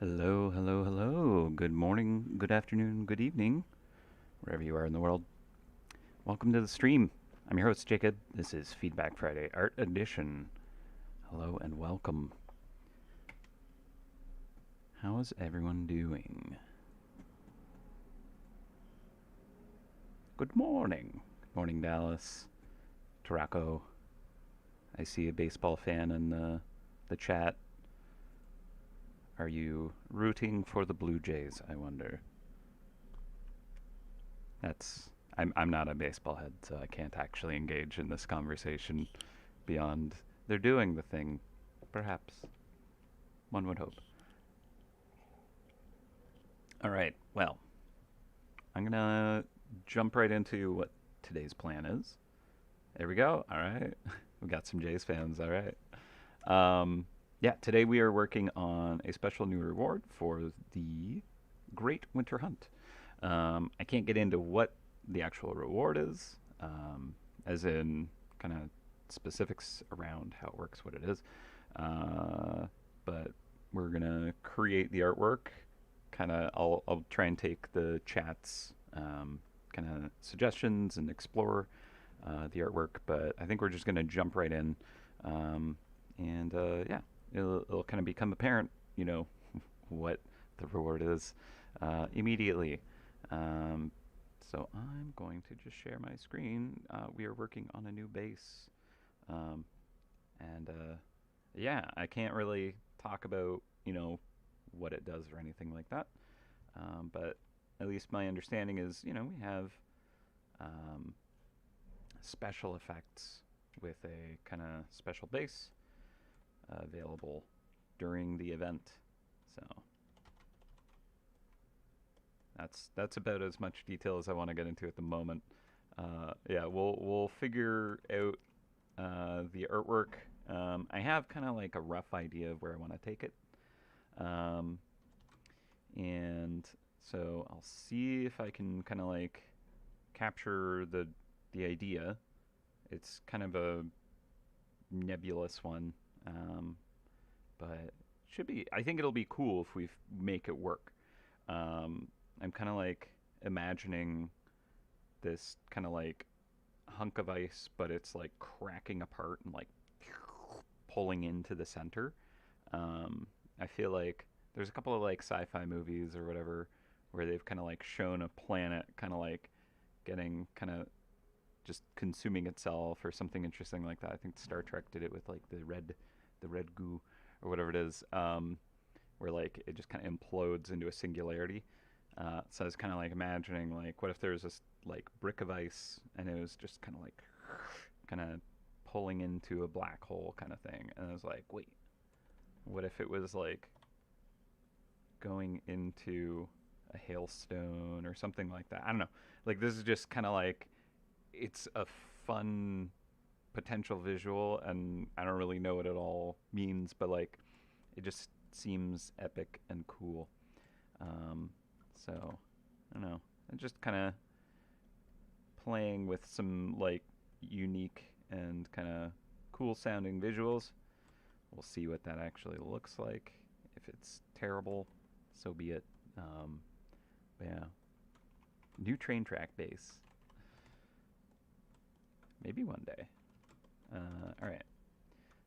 Hello, hello, hello. Good morning, good afternoon, good evening, wherever you are in the world. Welcome to the stream. I'm your host, Jacob. This is Feedback Friday Art Edition. Hello and welcome. How is everyone doing? Good morning. Good morning, Dallas. Taraco. I see a baseball fan in the chat. Are you rooting for the Blue Jays, I wonder? I'm not a baseball head, so I can't actually engage in this conversation beyond they're doing the thing. Perhaps one would hope. All right. Well, I'm gonna jump right into what today's plan is. There we go. All right. We got some Jays fans. All right. Yeah, today we are working on a special new reward for the Great Winter Hunt. I can't get into what the actual reward is, as in kind of specifics around how it works, what it is. But we're gonna create the artwork. I'll try and take the chat's kind of suggestions and explore the artwork. But I think we're just gonna jump right in, and yeah, it'll kind of become apparent, what the reward is immediately. Um, so I'm going to just share my screen. We are working on a new base, um, and yeah, I can't really talk about what it does or anything like that. But at least my understanding is, we have um, special effects with a kind of special base available during the event. So that's about as much detail as I want to get into at the moment. Yeah, we'll figure out the artwork. I have kind of like a rough idea of where I want to take it, um, and so I'll see if I can kind of like capture the idea. It's kind of a nebulous one, um, but should be. I think it'll be cool if we make it work. Um, I'm kind of like imagining this kind of like hunk of ice, but it's like cracking apart and like pulling into the center. Um, I feel like there's a couple of like sci-fi movies or whatever where they've kind of like shown a planet kind of like getting kind of just consuming itself or something interesting like that. I think Star Trek did it with like the red goo or whatever it is, where like it just kind of implodes into a singularity. So I was kind of like imagining like what if there was this like brick of ice and it was just kind of pulling into a black hole kind of thing, and I was like, wait, what if it was like going into a hailstone or something like that? I don't know. Like this is just kind of like it's a fun potential visual, and I don't really know what it all means, but like it just seems epic and cool. Um, so I don't know. And just kind of playing with some like unique and kind of cool sounding visuals. We'll see what that actually looks like. If it's terrible, so be it. But yeah, new train track base. Maybe one day. All right.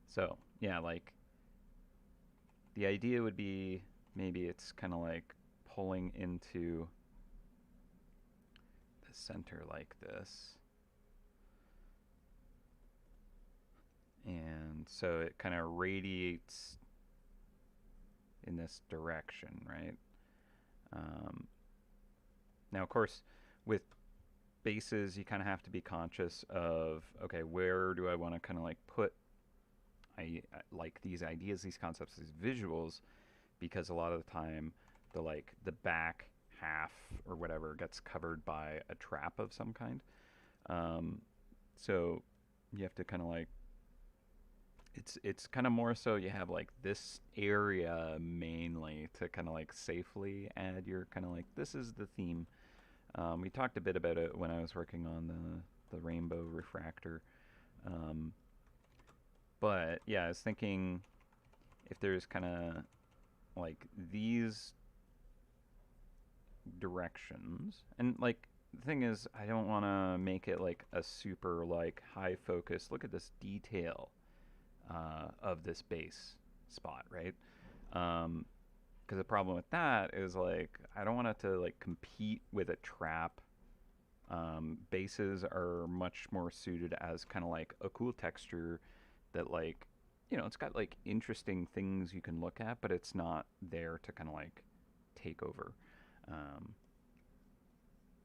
So yeah, like the idea would be maybe it's kind of like pulling into the center like this. And so it kind of radiates in this direction, right? Um, Now, of course, with bases, you kind of have to be conscious of okay, where do I want to kind of like put I like these ideas, these concepts, these visuals, because a lot of the time the back half or whatever gets covered by a trap of some kind. Um, so you have to kind of like it's kind of more so you have like this area mainly to kind of like safely add your kind of like this is the theme. We talked a bit about it when I was working on the rainbow refractor. Um, but yeah, I was thinking if there's kind of like these directions, and like the thing is, I don't want to make it like a super like high focus. Look at this detail of this base spot, right? Um, because the problem with that is like I don't want it to like compete with a trap. Bases are much more suited as kind of like a cool texture that like it's got like interesting things you can look at, but it's not there to kind of like take over. Um,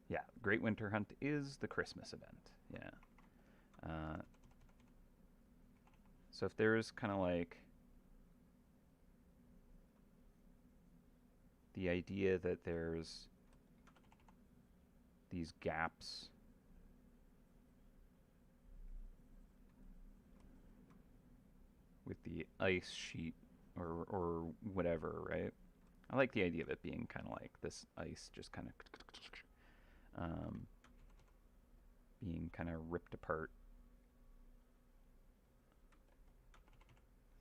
yeah, Great Winter Hunt is the Christmas event. Yeah. Uh, so if there's kind of like the idea that there's these gaps with the ice sheet or whatever, right? I like the idea of it being kind of like this ice just kind of being kind of ripped apart.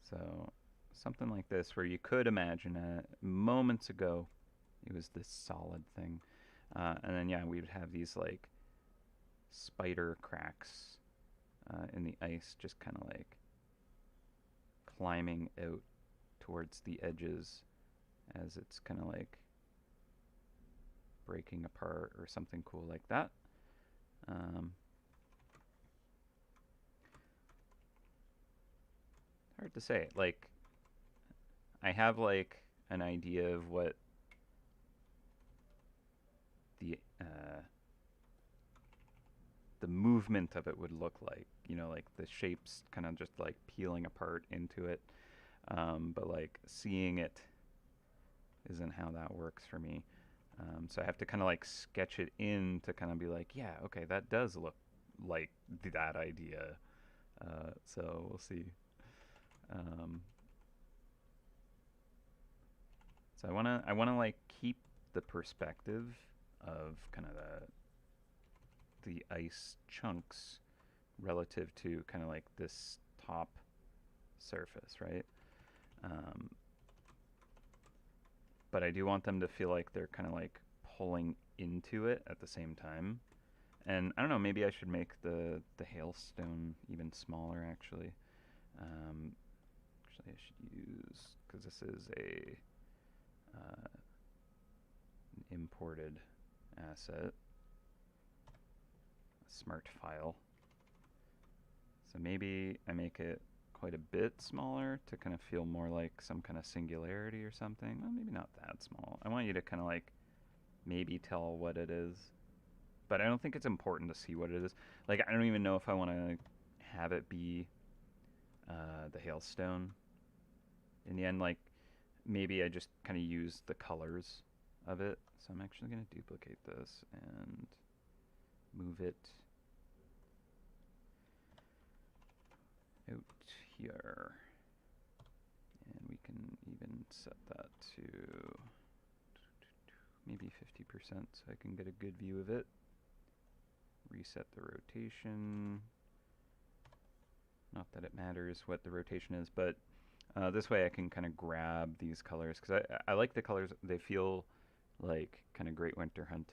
So something like this where you could imagine moments ago it was this solid thing. And then yeah, we would have these like spider cracks in the ice just kind of like climbing out towards the edges as it's kind of like breaking apart or something cool like that. Um, hard to say. Like, I have like an idea of what the the movement of it would look like. Like the shapes kind of just like peeling apart into it. But like seeing it isn't how that works for me. So I have to kind of like sketch it in to kind of be like, yeah, okay, that does look like that idea. So we'll see. Um, so I wanna like keep the perspective of kind of the ice chunks relative to kind of like this top surface, right? Um, but I do want them to feel like they're kind of like pulling into it at the same time. And I don't know, maybe I should make the hailstone even smaller actually. Actually, I should use, because this is an imported asset, a smart file. So maybe I make it quite a bit smaller to kind of feel more like some kind of singularity or something. Well, maybe not that small. I want you to kind of like maybe tell what it is, but I don't think it's important to see what it is. Like, I don't even know if I want to have it be the hailstone in the end. Like, maybe I just kind of use the colors of it. So I'm actually going to duplicate this and move it out here. And we can even set that to maybe 50% so I can get a good view of it. Reset the rotation. Not that it matters what the rotation is, but this way I can kind of grab these colors because I like the colors. They feel like kind of Great Winter Hunt.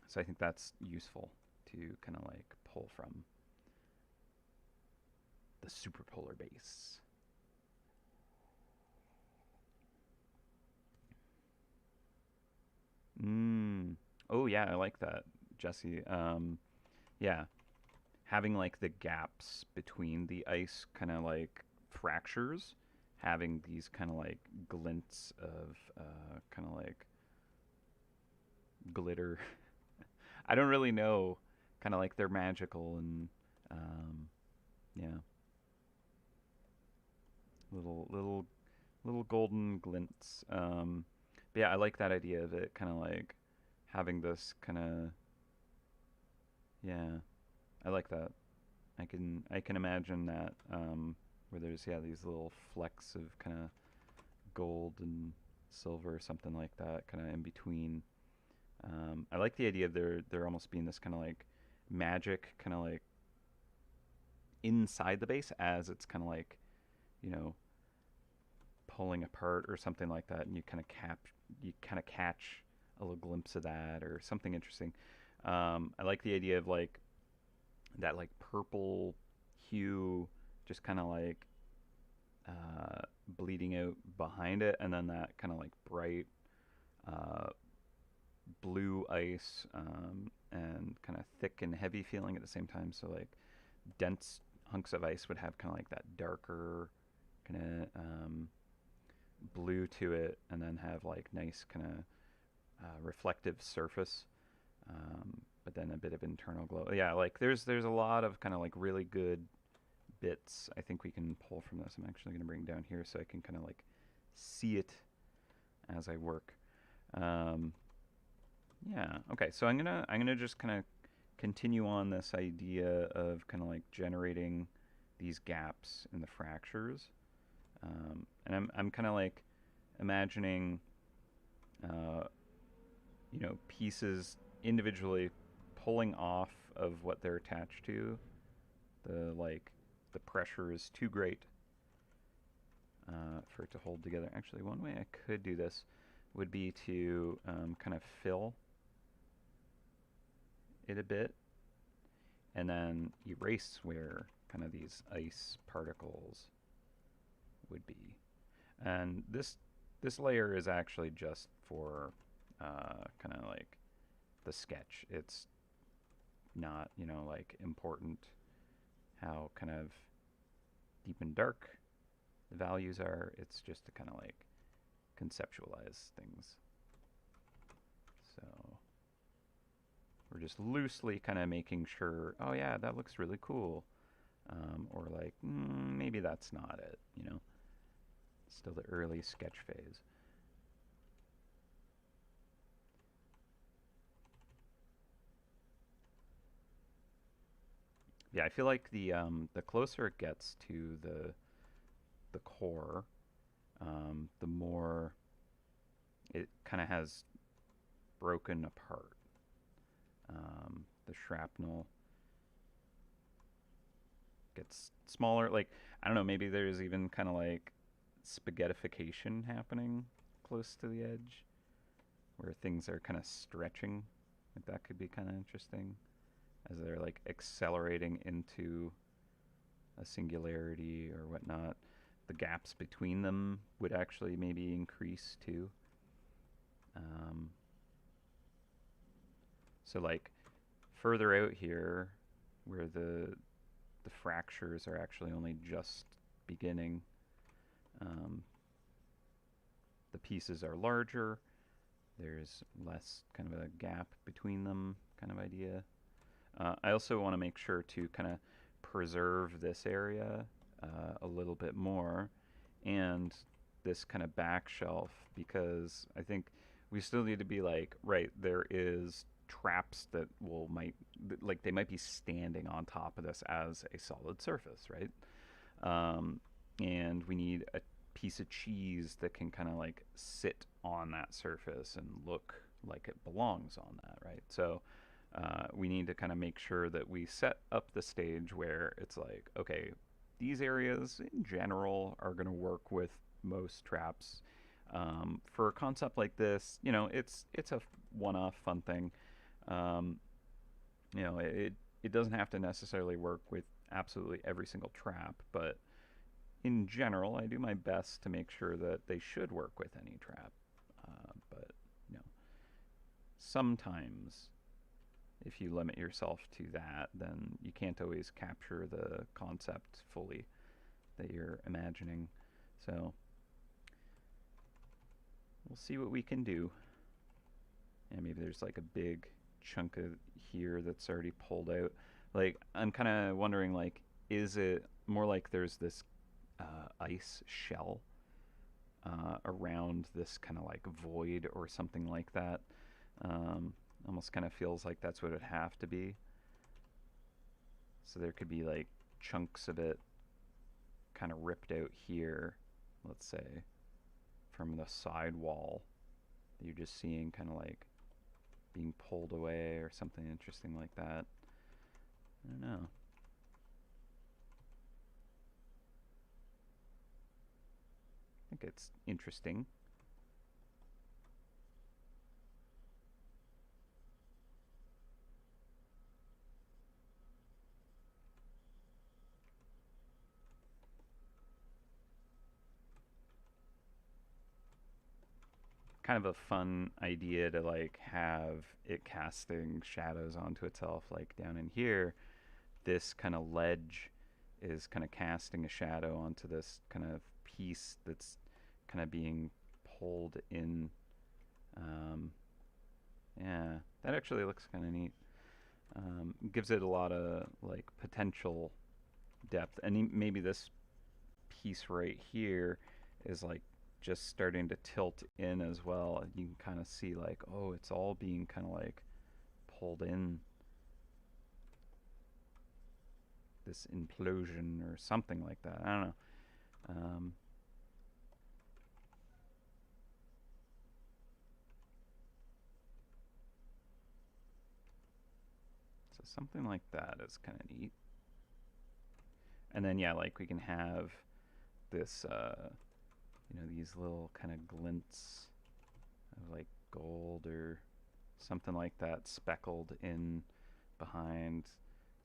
So I think that's useful to kind of like pull from the superpolar base. Oh yeah, I like that, Jesse. Yeah, having like the gaps between the ice kind of like fractures, having these kind of like glints of kind of like glitter. I don't really know. Kind of like they're magical and yeah, little little golden glints. But yeah, I like that idea of it kind of like having this kind of yeah. I like that. I can imagine that where there's yeah these little flecks of kind of gold and silver or something like that kind of in between. I like the idea of there almost being this kind of like magic kind of like inside the base as it's kind of like you know pulling apart or something like that, and you kind of catch a little glimpse of that or something interesting. I like the idea of like that like purple hue, just kind of like bleeding out behind it, and then that kind of like bright uh, blue ice, and kind of thick and heavy feeling at the same time. So like dense hunks of ice would have kind of like that darker kind of blue to it, and then have like nice kind of reflective surface, but then a bit of internal glow. Yeah, like there's a lot of kind of like really good bits I think we can pull from this. I'm actually going to bring down here so I can kind of like see it as I work. Um, yeah. Okay. So I'm gonna just kind of continue on this idea of kind of like generating these gaps in the fractures, and I'm kind of like imagining, uh, pieces individually pulling off of what they're attached to. The pressure is too great for it to hold together. Actually, one way I could do this would be to kind of fill it a bit and then erase where kind of these ice particles would be. And this layer is actually just for kind of like the sketch. It's not, like important how kind of deep and dark the values are. It's just to kind of like conceptualize things. So we're just loosely kind of making sure, oh yeah, that looks really cool. Or like, maybe that's not it, Still the early sketch phase. Yeah, I feel like the closer it gets to the core, the more it kind of has broken apart. The shrapnel gets smaller. Like, I don't know, maybe there's even kind of like spaghettification happening close to the edge where things are kind of stretching. Like, that could be kind of interesting as they're like accelerating into a singularity or whatnot. The gaps between them would actually maybe increase too. So like further out here, where the fractures are actually only just beginning, the pieces are larger. There's less kind of a gap between them, kind of idea. I also want to make sure to kind of preserve this area a little bit more, and this kind of back shelf, because I think we still need to be like, right, there is traps that they might be standing on top of this as a solid surface, right? And we need a piece of cheese that can kind of like sit on that surface and look like it belongs on that, right? So we need to kind of make sure that we set up the stage where it's like, okay, these areas in general are going to work with most traps. For a concept like this, it's a one-off fun thing. Um, it doesn't have to necessarily work with absolutely every single trap, but in general, I do my best to make sure that they should work with any trap. But sometimes if you limit yourself to that, then you can't always capture the concept fully that you're imagining. So we'll see what we can do. And maybe there's like a big chunk of here that's already pulled out. Like, I'm kind of wondering, like, is it more like there's this ice shell around this kind of like void or something like that? Almost kind of feels like that's what it would have to be. So there could be like chunks of it kind of ripped out here, let's say, from the side wall that you're just seeing kind of like being pulled away or something interesting like that. I don't know. think it's interesting. Kind of a fun idea to like have it casting shadows onto itself. Like down in here, this kind of ledge is kind of casting a shadow onto this kind of piece that's kind of being pulled in. Um, yeah, that actually looks kind of neat. Gives it a lot of like potential depth, and maybe this piece right here is like just starting to tilt in as well. You can kind of see like, oh, it's all being kind of like pulled in, this implosion or something like that. I don't know. Um, so something like that is kind of neat. And then yeah, like we can have this, these little kind of glints of like gold or something like that speckled in behind.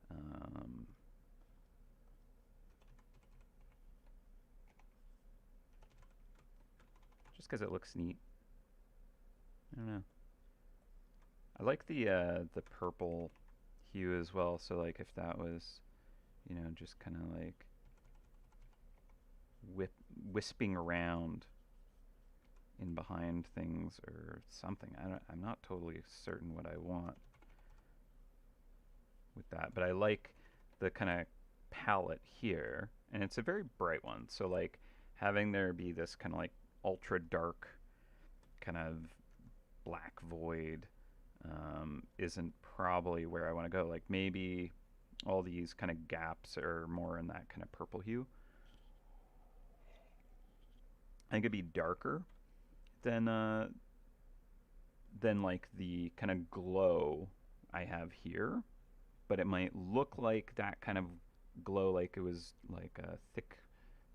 Um, just because it looks neat. I don't know. I like the purple hue as well. So like if that was, just kind of like wisping around in behind things or something. I'm not totally certain what I want with that, but I like the kind of palette here, and it's a very bright one. So like having there be this kind of like ultra dark kind of black void isn't probably where I want to go. Like maybe all these kind of gaps are more in that kind of purple hue. I think it'd be darker than like the kind of glow I have here, but it might look like that kind of glow, like it was like a thick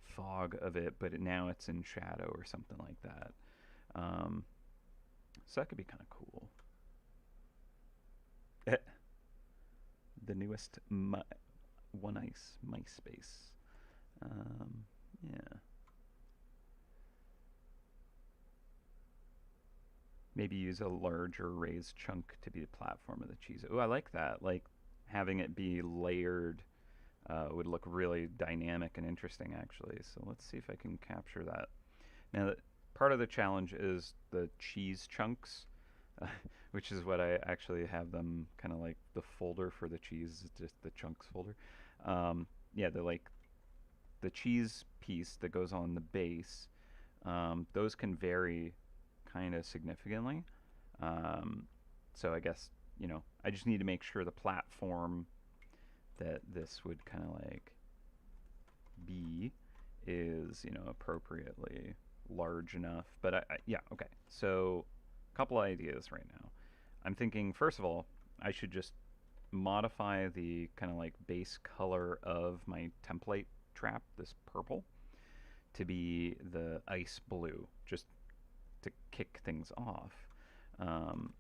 fog of it, but now it's in shadow or something like that. Um, so that could be kind of cool. The newest One Ice MySpace. Yeah. Maybe use a larger raised chunk to be the platform of the cheese. Oh, I like that. Like having it be layered would look really dynamic and interesting, actually. So let's see if I can capture that. Now, part of the challenge is the cheese chunks, uh, which is what I actually have them kind of like the folder for the cheese, is just the chunks folder. Yeah, they're like the cheese piece that goes on the base. Those can vary kind of significantly. Um, so I guess, I just need to make sure the platform that this would kind of like be is, appropriately large enough. But yeah, okay. So a couple ideas right now. I'm thinking, first of all, I should just modify the kind of like base color of my template trap, this purple, to be the ice blue, just to kick things off. Um,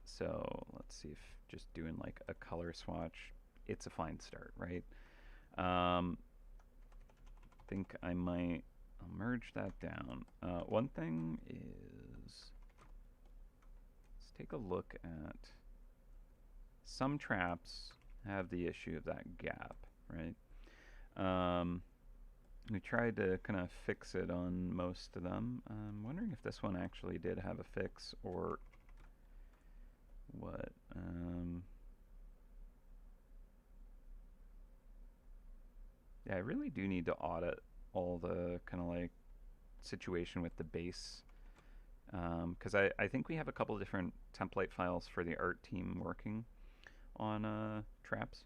so let's see if just doing like a color swatch, it's a fine start, right? Think I might, I'll merge that down. One thing is, let's take a look at, some traps have the issue of that gap, right? We tried to kind of fix it on most of them. I'm wondering if this one actually did have a fix or what. Yeah, I really do need to audit all the kind of like situation with the base, because I think we have a couple different template files for the art team working on traps,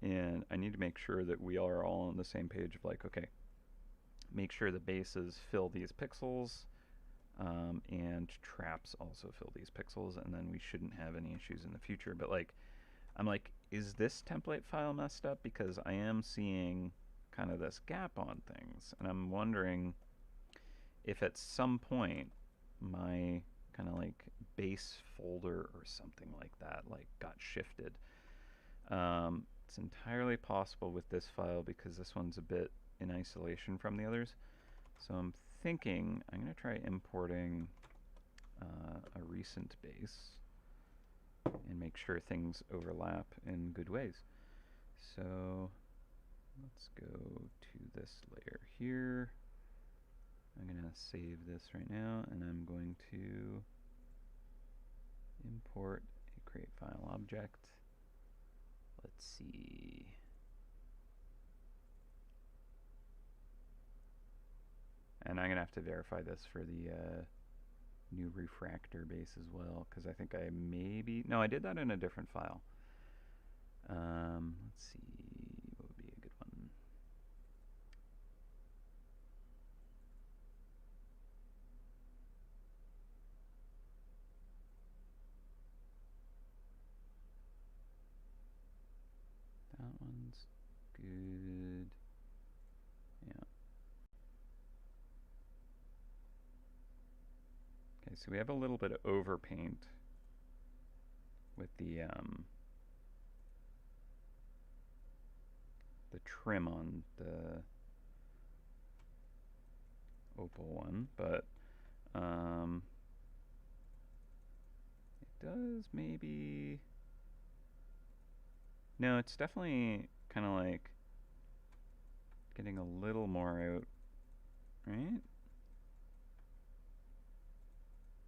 and I need to make sure that we are all on the same page of like, okay, make sure the bases fill these pixels, and traps also fill these pixels, and then we shouldn't have any issues in the future. But like, I'm like, is this template file messed up? Because I am seeing kind of this gap on things, and I'm wondering if at some point my kind of like base folder or something like that like got shifted. It's entirely possible with this file because this one's a bit in isolation from the others. So I'm thinking I'm going to try importing a recent base and make sure things overlap in good ways. So let's go to this layer here. I'm going to save this right now, and I'm going to import a create file object. Let's see. And I'm going to have to verify this for the new refractor base as well, because I think I maybe... No, I did that in a different file. Let's see. What would be a good one? That one's good. Yeah. Okay, so we have a little bit of overpaint with the trim on the opal one, but it does maybe... No, it's definitely kind of like getting a little more out, right?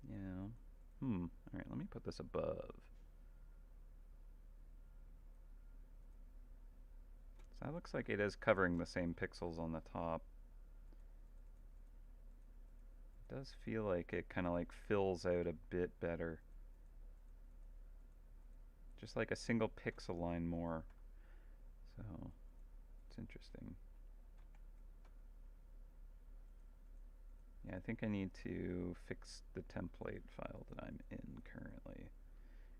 Yeah. All right, let me put this above. So that looks like it is covering the same pixels on the top. It does feel like it kind of like fills out a bit better. Just like a single pixel line more. So it's interesting. Yeah, I think I need to fix the template file that I'm in currently,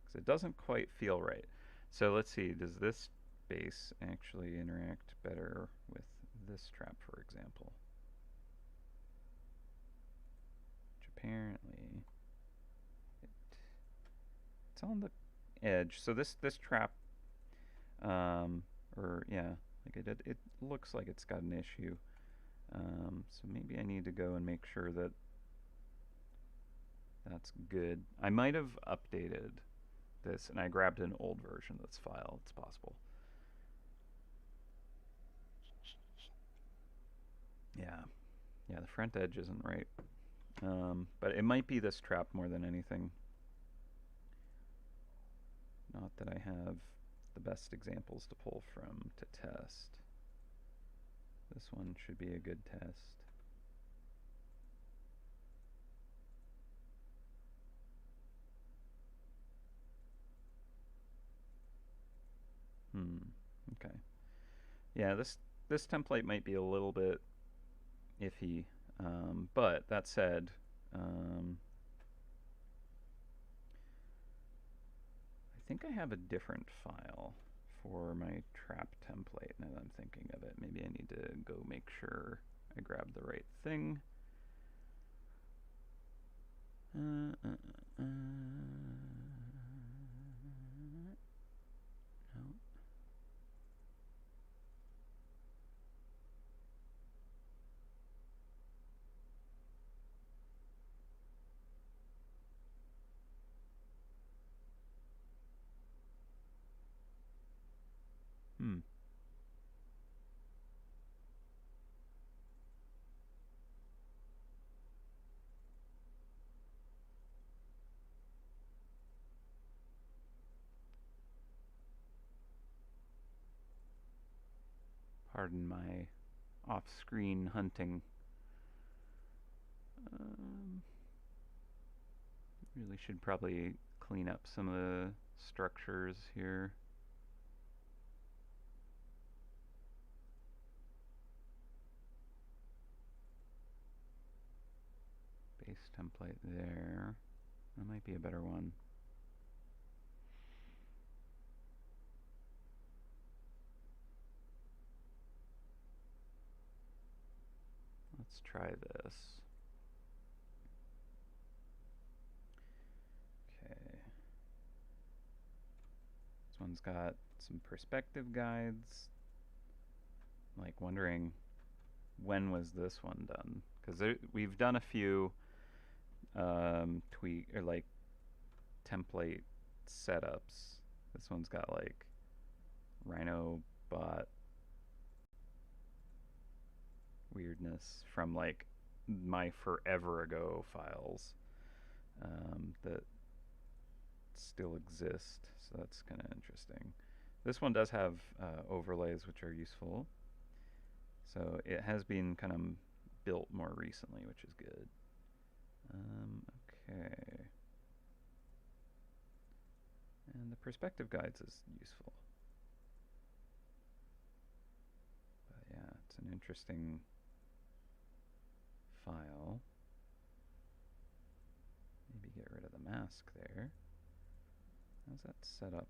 because it doesn't quite feel right. So let's see, does this base actually interact better with this trap, for example? Which apparently it's on the edge. So this trap, or yeah, like it looks like it's got an issue. So maybe I need to go and make sure that that's good. I might have updated this and I grabbed an old version of this file. It's possible. Yeah, the front edge isn't right. But it might be this trap more than anything. Not that I have the best examples to pull from to test. This one should be a good test. Okay. Yeah, this template might be a little bit iffy, but that said, I think I have a different file for my trap template now that I'm thinking of it. Maybe I need to go make sure I grab the right thing. No. Pardon my off-screen hunting. Really should probably clean up some of the structures here. Base template there. That might be a better one. Let's try this. one's got some perspective guides. Like wondering when was this one done? Because we've done a few tweak or like template setups. This one's got like Rhino bot weirdness from like my forever ago files that still exist. So that's kind of interesting. This one does have overlays which are useful. So it has been kind of built more recently, which is good. Okay. And the perspective guides is useful. But yeah, it's an interesting file. Maybe get rid of the mask there. How's that set up?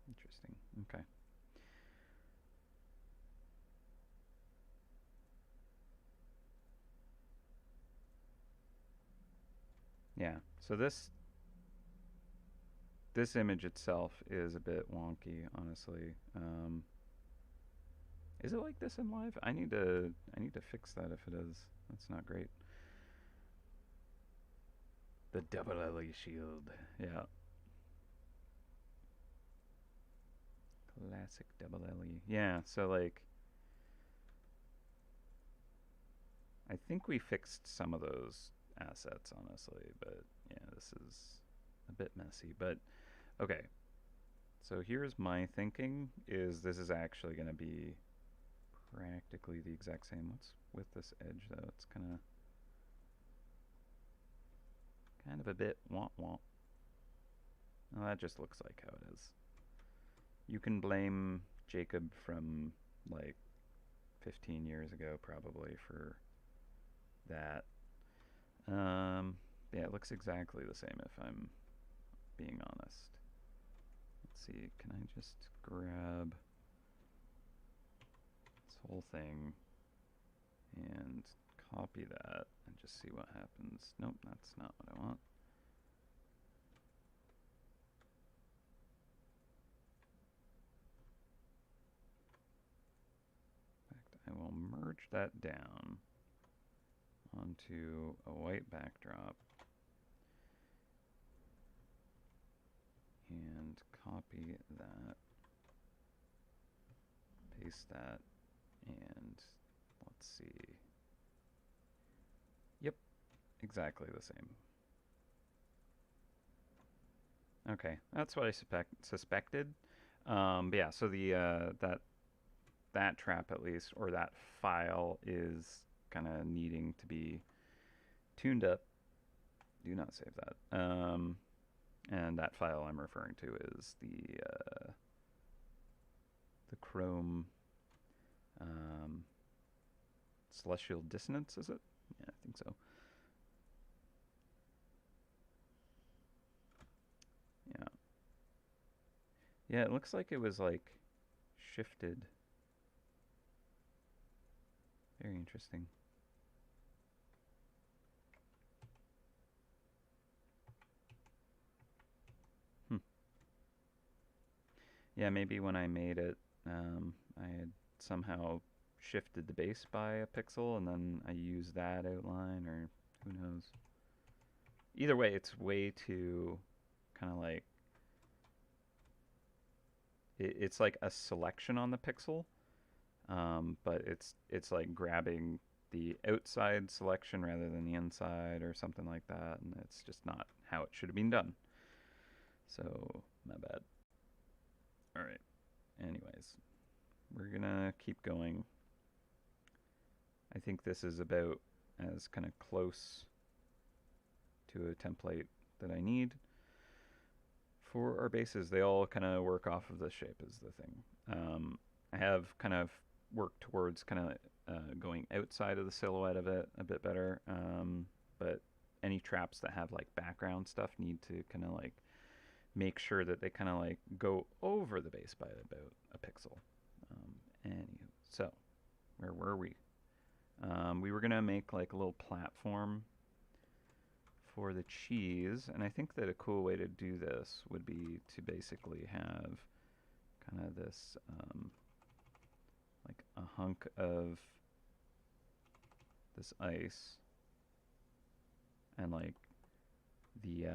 Interesting. Okay. Yeah. So this image itself is a bit wonky, honestly. Is it like this in live? I need to fix that if it is. That's not great. The double LE shield. Yeah. Classic double LE. Yeah, so like I think we fixed some of those assets, honestly, but yeah, this is a bit messy. But okay. So here's my thinking is this is actually going to be practically the exact same. What's with this edge though? It's kind of a bit womp womp. Well, that just looks like how it is. You can blame Jacob from like 15 years ago probably for that. Yeah, it looks exactly the same if I'm being honest. Let's see, can I just grab this whole thing and copy that and just see what happens? Nope, that's not what I want. In fact, I will merge that down onto a white backdrop and copy that, paste that, and let's see. Yep, exactly the same. Okay, that's what I suspected. But yeah, so the that trap at least, or that file is kind of needing to be tuned up. Do not save that. And that file I'm referring to is the Chrome Celestial Dissonance, is it? Yeah, I think so. Yeah. Yeah, it looks like it was like shifted. Very interesting. Yeah, maybe when I made it, I had somehow shifted the base by a pixel, and then I used that outline, or who knows. Either way, it's way too kind of like it's like a selection on the pixel, but it's like grabbing the outside selection rather than the inside or something like that, and it's just not how it should have been done. So my bad. All right. Anyways, we're gonna keep going. I think this is about as kind of close to a template that I need for our bases. They all kind of work off of this shape is the thing. I have kind of worked towards kind of going outside of the silhouette of it a bit better, but any traps that have like background stuff need to kind of like make sure that they kind of like go over the base by about a pixel. Anywho, so where were we? We were gonna make like a little platform for the cheese, and I think that a cool way to do this would be to basically have kind of this like a hunk of this ice and like the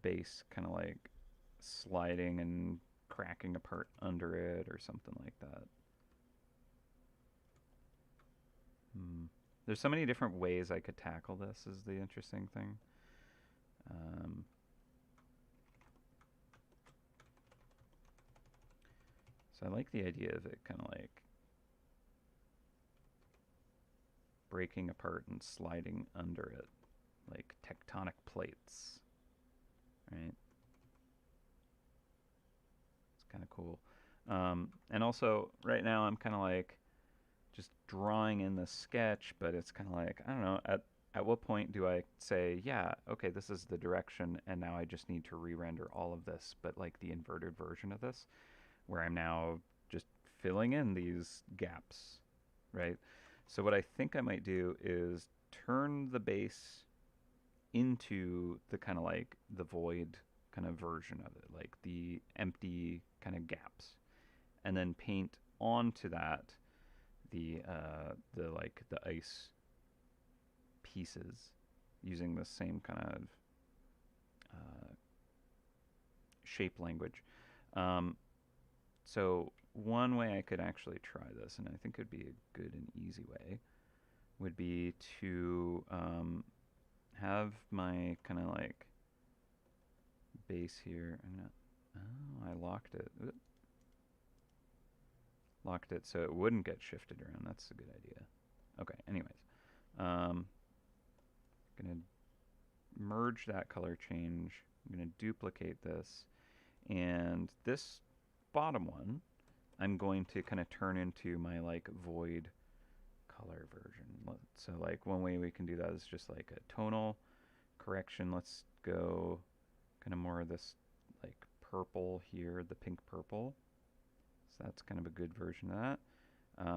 base kind of like sliding and cracking apart under it or something like that. There's so many different ways I could tackle this is the interesting thing. So I like the idea of it kind of like breaking apart and sliding under it like tectonic plates, right? It's kind of cool. And also right now I'm kind of like just drawing in the sketch, but it's kind of like, I don't know, at what point do I say, yeah, okay, this is the direction, and now I just need to re-render all of this, but like the inverted version of this, where I'm now just filling in these gaps, right? So what I think I might do is turn the base into the kind of like the void kind of version of it, like the empty kind of gaps, and then paint onto that the like the ice pieces using the same kind of shape language. So one way I could actually try this, and I think it'd be a good and easy way, would be to have my kind of like base here. Oh, I locked it. Oop. Locked it so it wouldn't get shifted around. That's a good idea. Okay, anyways. Gonna merge that color change. I'm gonna duplicate this. And this bottom one, I'm going to kind of turn into my like void color version. So like one way we can do that is just like a tonal correction. Let's go kind of more of this like purple here, the pink purple. So that's kind of a good version of that.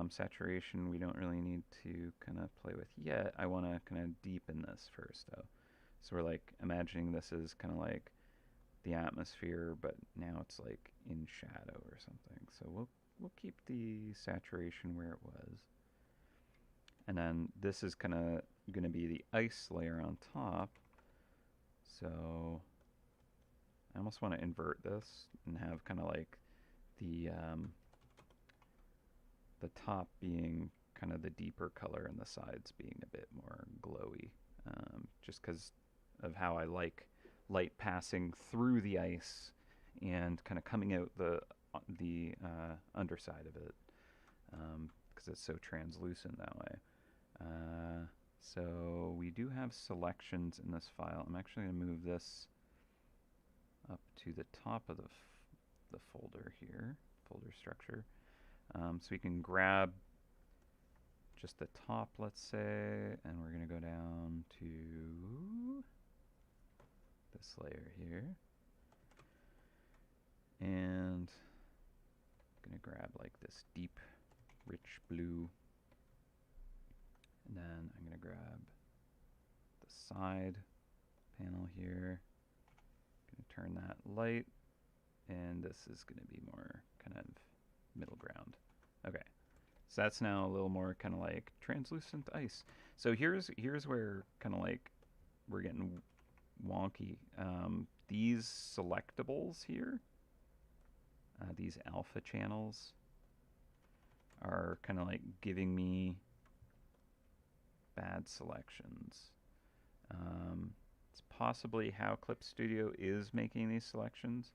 Saturation we don't really need to kind of play with yet. I want to kind of deepen this first though. So we're like imagining this is kind of like the atmosphere, but now it's like in shadow or something. So we'll keep the saturation where it was. And then this is kind of going to be the ice layer on top. So I almost want to invert this and have kind of like the top being kind of the deeper color and the sides being a bit more glowy, just because of how I like light passing through the ice and kind of coming out the underside of it, because it's so translucent that way. So we do have selections in this file. I'm actually going to move this up to the top of the folder here, folder structure. So we can grab just the top, let's say, and we're going to go down to this layer here. And I'm going to grab like this deep, rich blue. And then I'm going to grab the side panel here. I'm going to turn that light. And this is going to be more kind of middle ground. Okay, so that's now a little more kind of like translucent ice. So here's where kind of like we're getting wonky. These selectables here, these alpha channels, are kind of like giving me bad selections. It's possibly how Clip Studio is making these selections.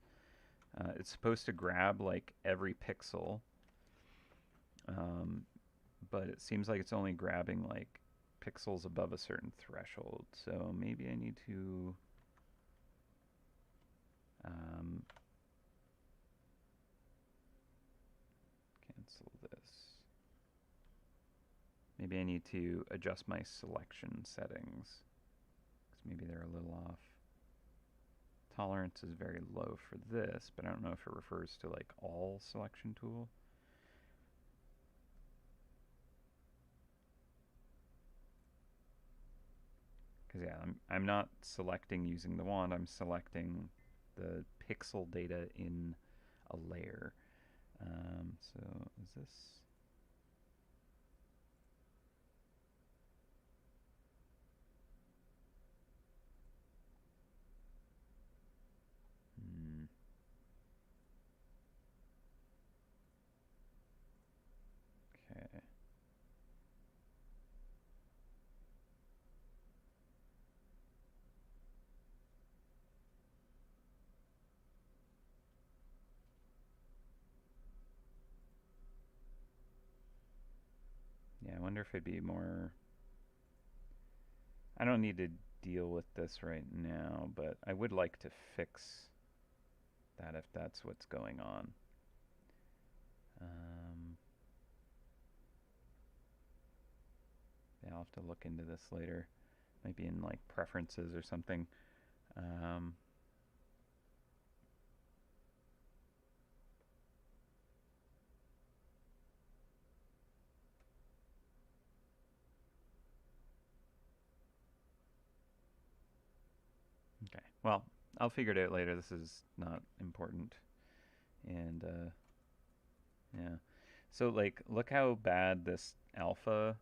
It's supposed to grab like every pixel, but it seems like it's only grabbing like pixels above a certain threshold. So maybe I need to cancel this. Maybe I need to adjust my selection settings, because maybe they're a little off. Tolerance is very low for this, but I don't know if it refers to like all selection tool. yeah, I'm not selecting using the wand. I'm selecting the pixel data in a layer. So is this? Hmm. Okay. Yeah, I wonder if it'd be more. I don't need to deal with this right now, but I would like to fix that if that's what's going on. Yeah, I'll have to look into this later. Maybe in like preferences or something. Um, okay. Well, I'll figure it out later. This is not important. And yeah. So like, look how bad this alpha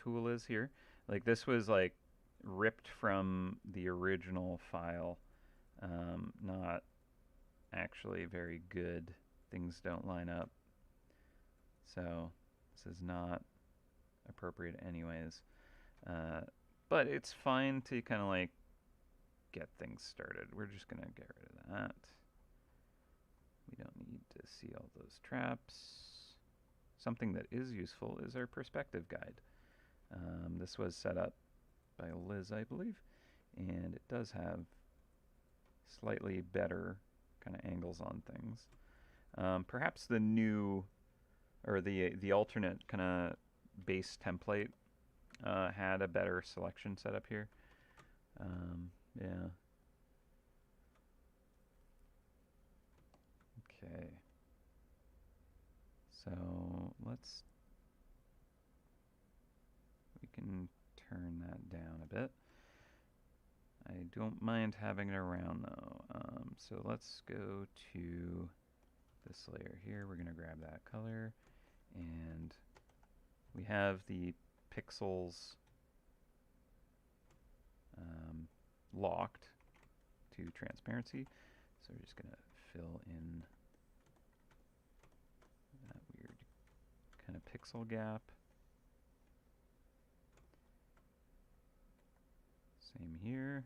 tool is here. Like this was like ripped from the original file. Not actually very good. Things don't line up. So this is not appropriate anyways. Uh, but it's fine to kind of like get things started. We're just going to get rid of that. We don't need to see all those traps. Something that is useful is our perspective guide. This was set up by Liz, I believe, and it does have slightly better kind of angles on things. Perhaps the new or the alternate kind of base template had a better selection setup here. Yeah. Okay. So we can turn that down a bit. I don't mind having it around though. So let's go to this layer here. We're going to grab that color, and we have the pixels locked to transparency. So we're just going to fill in that weird kind of pixel gap. Same here.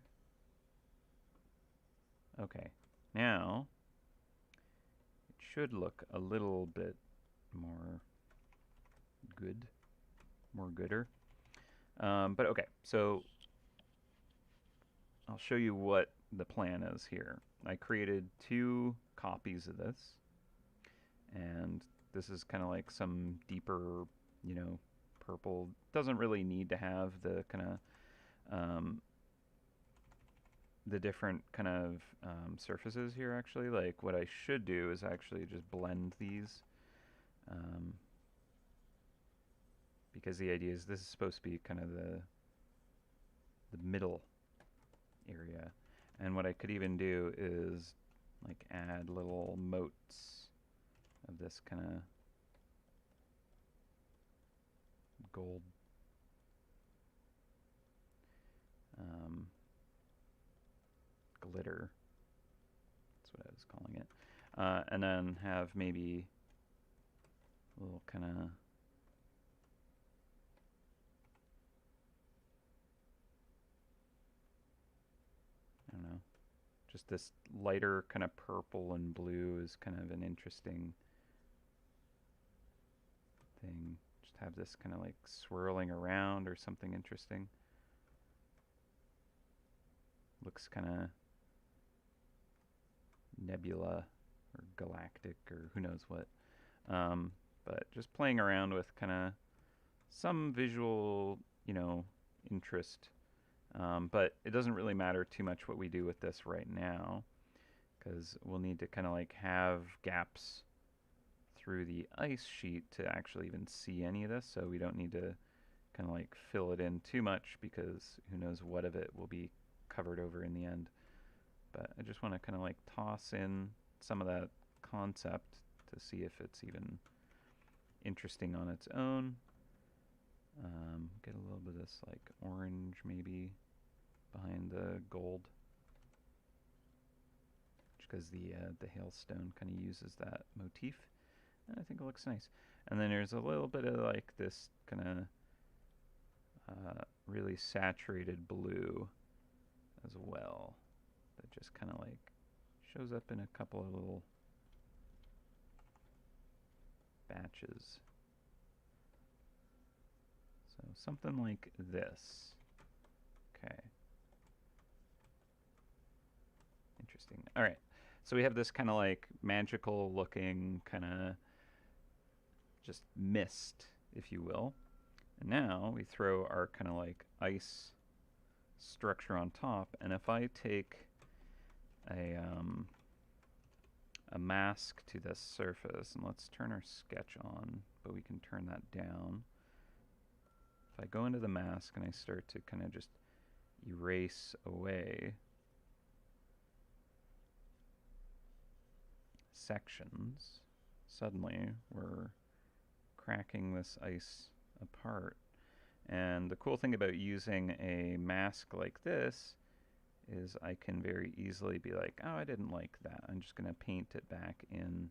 Okay, now it should look a little bit more good, more gooder. But okay, so I'll show you what the plan is here. I created 2 copies of this, and this is kind of like some deeper, you know, purple. Doesn't really need to have the kind of the different kind of surfaces here actually. Like what I should do is actually just blend these, because the idea is this is supposed to be kind of the middle area. And what I could even do is like add little motes of this kind of gold glitter. That's what I was calling it. And then have maybe a little kind of I don't know, just this lighter kind of purple and blue is kind of an interesting thing. Just have this kind of like swirling around or something interesting. Looks kind of nebula or galactic or who knows what. But just playing around with kind of some visual, you know, interest. But it doesn't really matter too much what we do with this right now, because we'll need to kind of like have gaps through the ice sheet to actually even see any of this, so we don't need to kind of like fill it in too much because who knows what of it will be covered over in the end. But I just want to kind of like toss in some of that concept to see if it's even interesting on its own. Get a little bit of this like orange maybe behind the gold, just because the hailstone kind of uses that motif, and I think it looks nice. And then there's a little bit of like this kind of really saturated blue as well that just kind of like shows up in a couple of little batches. So something like this. Okay. Interesting. All right. So we have this kind of like magical looking kind of just mist, if you will. And now we throw our kind of like ice structure on top. And if I take a mask to this surface, and let's turn our sketch on, but we can turn that down. If I go into the mask and I start to kind of just erase away sections, suddenly we're cracking this ice apart. And the cool thing about using a mask like this is I can very easily be like, oh, I didn't like that. I'm just going to paint it back in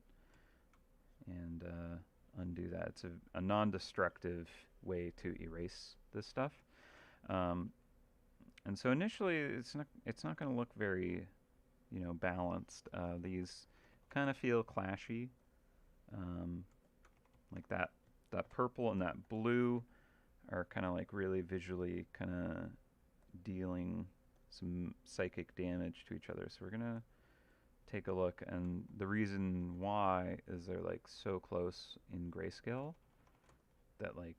and undo that. It's a non-destructive way to erase this stuff. And so initially it's not going to look very, balanced. These kind of feel clashy. Like that purple and that blue are kind of like really visually kind of dealing some psychic damage to each other. So we're gonna take a look, and the reason why is they're like so close in grayscale that like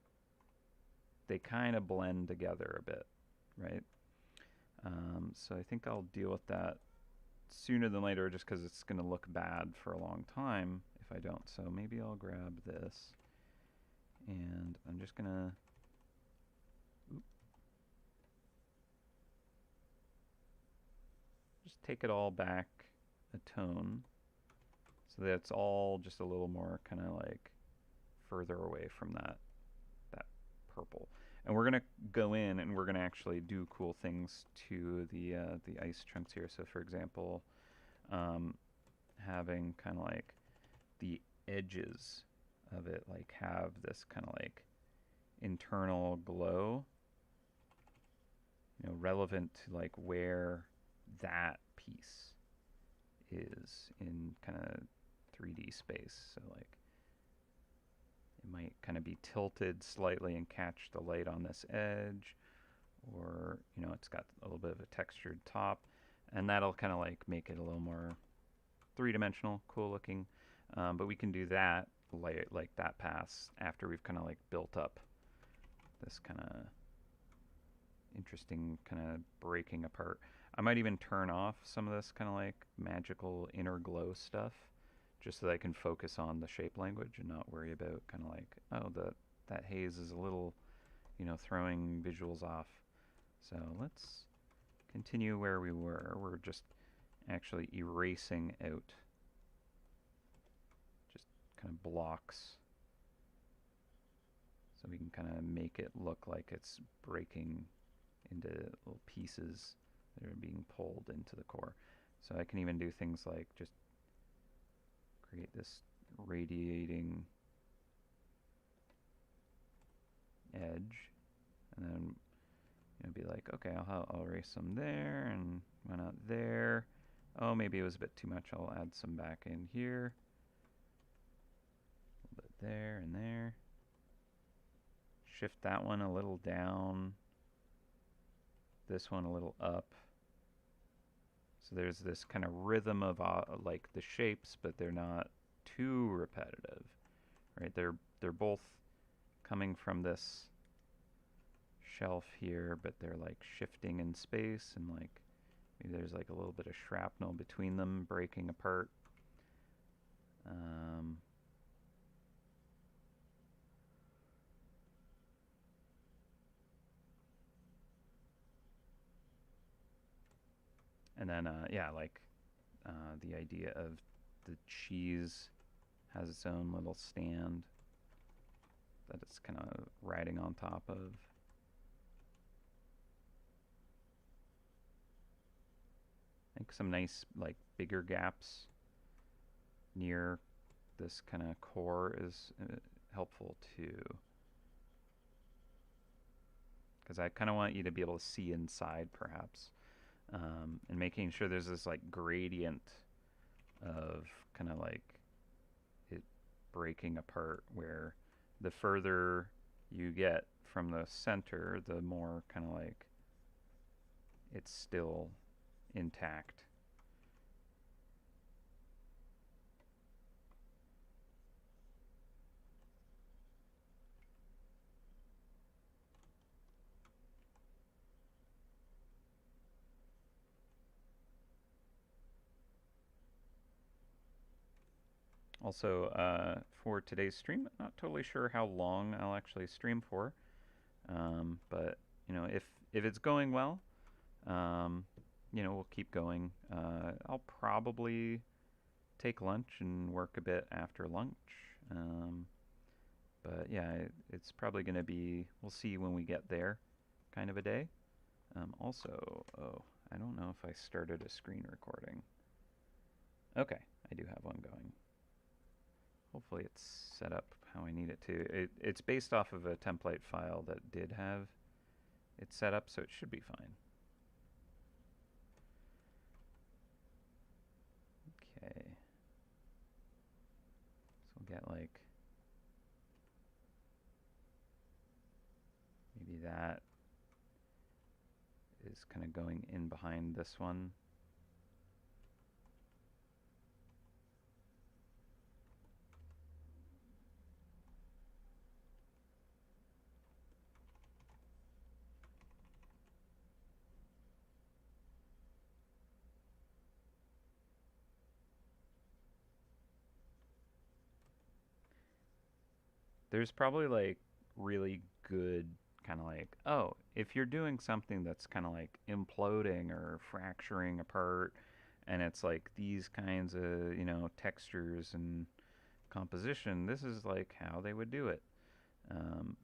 they kind of blend together a bit, right? So I think I'll deal with that sooner than later, just because it's gonna look bad for a long time if I don't. So maybe I'll grab this, and I'm just gonna just take it all back a tone so that it's all just a little more kind of like further away from that purple. And we're gonna go in and we're gonna actually do cool things to the ice chunks here. So for example, having kind of like the edges of it like have this kind of like internal glow, relevant to like where that piece is in kind of 3D space. So like it might kind of be tilted slightly and catch the light on this edge, or it's got a little bit of a textured top, and that'll kind of like make it a little more three-dimensional, cool looking. But we can do that like that pass after we've kind of like built up this kind of interesting kind of breaking apart. I might even turn off some of this kind of like magical inner glow stuff, just so that I can focus on the shape language and not worry about kind of like, oh, that haze is a little, throwing visuals off. So let's continue where we were. We're just actually erasing out just kind of blocks, so we can kind of make it look like it's breaking into little pieces that are being pulled into the core. So I can even do things like just create this radiating edge, and then be like, okay, I'll erase some there, and why not there? Oh, maybe it was a bit too much. I'll add some back in here, a little bit there and there. Shift that one a little down, this one a little up. So there's this kind of rhythm of like the shapes, but they're not too repetitive, right? They're both coming from this shelf here, but they're like shifting in space, and like maybe there's like a little bit of shrapnel between them breaking apart. And then, yeah, like the idea of the cheese has its own little stand that it's kind of riding on top of. I think some nice, like, bigger gaps near this kind of core is helpful too. Because I kind of want you to be able to see inside, perhaps, and making sure there's this like gradient of kind of like it breaking apart, where the further you get from the center, the more kind of like it's still intact. Also, for today's stream, not totally sure how long I'll actually stream for, but if it's going well, um, we'll keep going. I'll probably take lunch and work a bit after lunch. Um, but yeah, it's probably going to be, we'll see when we get there, kind of a day. Also, oh, I don't know if I started a screen recording. Okay, I do have one going. Hopefully it's set up how I need it to. It's based off of a template file that did have it set up, so it should be fine. Okay. So we'll get like maybe that is kind of going in behind this one. There's probably like really good kind of like, oh, if you're doing something that's kind of like imploding or fracturing apart, and it's like these kinds of, textures and composition, this is like how they would do it. Um,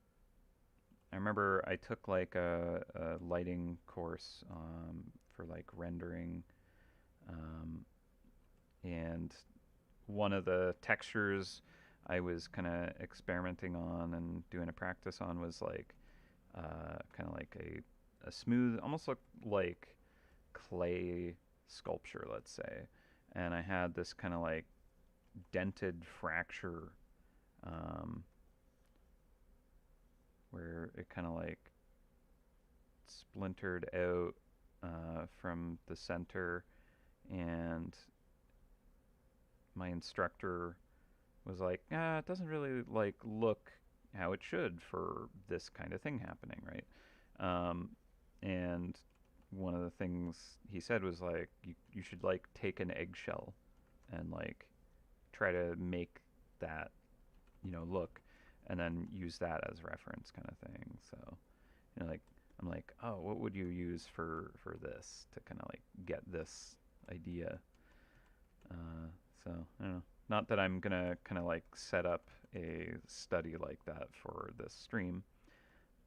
I remember I took like a lighting course for like rendering, um, and one of the textures I was kind of experimenting on and doing a practice on was like kind of like a smooth, almost looked like clay sculpture, let's say. And I had this kind of like dented fracture um, where it kind of like splintered out from the center, and my instructor was like, it doesn't really like look how it should for this kind of thing happening, right? And one of the things he said was like, you should like take an eggshell and like try to make that, look, and then use that as reference, kind of thing. So, like I'm like, oh, what would you use for this to kind of like get this idea? So I don't know. Not that I'm gonna kind of like set up a study like that for this stream,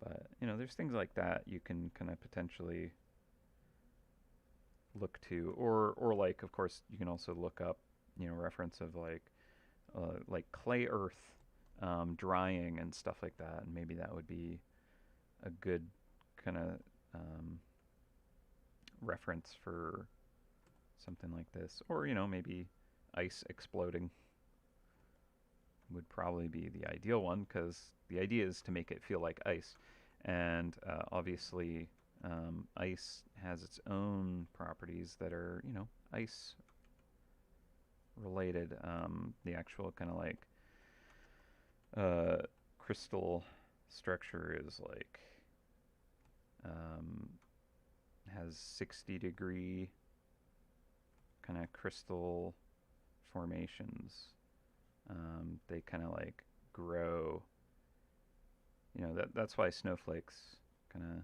but there's things like that you can kind of potentially look to, or like, of course, you can also look up, reference of like clay earth drying and stuff like that, and maybe that would be a good kind of reference for something like this, or maybe ice exploding would probably be the ideal one, because the idea is to make it feel like ice. And obviously, ice has its own properties that are, ice related. The actual kind of like crystal structure is like has 60-degree kind of crystal formations. They kind of like grow. That's why snowflakes kind of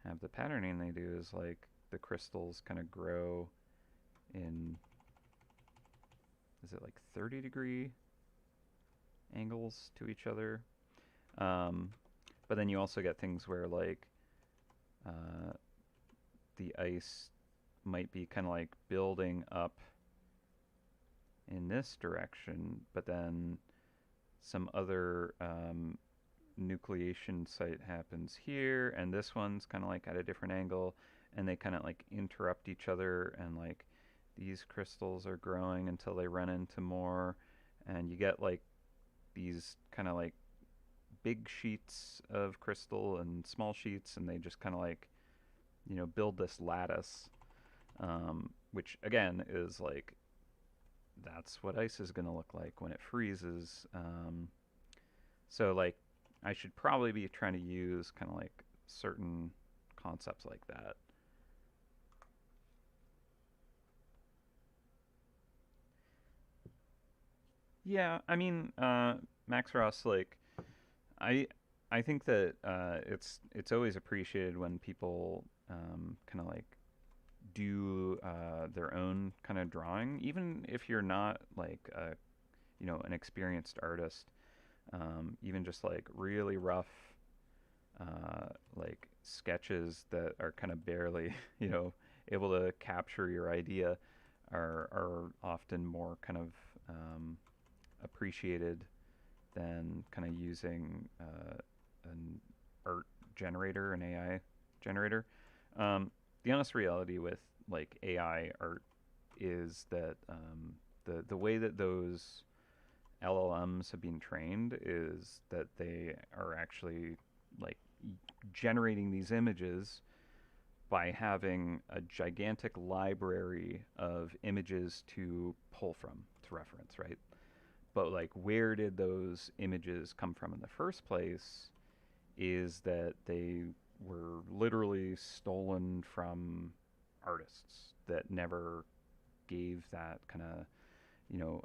have the patterning they do, is like the crystals kind of grow in, is it like 30-degree angles to each other? Um, but then you also get things where like uh, the ice might be kind of like building up in this direction, but then some other nucleation site happens here, and this one's kind of like at a different angle, and they kind of like interrupt each other, and like these crystals are growing until they run into more, and you get like these kind of like big sheets of crystal and small sheets, and they just kind of like, you know, build this lattice, which again is like that's what ice is going to look like when it freezes. So like I should probably be trying to use kind of like certain concepts like that. Yeah, I mean, Max Ross, like I I think that it's always appreciated when people kind of like do their own kind of drawing, even if you're not like you know, an experienced artist. Even just like really rough like sketches that are kind of barely you know, able to capture your idea are often more kind of appreciated than kind of using an art generator, an AI generator. The honest reality with like AI art is that the way that those LLMs have been trained is that they are actually like generating these images by having a gigantic library of images to pull from, to reference, right? But like, where did those images come from in the first place? Is that they were literally stolen from artists that never gave that kind of, you know,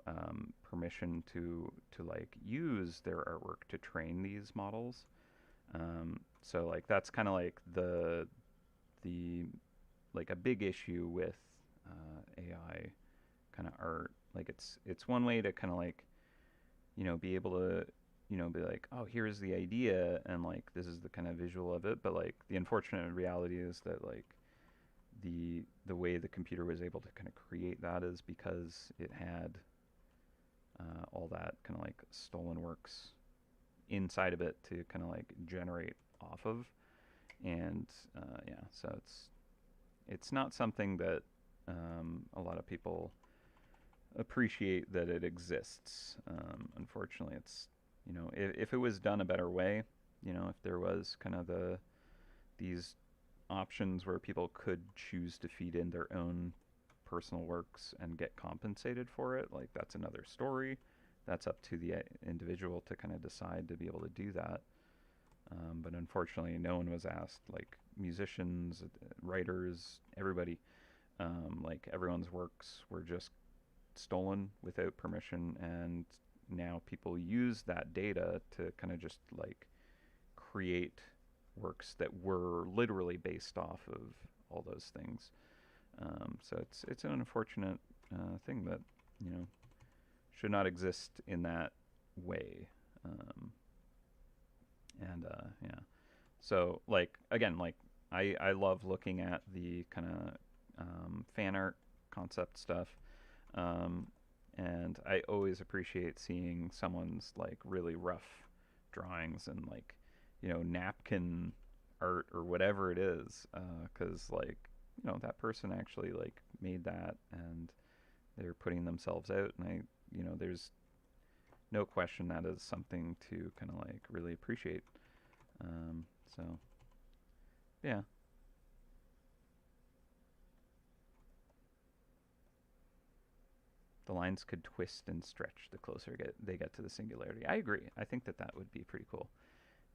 permission to like use their artwork to train these models. So like that's kind of like the like a big issue with AI kind of art. Like it's one way to kind of like, you know, be able to, you know, be like, oh, here's the idea, and like this is the kind of visual of it. But like the unfortunate reality is that like the way the computer was able to kind of create that is because it had all that kind of like stolen works inside of it to kind of like generate off of. And yeah, so it's not something that a lot of people appreciate that it exists. Unfortunately, it's, you know, if it was done a better way, you know, if there was kind of these options where people could choose to feed in their own personal works and get compensated for it, like that's another story. That's up to the individual to kind of decide to be able to do that. But unfortunately, no one was asked. Like musicians, writers, everybody, like everyone's works were just stolen without permission, and now people use that data to kind of just like create works that were literally based off of all those things. So it's an unfortunate thing that, you know, should not exist in that way. Um, and yeah, so like again, like I love looking at the kind of fan art concept stuff, um, and I always appreciate seeing someone's like really rough drawings and like, you know, napkin art or whatever it is, because like, you know, that person actually like made that and they're putting themselves out, and I, you know, there's no question that is something to kind of like really appreciate. So yeah. The lines could twist and stretch the closer they get to the singularity. I agree. I think that that would be pretty cool.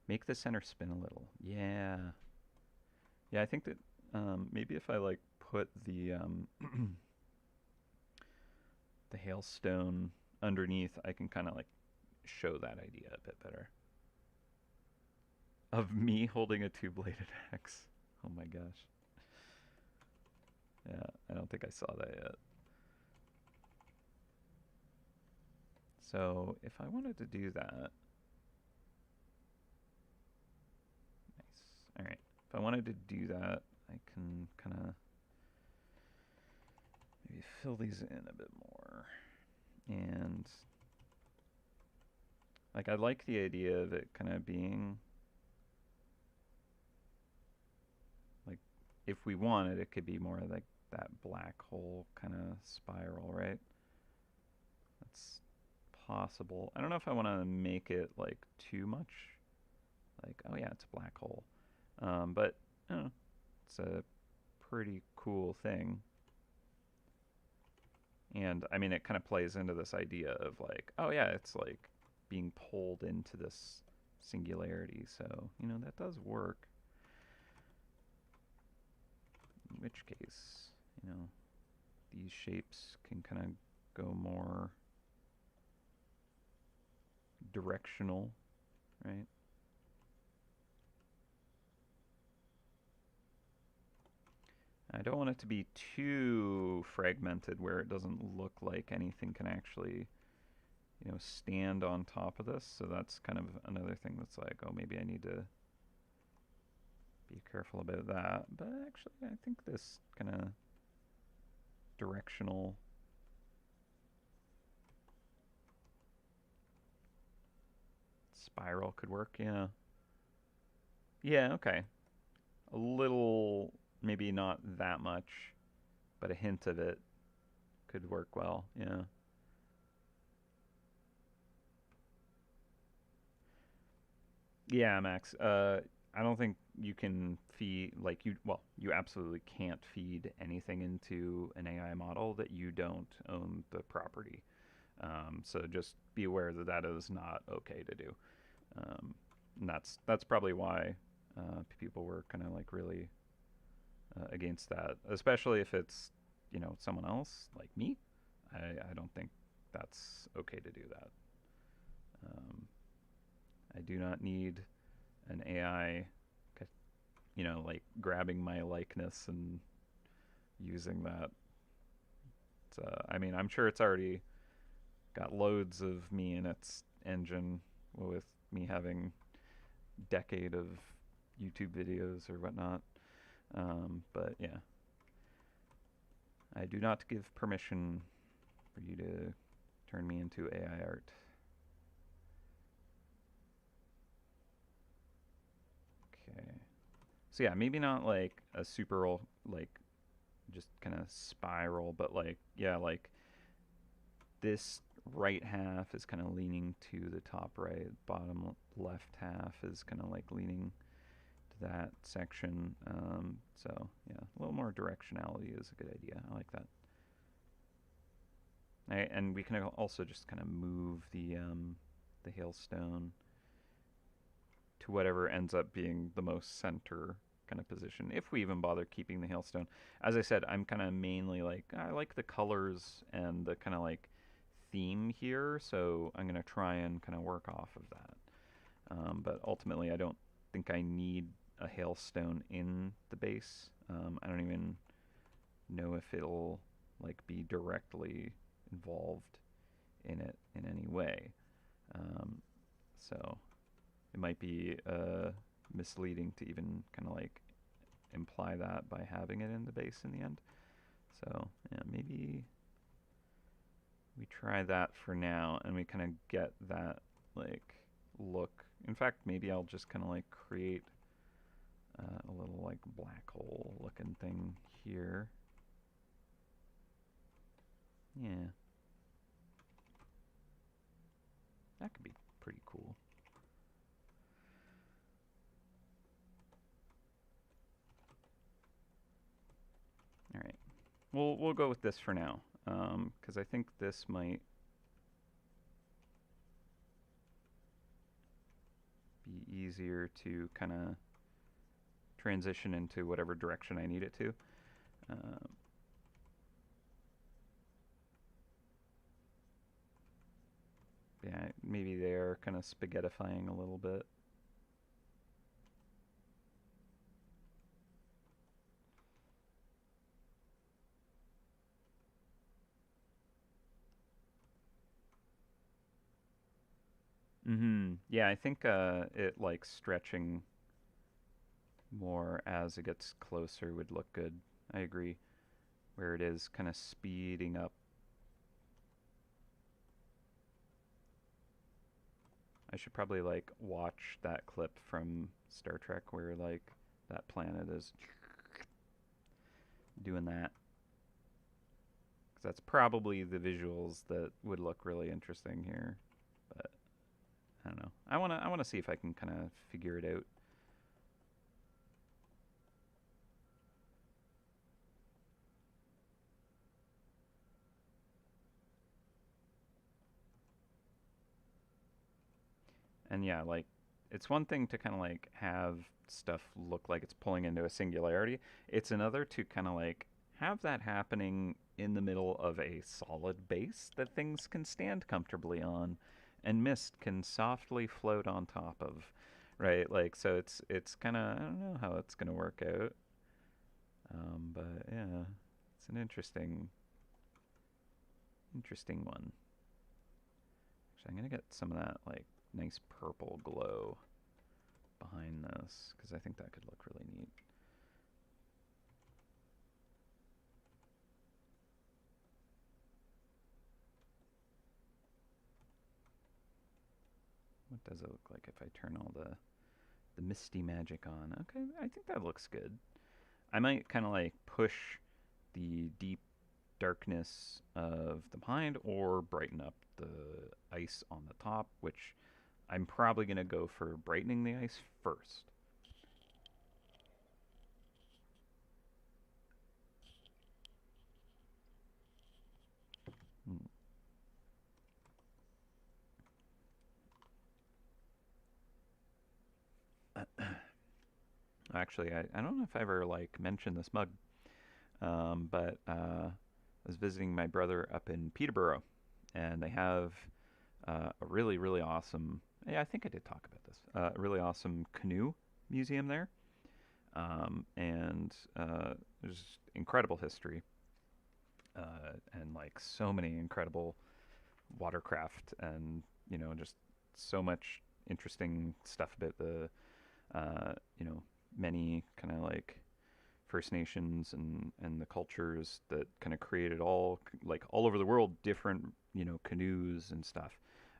Make the center spin a little. Yeah. Yeah, I think that maybe if I like put the hailstone underneath, I can kind of like show that idea a bit better. Of me holding a two-bladed axe. Oh my gosh. Yeah, I don't think I saw that yet. So if I wanted to do that, nice. All right. If I wanted to do that, I can kind of maybe fill these in a bit more. And like I like the idea of it kind of being like if we wanted it could be more like that black hole kind of spiral, right? That's possible. I don't know if I want to make it like too much. Like, oh yeah, it's a black hole. But it's a pretty cool thing. And I mean, it kind of plays into this idea of like, oh yeah, it's like being pulled into this singularity. So, that does work. In which case, these shapes can kind of go more directional, right? I don't want it to be too fragmented where it doesn't look like anything can actually, stand on top of this. So that's kind of another thing that's like, oh, maybe I need to be careful about that. But actually, I think this kind of directional spiral could work. Yeah. Yeah, okay. A little, maybe not that much, but a hint of it could work well. Yeah. Yeah, Max. I don't think you can feed like you. Well, you absolutely can't feed anything into an AI model that you don't own the property. So just be aware that that is not okay to do. And that's probably why people were kind of like really against that, especially if it's someone else like me. I don't think that's okay to do that. Um, I do not need an AI, like grabbing my likeness and using that. I mean, I'm sure it's already got loads of me in its engine with me having decade of YouTube videos or whatnot. But yeah, I do not give permission for you to turn me into AI art. Okay. So yeah, maybe not like a super like just kind of spiral, but like yeah, like this right half is kind of leaning to the top right, bottom left half is kind of like leaning to that section. So yeah, a little more directionality is a good idea. I like that. And we can also just kind of move the hailstone to whatever ends up being the most center kind of position, if we even bother keeping the hailstone. As I said, I'm kind of mainly like, I like the colors and the kind of like theme here, so I'm going to try and kind of work off of that. But ultimately, I don't think I need a hailstone in the base. I don't even know if it'll like be directly involved in it in any way. So it might be misleading to even kind of like imply that by having it in the base in the end. So yeah, maybe we try that for now and we kind of get that like look. In fact, maybe I'll just kind of like create a little like black hole looking thing here. Yeah. That could be pretty cool. All right. We'll go with this for now, because I think this might be easier to kind of transition into whatever direction I need it to. Yeah, maybe they're kind of spaghettifying a little bit. Yeah, I think it like stretching more as it gets closer would look good. I agree. Where it is kind of speeding up. I should probably like watch that clip from Star Trek where like that planet is doing that. Because that's probably the visuals that would look really interesting here. But I don't know. I wanna see if I can kind of figure it out. And yeah, like it's one thing to kind of like have stuff look like it's pulling into a singularity. It's another to kind of like have that happening in the middle of a solid base that things can stand comfortably on and mist can softly float on top of. Right? Like so it's kind of I don't know how it's going to work out. But yeah, it's an interesting one. Actually, I'm going to get some of that like nice purple glow behind this because I think that could look really neat. What does it look like if I turn all the misty magic on? Okay, I think that looks good. I might kind of like push the deep darkness of the behind or brighten up the ice on the top, which I'm probably going to go for brightening the ice first. Hmm. Actually, I don't know if I ever like mentioned this mug, but I was visiting my brother up in Peterborough, and they have a really awesome. Yeah, I think I did talk about this. A really awesome canoe museum there, and there's incredible history and like so many incredible watercraft and just so much interesting stuff about the many kind of like First Nations and the cultures that kind of created all like all over the world different canoes and stuff.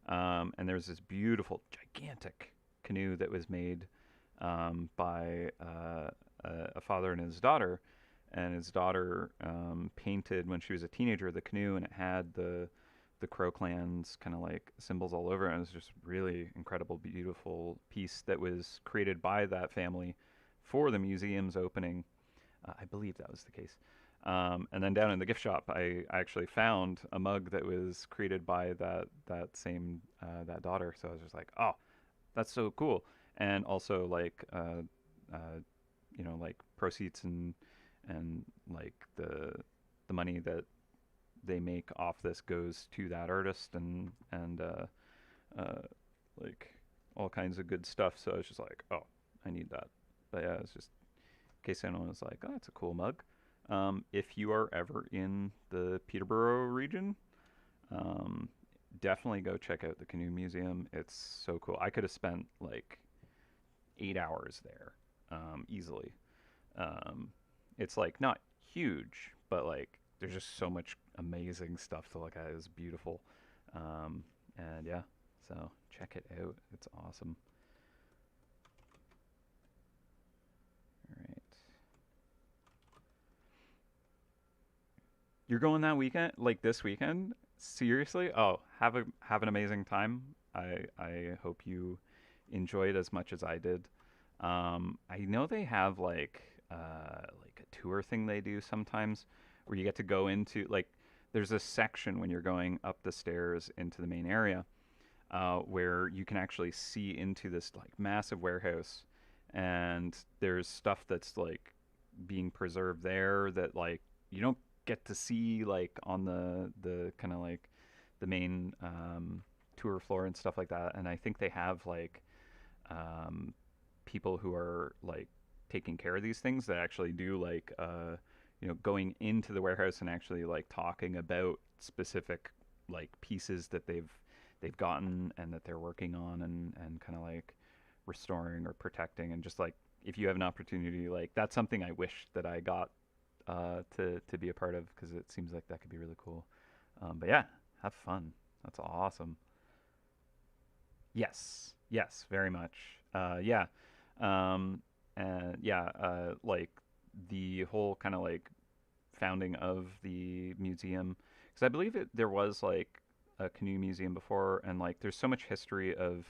And there's this beautiful gigantic canoe that was made by a father and his daughter, and his daughter painted when she was a teenager the canoe, and it had the Crow Clan's kind of like symbols all over it. And it was just really incredible, beautiful piece that was created by that family for the museum's opening. I believe that was the case. And then down in the gift shop, I actually found a mug that was created by that same that daughter. So I was just like, oh, that's so cool. And also like like proceeds and like the money that they make off this goes to that artist and like all kinds of good stuff. So I was just like, oh, I need that. But yeah, it's just in case anyone was like, oh, that's a cool mug. If you are ever in the Peterborough region, um, definitely go check out the Canoe Museum. It's so cool. I could have spent like 8 hours there easily. Um, it's like not huge, but like there's just so much amazing stuff to look at. It's beautiful. And yeah, so check it out. It's awesome. All right. You're going that weekend? Like this weekend? Seriously? Oh, have an amazing time. I hope you enjoyed as much as I did. I know they have like a tour thing they do sometimes where you get to go into like there's a section when you're going up the stairs into the main area where you can actually see into this like massive warehouse, and there's stuff that's like being preserved there that like you don't get to see like on the kind of like the main tour floor and stuff like that. And I think they have like um, people who are like taking care of these things that actually do like going into the warehouse and actually like talking about specific like pieces that they've gotten and that they're working on and kind of like restoring or protecting, and just like if you have an opportunity, like that's something I wish that I got to be a part of, because it seems like that could be really cool. But yeah, have fun. That's awesome. Yes, yes, very much. Yeah, and yeah, like the whole kind of like founding of the museum, because I believe there was like a canoe museum before, and like there's so much history of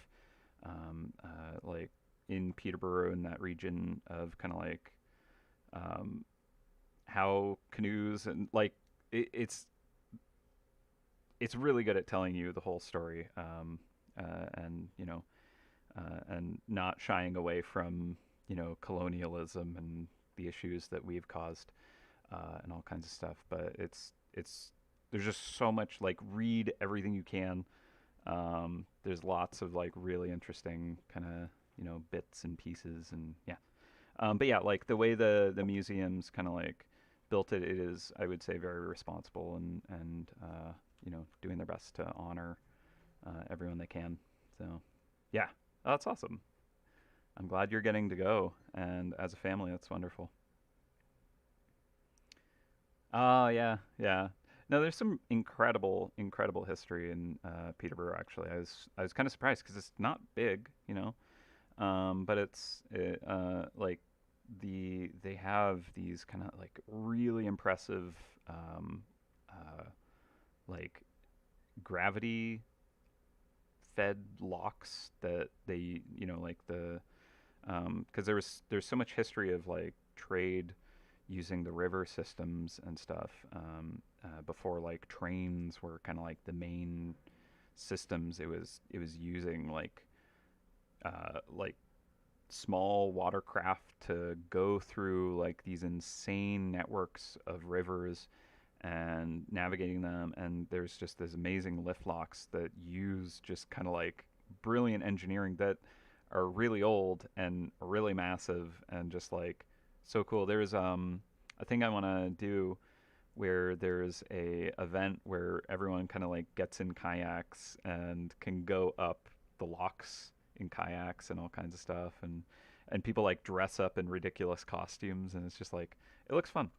like in Peterborough in that region of kind of like um, how canoes and like it's really good at telling you the whole story, and and not shying away from colonialism and the issues that we've caused, and all kinds of stuff. But it's there's just so much, like, read everything you can. There's lots of like really interesting kind of bits and pieces, and yeah. But yeah, like the way the museum's kind of like built it, it is, I would say, very responsible, and doing their best to honor everyone they can. So yeah, oh, that's awesome. I'm glad you're getting to go, and as a family, that's wonderful. Oh yeah, yeah. No, there's some incredible, incredible history in Peterborough. Actually, I was kind of surprised because it's not big, but like they have these kind of like really impressive um, uh, like gravity fed locks that they like the because there's so much history of like trade using the river systems and stuff, before like trains were kind of like the main systems. It was using like small watercraft to go through like these insane networks of rivers and navigating them. And there's just this amazing lift locks that use just kind of like brilliant engineering that are really old and really massive and just like so cool. There's a thing I want to do where there's a event where everyone kind of like gets in kayaks and can go up the locks in kayaks and all kinds of stuff, and people like dress up in ridiculous costumes, and it's just like it looks fun.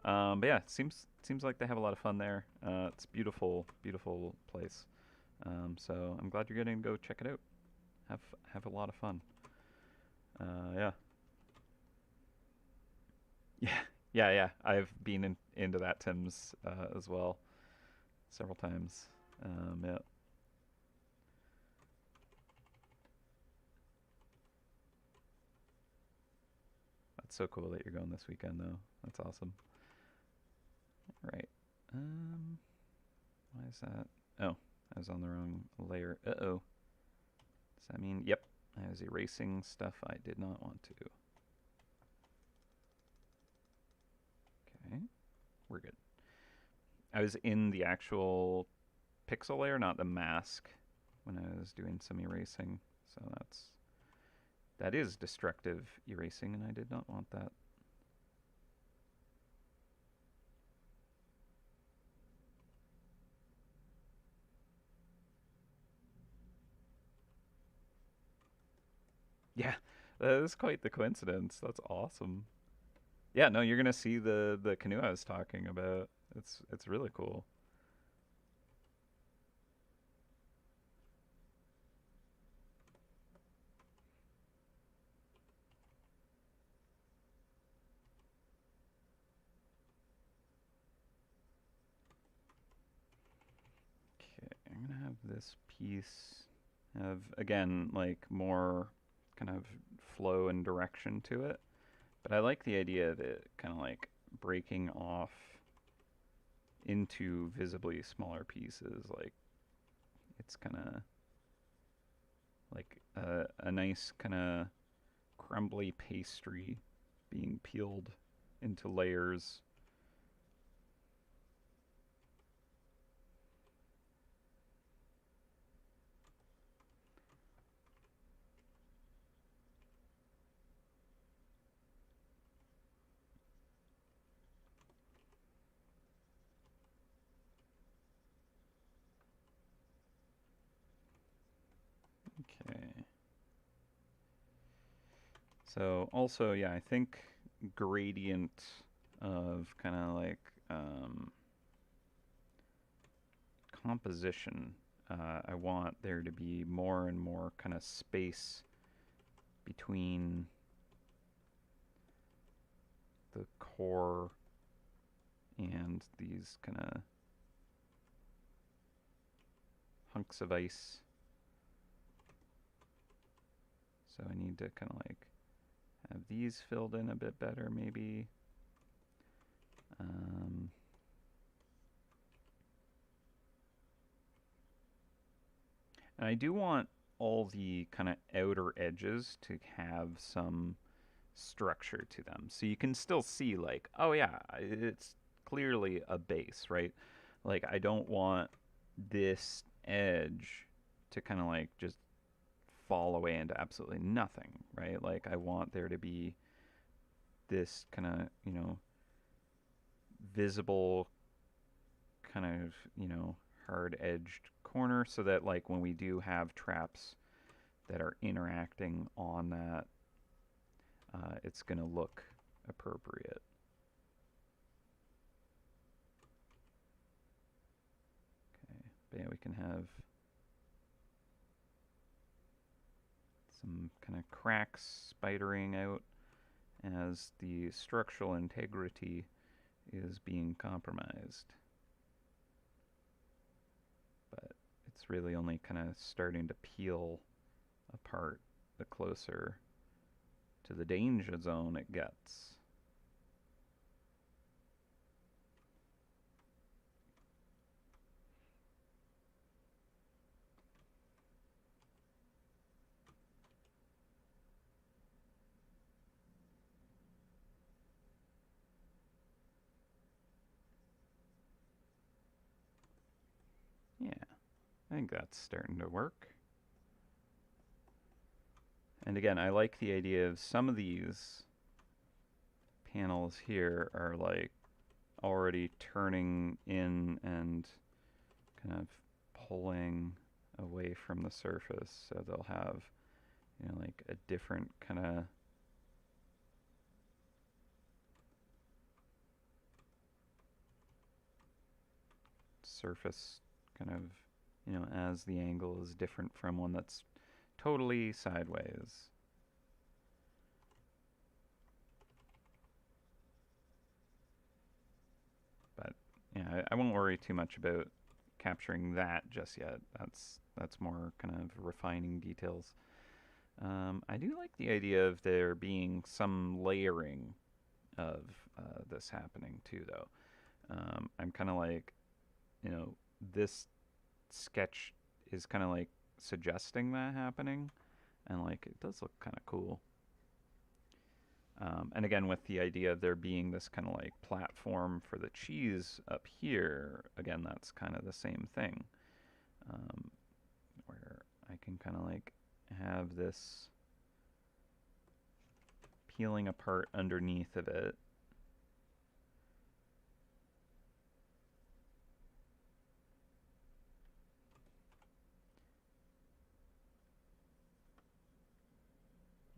But yeah, it seems like they have a lot of fun there. It's a beautiful, beautiful place. So I'm glad you're getting to go check it out. Have have a lot of fun. Yeah, yeah, yeah, yeah. I've been into that Tim's as well several times. Yeah, that's so cool that you're going this weekend though. That's awesome. All right. Um, why is that? Oh, I was on the wrong layer. Uh-oh. Does that mean? Yep. I was erasing stuff I did not want to. Okay, we're good. I was in the actual pixel layer, not the mask, when I was doing some erasing. So that is destructive erasing, and I did not want that. Yeah, that is quite the coincidence. That's awesome. Yeah, no, you're gonna see the canoe I was talking about. It's really cool. Okay, I'm gonna have this piece have again like more kind of flow and direction to it. But I like the idea of it kind of like breaking off into visibly smaller pieces. Like it's kind of like a nice kind of crumbly pastry being peeled into layers. So also, yeah, I think gradient of kind of like composition. I want there to be more and more kind of space between the core and these kind of hunks of ice. So I need to kind of like have these filled in a bit better, maybe. And I do want all the kind of outer edges to have some structure to them. So you can still see, like, oh yeah, it's clearly a base, right? Like, I don't want this edge to kind of like just fall away into absolutely nothing, right? Like, I want there to be this kind of, visible kind of, hard edged corner so that, like, when we do have traps that are interacting on that, it's going to look appropriate. Okay, but yeah, we can have some kind of cracks spidering out as the structural integrity is being compromised. But it's really only kind of starting to peel apart the closer to the danger zone it gets. Yeah, I think that's starting to work. And again, I like the idea of some of these panels here are like already turning in and kind of pulling away from the surface, so they'll have, like a different kind of surface kind of, as the angle is different from one that's totally sideways. But yeah, I won't worry too much about capturing that just yet. That's more kind of refining details. I do like the idea of there being some layering of this happening too, though. I'm kind of like, this sketch is kind of like suggesting that happening, and like it does look kind of cool. And again, with the idea of there being this kind of like platform for the cheese up here, again, that's kind of the same thing, where I can kind of like have this peeling apart underneath of it.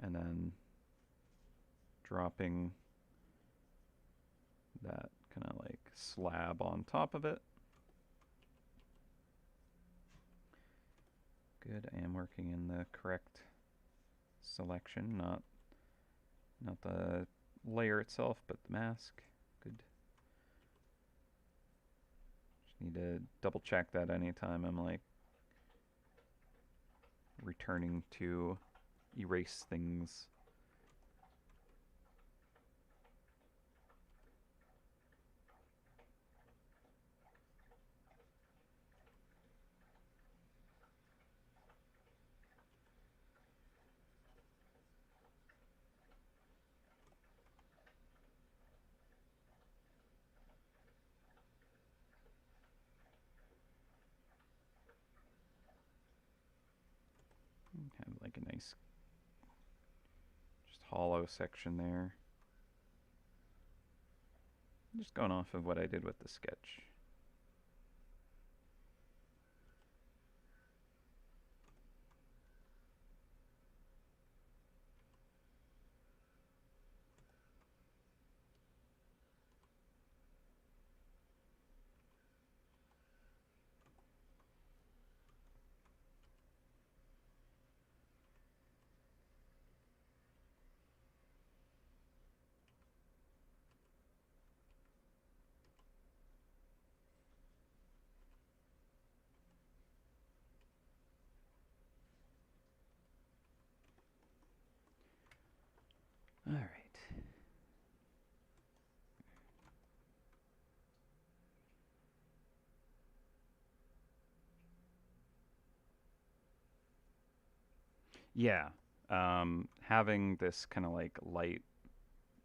And then dropping that kind of like slab on top of it. Good, I am working in the correct selection, not the layer itself, but the mask. Good. Just need to double check that anytime I'm like returning to erase things. Have like a nice just hollow section there. Just going off of what I did with the sketch. Yeah. Having this kind of like light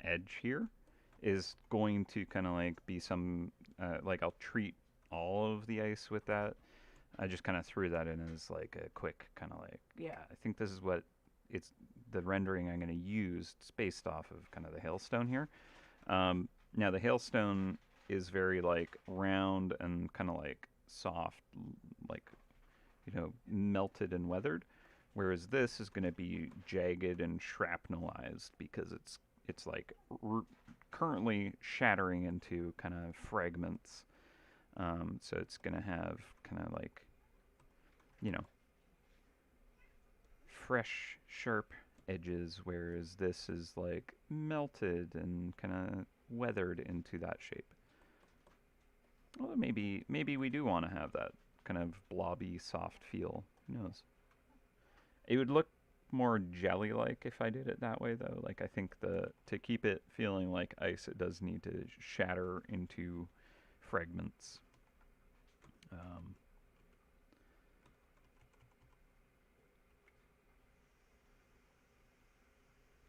edge here is going to kind of like be some like I'll treat all of the ice with that. I just kind of threw that in as like a quick kind of like, yeah, I think this is what it's the rendering I'm going to use. It's based off of kind of the hailstone here. Now the hailstone is very like round and kind of like soft, like melted and weathered, whereas this is going to be jagged and shrapnelized because it's like currently shattering into kind of fragments. So it's going to have kind of like you know fresh, sharp edges, whereas this is like melted and kind of weathered into that shape. Well, maybe we do want to have that kind of blobby, soft feel. Who knows? It would look more jelly-like if I did it that way, though. Like I think the to keep it feeling like ice, it does need to shatter into fragments. Um,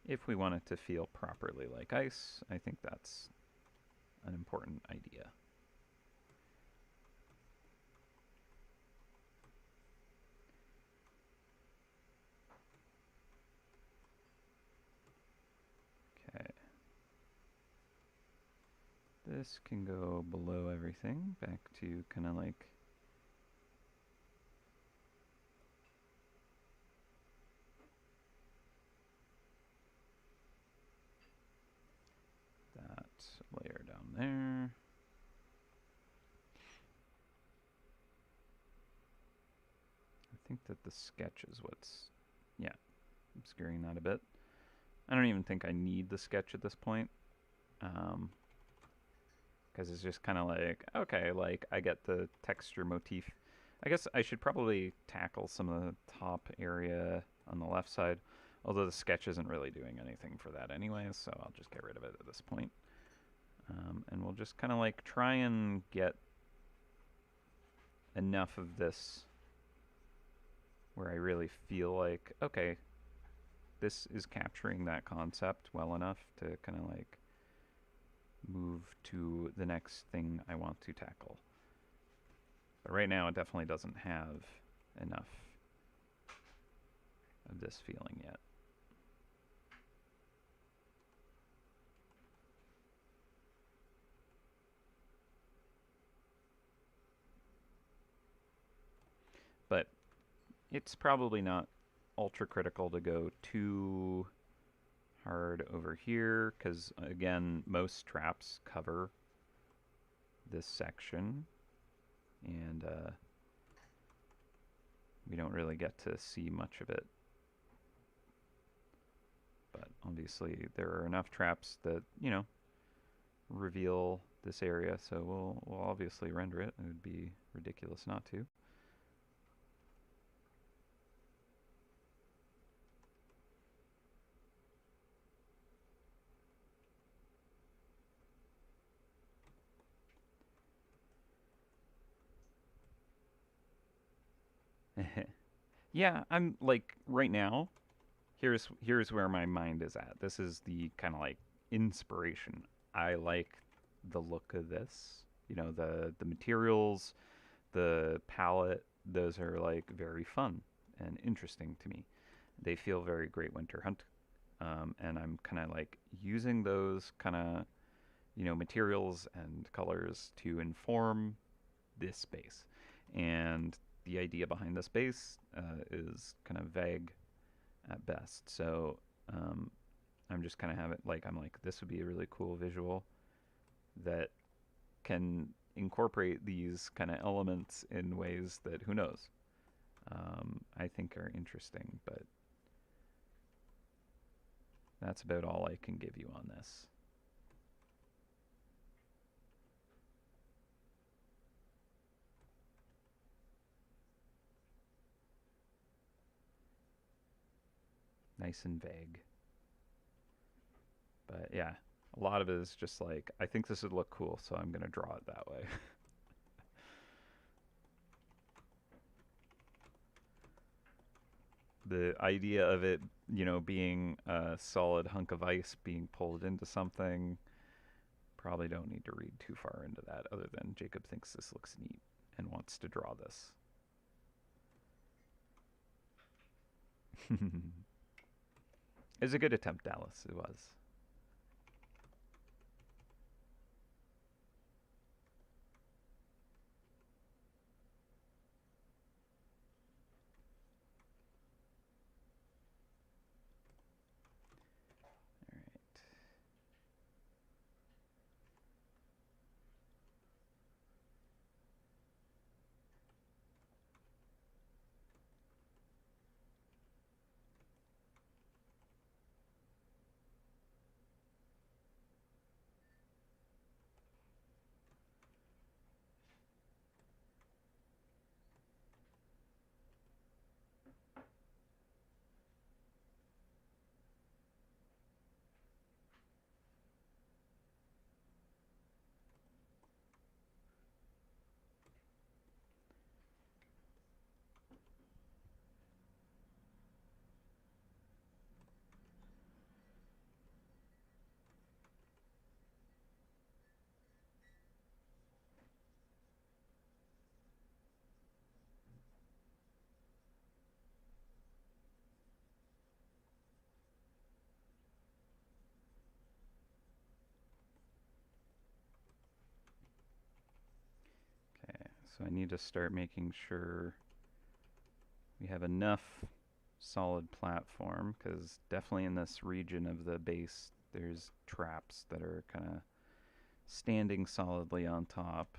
if we want it to feel properly like ice, I think that's an important idea. Okay. This can go below everything, back to kind of like that layer down there. I think that the sketch is what's, yeah, obscuring that a bit. I don't even think I need the sketch at this point. Because it's just kind of like, okay, like I get the texture motif. I guess I should probably tackle some of the top area on the left side, although the sketch isn't really doing anything for that anyway, so I'll just get rid of it at this point. And we'll just kind of like try and get enough of this where I really feel like, okay, this is capturing that concept well enough to kind of like move to the next thing I want to tackle. But right now it definitely doesn't have enough of this feeling yet. But it's probably not ultra critical to go too hard over here because again most traps cover this section and we don't really get to see much of it, but obviously there are enough traps that reveal this area, so we'll obviously render it. It would be ridiculous not to. Yeah, I'm like right now. Here's where my mind is at. This is the kind of like inspiration. I like the look of this. The materials, the palette. Those are like very fun and interesting to me. They feel very Great Winter Hunt, and I'm kind of like using those kind of materials and colors to inform this space. And the idea behind this base is kind of vague at best. So I'm just kind of have it like I'm like this would be a really cool visual that can incorporate these kind of elements in ways that who knows I think are interesting. But that's about all I can give you on this. Nice and vague. But yeah, a lot of it is just like, I think this would look cool, so I'm going to draw it that way. the idea of it, being a solid hunk of ice being pulled into something, probably don't need to read too far into that other than Jacob thinks this looks neat and wants to draw this. It was a good attempt, Dallas. It was. All right. Okay, so I need to start making sure we have enough solid platform, because definitely in this region of the base there's traps that are kind of standing solidly on top,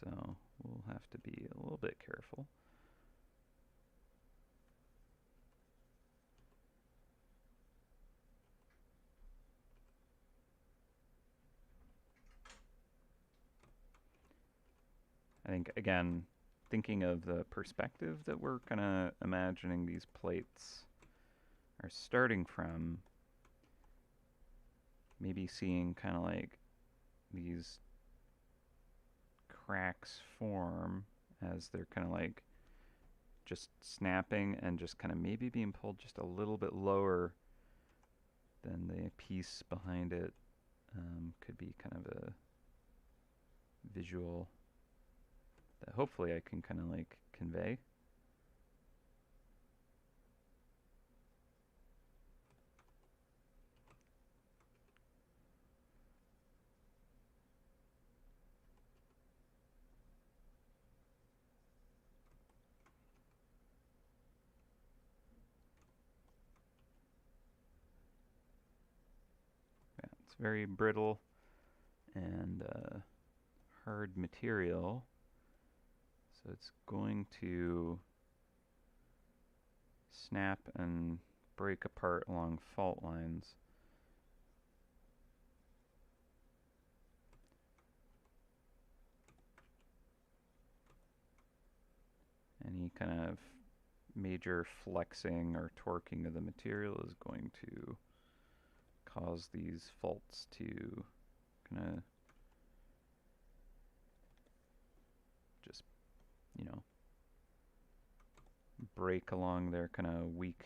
so we'll have to be a little bit careful. I think, again, thinking of the perspective that we're kind of imagining these plates are starting from, maybe seeing kind of like these cracks form as they're kind of like just snapping and just kind of maybe being pulled just a little bit lower than the piece behind it. Could be kind of a visual that hopefully I can kind of like convey. Yeah, it's very brittle and hard material, so it's going to snap and break apart along fault lines. Any kind of major flexing or torquing of the material is going to cause these faults to kind of just, break along their kind of weak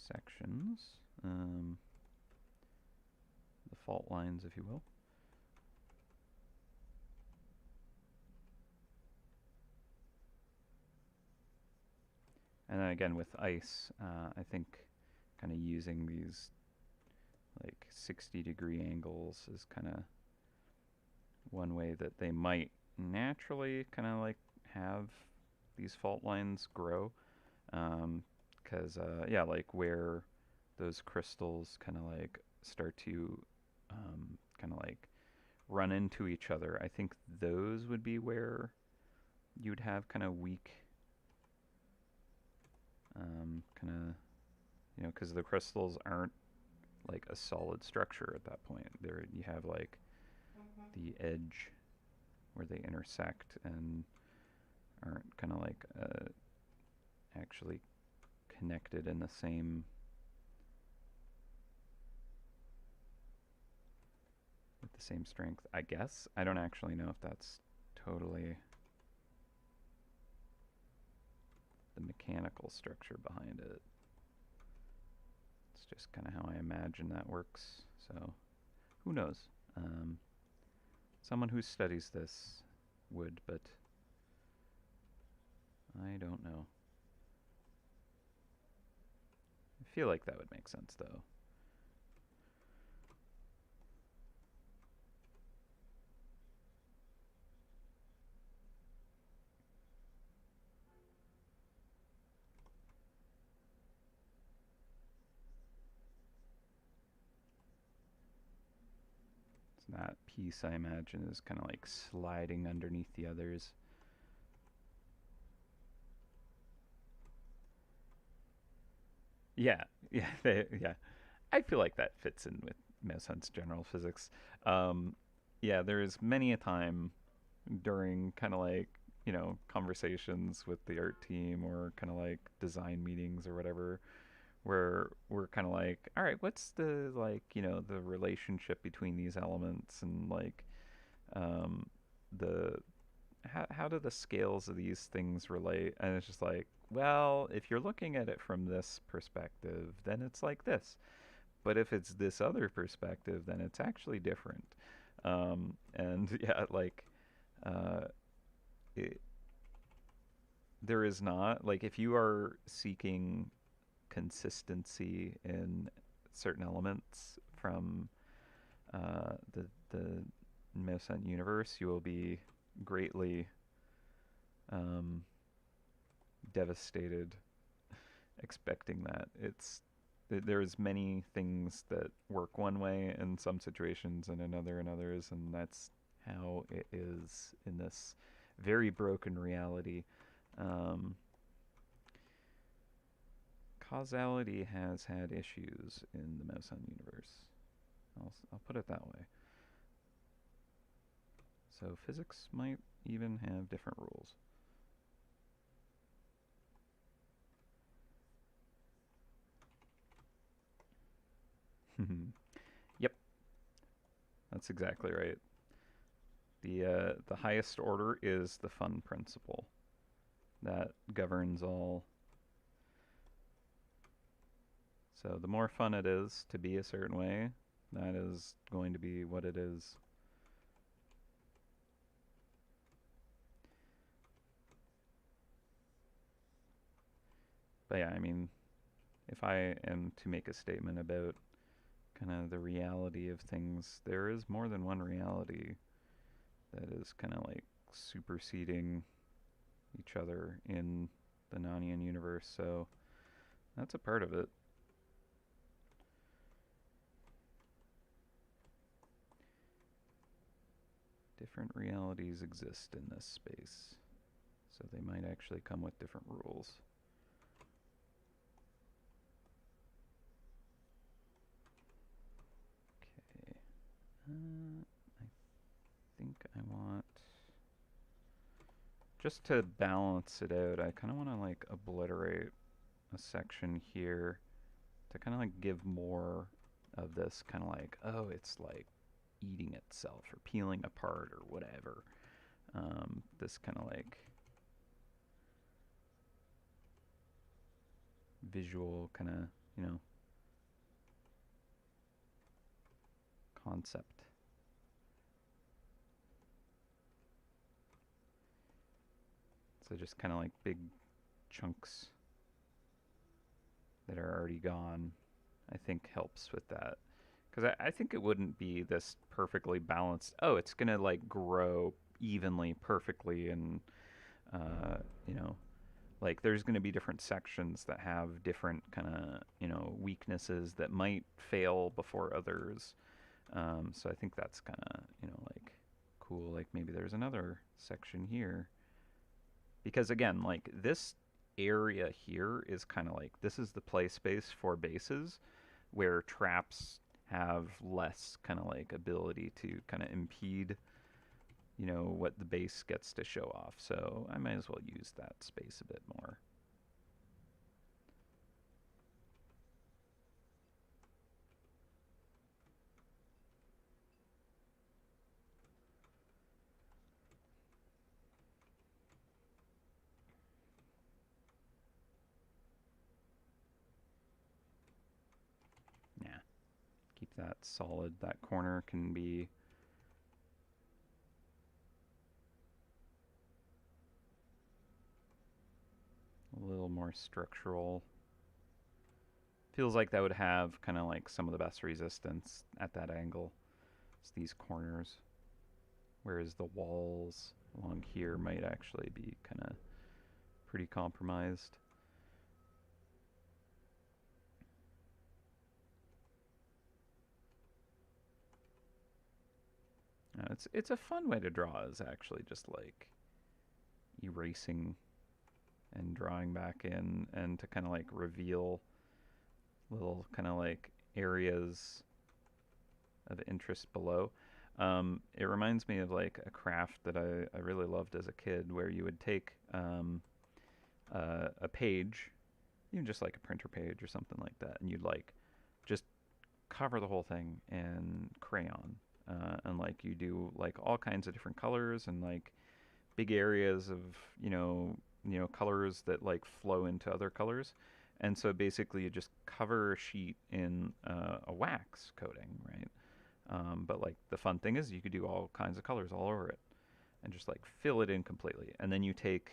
sections, the fault lines, if you will. And then again with ice, I think kind of using these like 60-degree angles is kind of one way that they might naturally kind of like have these fault lines grow. Because, yeah, like where those crystals kind of like start to kind of like run into each other, I think those would be where you'd have kind of weak, kind of, because the crystals aren't like a solid structure at that point. There you have like the edge where they intersect and aren't kind of like actually connected in the same with the same strength, I guess. I don't actually know if that's totally the mechanical structure behind it. It's just kind of how I imagine that works. So who knows? Someone who studies this would, but I don't know. I feel like that would make sense, though. That piece, I imagine, is kind of like sliding underneath the others. Yeah, yeah, yeah. I feel like that fits in with MouseHunt's general physics. Um, yeah, there is many a time during kind of like, conversations with the art team or kind of like design meetings or whatever, where we're kind of like, all right, what's the like, the relationship between these elements, and like um, the how do the scales of these things relate? And it's just like, well, if you're looking at it from this perspective, then it's like this. But if it's this other perspective, then it's actually different. And yeah, like uh, it, there is not like, if you are seeking consistency in certain elements from the MouseHunt universe, you will be greatly um, devastated expecting that. There's many things that work one way in some situations and another in others, and that's how it is in this very broken reality. Um, Causality has had issues in the MouseHunt universe. I'll put it that way. So physics might even have different rules. Yep, that's exactly right. The highest order is the fun principle that governs all. So the more fun it is to be a certain way, that is going to be what it is. But yeah, I mean, if I am to make a statement about kind of the reality of things, there is more than one reality that is kind of like superseding each other in the Narnian universe. So that's a part of it. Different realities exist in this space, so they might actually come with different rules. Okay. I think I want, just to balance it out, I kind of want to like obliterate a section here to kind of like give more of this kind of like, oh, it's like eating itself or peeling apart or whatever. This kind of like visual kind of, concept. So just kind of like big chunks that are already gone, I think helps with that. Because I think it wouldn't be this perfectly balanced, oh, it's going to like grow evenly, perfectly, and, uh, you know, like there's going to be different sections that have different kind of, weaknesses that might fail before others. So I think that's kind of, like cool. Like maybe there's another section here. Because again, like this area here is kind of like, this is the play space for bases where traps have less kind of like ability to kind of impede, what the base gets to show off. So I might as well use that space a bit more. that's solid. That corner can be a little more structural. Feels like that would have kind of like some of the best resistance at that angle. It's these corners. Whereas the walls along here might actually be kind of pretty compromised. It's a fun way to draw, is actually just like erasing and drawing back in, and to kind of like reveal little kind of like areas of interest below. It reminds me of like a craft that I really loved as a kid, where you would take a page, even just like a printer page or something like that, and you'd like just cover the whole thing in crayon, and like you do like all kinds of different colors and like big areas of colors that like flow into other colors. And so basically you just cover a sheet in a wax coating, right? But like the fun thing is you could do all kinds of colors all over it and just like fill it in completely. And then you take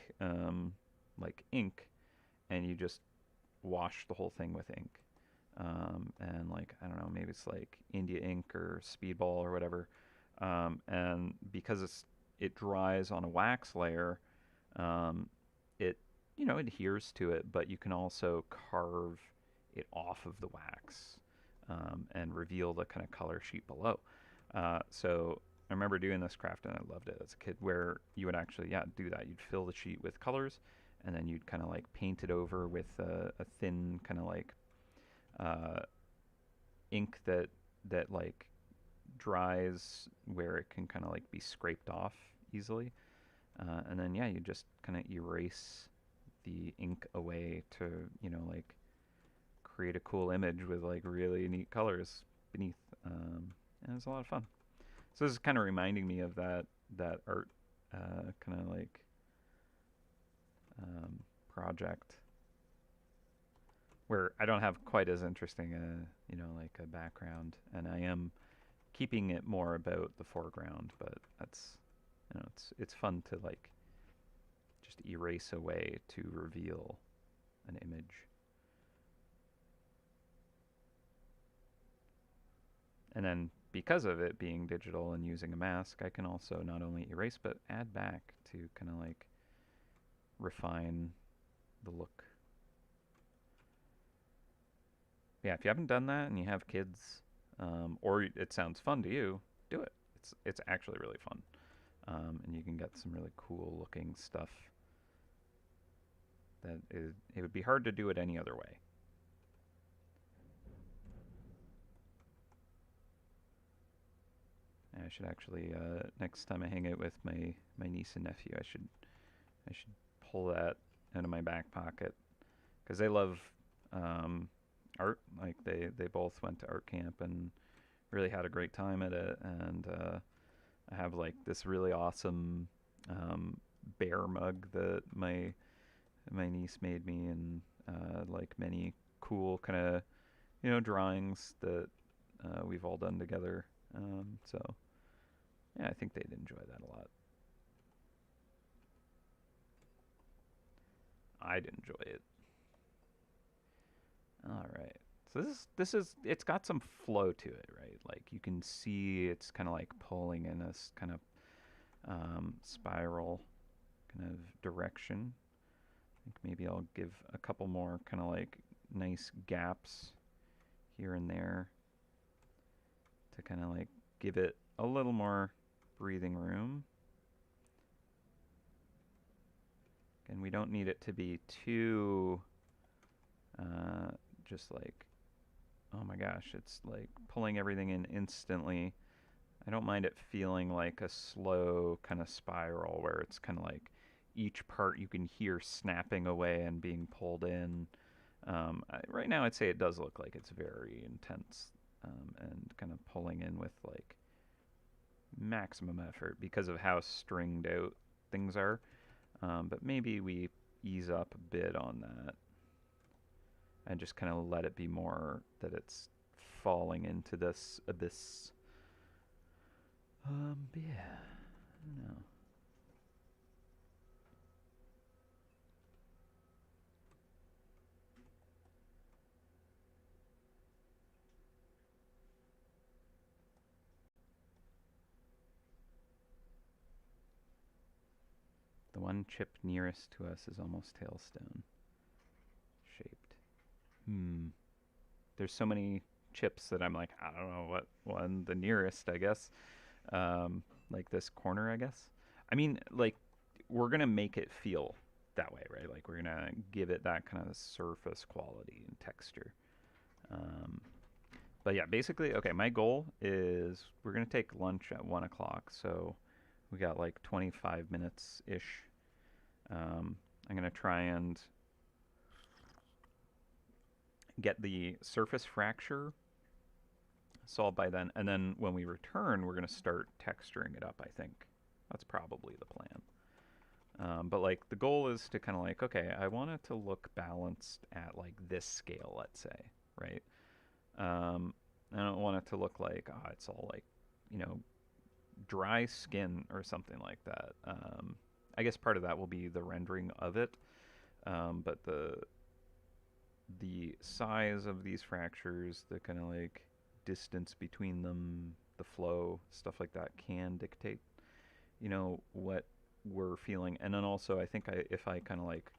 like ink and you just wash the whole thing with ink. And like, I don't know, maybe it's like India ink or Speedball or whatever. And because it dries on a wax layer, it adheres to it, but you can also carve it off of the wax, and reveal the kind of color sheet below. So I remember doing this craft and I loved it as a kid, where you would actually do that. You'd fill the sheet with colors, and then you'd kind of like paint it over with a thin kind of like ink that like dries where it can kind of like be scraped off easily. And then you just kind of erase the ink away to like create a cool image with like really neat colors beneath. And it was a lot of fun. So this is kind of reminding me of that art kind of like project, where I don't have quite as interesting like a background, and I am keeping it more about the foreground, but that's it's fun to like just erase away to reveal an image. And then because of it being digital and using a mask, I can also not only erase but add back to kind of like refine the look. Yeah, if you haven't done that and you have kids, or it sounds fun to you, do it. It's actually really fun, and you can get some really cool looking stuff. It would be hard to do it any other way. I should actually next time I hang out with my niece and nephew, I should pull that out of my back pocket, because they love art. Like they both went to art camp and really had a great time at it. And I have like this really awesome bear mug that my niece made me, and like many cool kind of drawings that we've all done together. So yeah, I think they'd enjoy that a lot. I'd enjoy it. All right. So this is it's got some flow to it, right? Like you can see it's kind of like pulling in this kind of spiral kind of direction. I think maybe I'll give a couple more kind of like nice gaps here and there to kind of like give it a little more breathing room. And we don't need it to be too just like, oh my gosh, it's like pulling everything in instantly. I don't mind it feeling like a slow kind of spiral, where it's kind of like each part you can hear snapping away and being pulled in. Right now, I'd say it does look like it's very intense, and kind of pulling in with like maximum effort because of how stringed out things are. But maybe we ease up a bit on that and just kind of let it be more that it's falling into this abyss. But yeah, I don't know. The one chip nearest to us is almost tailstone shaped. Hmm. There's so many chips that I'm like, I don't know what one the nearest, I guess. Like this corner, I guess. I mean, like, we're gonna make it feel that way, right? Like we're gonna give it that kind of surface quality and texture. Um, but yeah, basically, okay. My goal is we're gonna take lunch at 1 o'clock, so we got like 25 minutes ish. I'm gonna try and get the surface fracture solved by then, and then when we return, we're going to start texturing it up. I think that's probably the plan. But like the goal is to kind of like, okay, I want it to look balanced at like this scale, let's say, right? Um, I don't want it to look like it's all like, you know, dry skin or something like that. I guess part of that will be the rendering of it, but the size of these fractures, the kind of like distance between them, the flow, stuff like that can dictate, what we're feeling. And then also, I think if I kind of like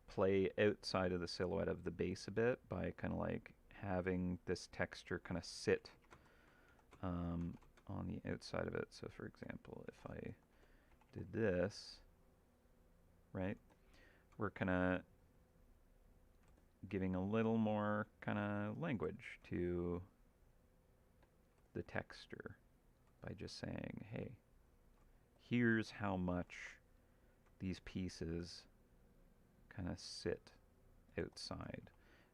play outside of the silhouette of the base a bit by kind of like having this texture kind of sit on the outside of it. So, for example, if I did this, right, we're kind of giving a little more kind of language to the texture by just saying, hey, here's how much these pieces kind of sit outside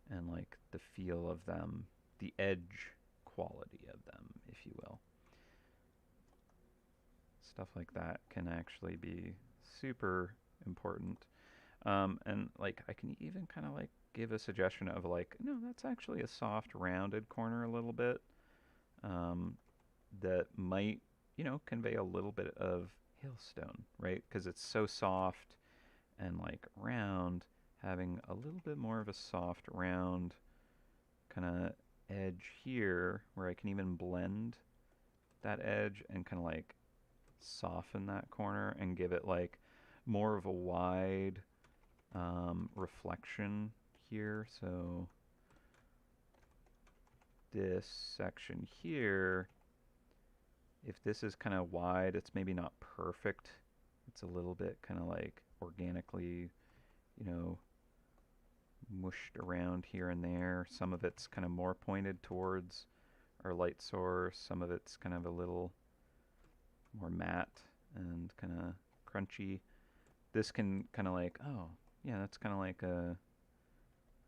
and like the feel of them, the edge quality of them, if you will. Stuff like that can actually be super important. And like I can even kind of like give a suggestion of like, no, that's actually a soft rounded corner a little bit. That might, convey a little bit of hailstone, right? Because it's so soft and like round, having a little bit more of a soft round kind of edge here where I can even blend that edge and kind of like soften that corner and give it like more of a wide reflection here. So this section here, if this is kind of wide, it's maybe not perfect. It's a little bit kind of like organically, mushed around here and there. Some of it's kind of more pointed towards our light source. Some of it's kind of a little more matte and kind of crunchy. This can kind of like, oh, yeah, that's kind of like a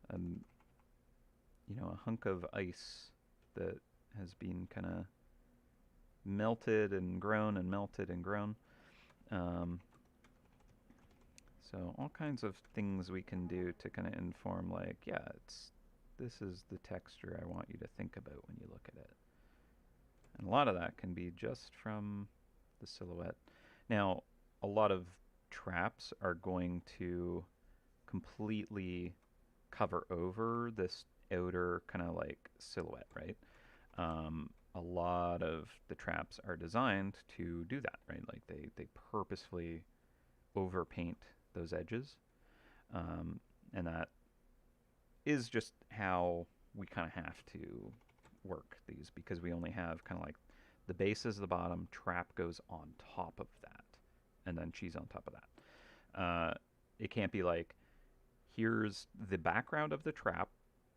a hunk of ice that has been kind of melted and grown and melted and grown. Um, so all kinds of things we can do to kind of inform like, yeah, this is the texture I want you to think about when you look at it. And a lot of that can be just from the silhouette. Now, a lot of traps are going to completely cover over this outer kind of like silhouette, right? A lot of the traps are designed to do that, right? Like they purposefully overpaint those edges, and that is just how we kind of have to work these because we only have kind of like the base is the bottom, trap goes on top of that, and then cheese on top of that. It can't be like, here's the background of the trap,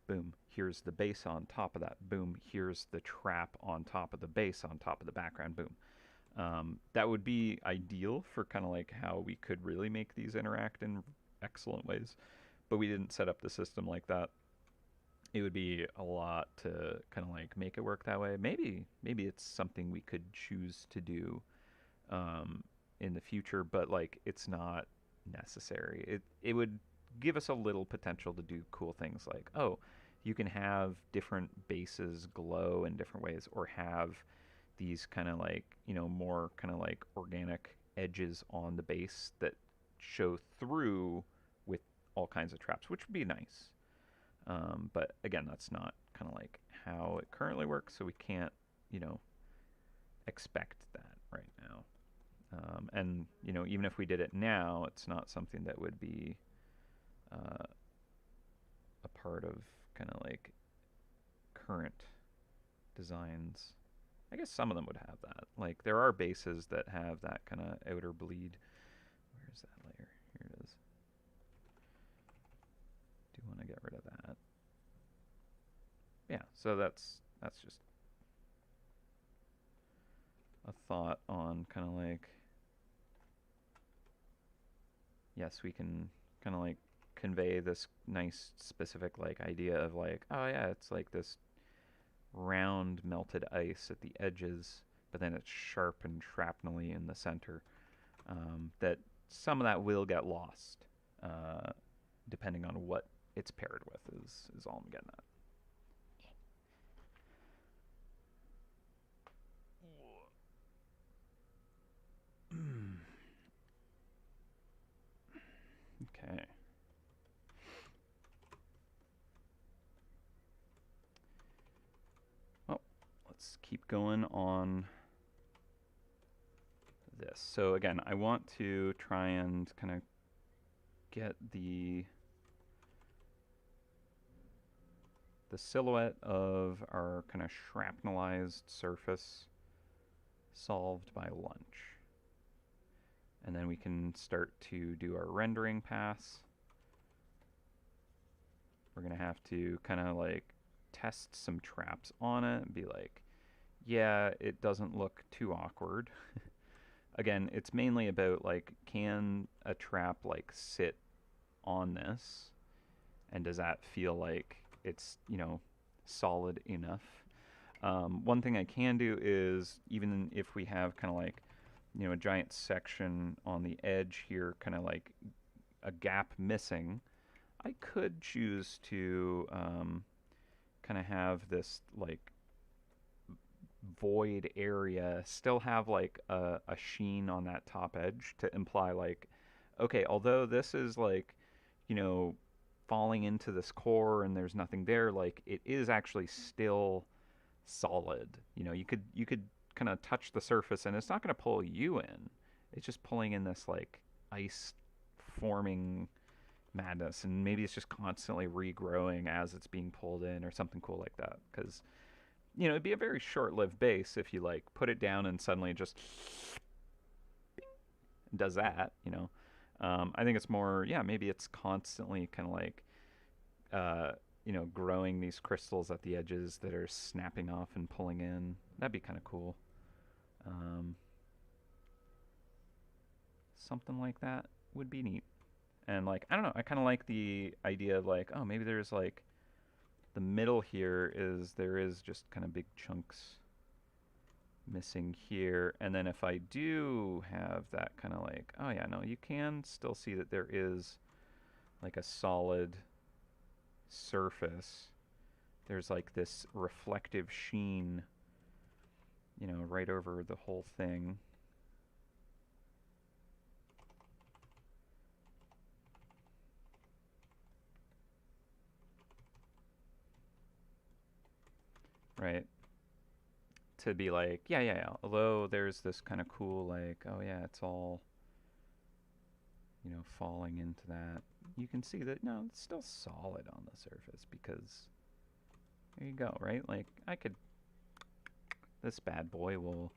boom, here's the base on top of that, boom, here's the trap on top of the base on top of the background, boom. That would be ideal for kind of like how we could really make these interact in excellent ways, but we didn't set up the system like that. It would be a lot to kind of like make it work that way. Maybe it's something we could choose to do in the future, but like it's not necessary. It would give us a little potential to do cool things like, oh, you can have different bases glow in different ways, or have these kind of like, more kind of like organic edges on the base that show through with all kinds of traps, which would be nice. But again, that's not kind of like how it currently works, so we can't, you know, expect that right now. And even if we did it now, it's not something that would be a part of kind of like current designs. I guess some of them would have that. Like there are bases that have that kind of outer bleed. Where's that layer? Here it is. Do want to get rid of that. Yeah, so that's just a thought on kind of like, yes, we can kind of like convey this nice specific like idea of like, oh yeah, it's like this round melted ice at the edges, but then it's sharp and shrapnel-y in the center. That some of that will get lost, depending on what it's paired with. Is all I'm getting at. Okay. Well, let's keep going on this. So again, I want to try and kind of get the silhouette of our kind of shrapnelized surface solved by lunch. And then we can start to do our rendering pass. We're going to have to kind of like test some traps on it and be like, yeah, it doesn't look too awkward. Again, it's mainly about like, can a trap like sit on this? And does that feel like it's, solid enough? One thing I can do is, even if we have kind of like, a giant section on the edge here, kind of like a gap missing, I could choose to kind of have this like void area still have like a sheen on that top edge to imply like, okay, although this is like, falling into this core and there's nothing there, like it is actually still solid. You could kind of touch the surface and it's not going to pull you in. It's just pulling in this like ice forming madness, and maybe it's just constantly regrowing as it's being pulled in or something cool like that. Because it'd be a very short-lived base if you like put it down and suddenly it just does that. I think it's more, yeah, maybe it's constantly kind of like growing these crystals at the edges that are snapping off and pulling in. That'd be kind of cool. Something like that would be neat. And like, I don't know, I kind of like the idea of like, oh, maybe there's like the middle here there is just kind of big chunks missing here. And then if I do have that kind of like, oh yeah, no, you can still see that there is like a solid surface. There's like this reflective sheen, right over the whole thing. Right. To be like, yeah. Although there's this kind of cool, like, oh yeah, it's all, falling into that. You can see that, no, it's still solid on the surface because there you go, right? Like, this bad boy will,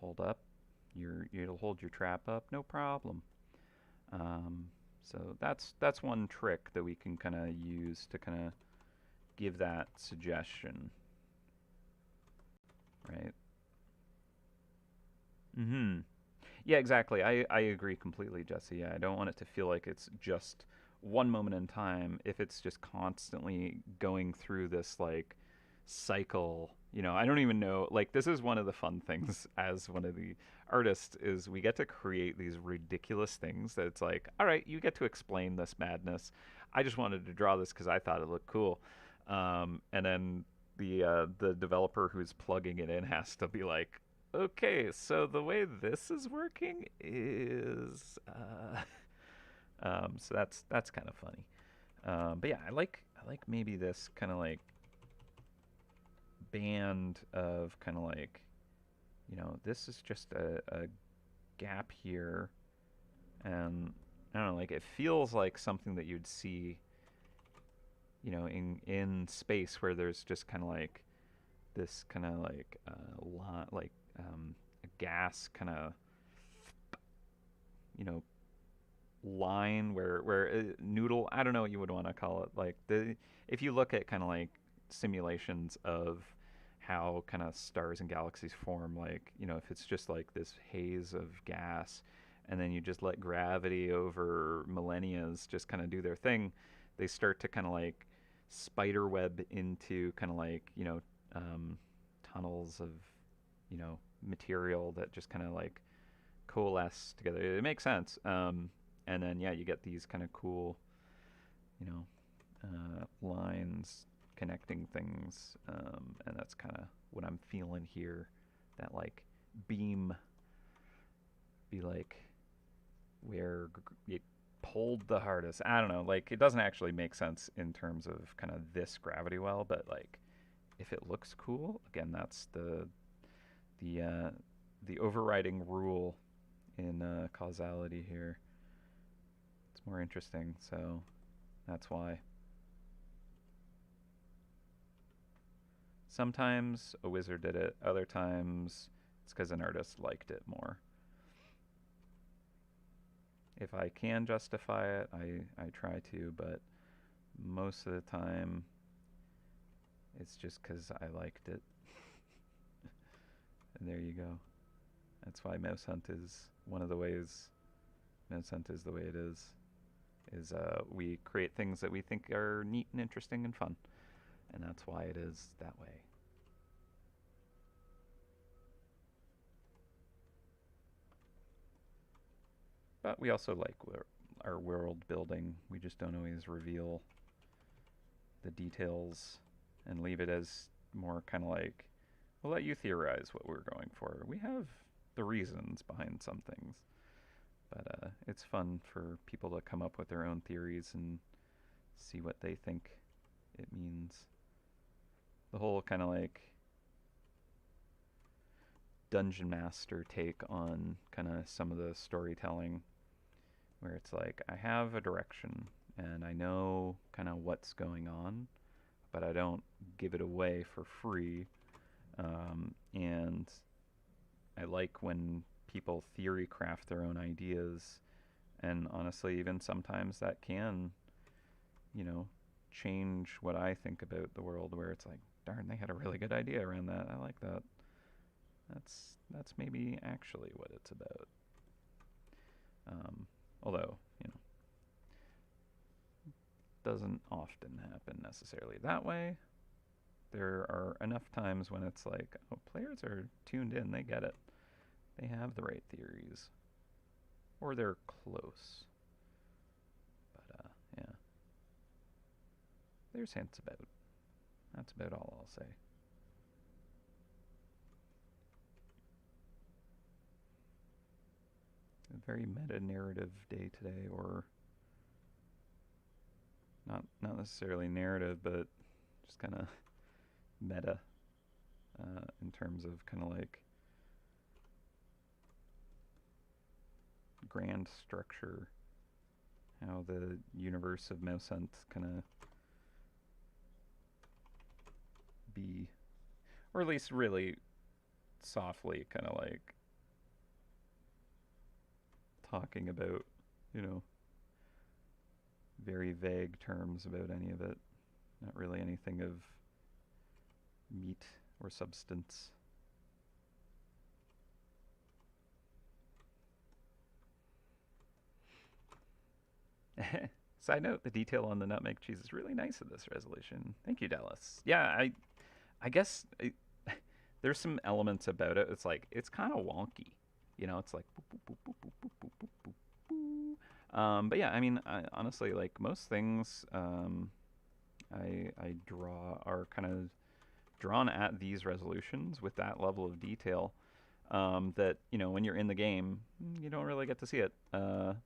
hold up. It'll hold your trap up, no problem. So that's one trick that we can kind of use to kind of give that suggestion, right? Mm-hmm. Yeah, exactly. I agree completely, Jesse. Yeah, I don't want it to feel like it's just one moment in time. If it's just constantly going through this like cycle, I don't even know. Like, this is one of the fun things as one of the artists is we get to create these ridiculous things that it's like, all right, you get to explain this madness. I just wanted to draw this because I thought it looked cool. And then the developer who's plugging it in has to be like, okay, so the way this is working is, so that's kind of funny. But yeah, I like maybe this kind of like band of kind of like, this is just a gap here, and I don't know, like it feels like something that you'd see, in space where there's just kind of like this kind of like lot like a gas kind of you know line where noodle, I don't know what you would want to call it, like the if you look at kind of like simulations of how kind of stars and galaxies form, like if it's just like this haze of gas and then you just let gravity over millennia's just kind of do their thing, they start to kind of like spider web into kind of like um, tunnels of material that just kind of like coalesce together. It makes sense. And then yeah, you get these kind of cool, you know, lines connecting things, and that's kind of what I'm feeling here. That like beam be like where it pulled the hardest. I don't know. Like it doesn't actually make sense in terms of kind of this gravity well, but like if it looks cool, again, that's the uh, the overriding rule in causality here. It's more interesting, so that's why. Sometimes a wizard did it, other times it's because an artist liked it more. If I can justify it, I try to, but most of the time it's just because I liked it. And there you go. That's why MouseHunt is one of the ways MouseHunt is the way it is. We create things that we think are neat and interesting and fun, and that's why it is that way. But we also like our world building. We just don't always reveal the details and leave it as more kind of like, we'll let you theorize what we're going for. We have the reasons behind some things, but it's fun for people to come up with their own theories and see what they think it means. The whole kind of like dungeon master take on kind of some of the storytelling, where it's like I have a direction and I know kind of what's going on, but I don't give it away for free. And I like when people theory craft their own ideas, and honestly, even sometimes that can, you know, change what I think about the world. Where it's like, darn, they had a really good idea around that. I like that. That's maybe actually what it's about. Although, doesn't often happen necessarily that way. There are enough times when it's like, oh, players are tuned in, they get it. They have the right theories. Or they're close. But, yeah. There's hints about. That's about all I'll say. A very meta-narrative day today, or not necessarily narrative, but just kind of meta in terms of kind of like grand structure, how the universe of MouseHunt kind of be, or at least really softly kind of like talking about, you know, very vague terms about any of it. Not really anything of meat or substance. Side note, the detail on the nutmeg cheese is really nice in this resolution. Thank you, Dallas. Yeah, I guess there's some elements about it. It's like, it's kind of wonky. It's like boop, boop, boop, boop, boop, boop, boop, boop, boop. But yeah, I mean, honestly, like most things, I draw are kind of drawn at these resolutions with that level of detail. That when you're in the game, you don't really get to see it. So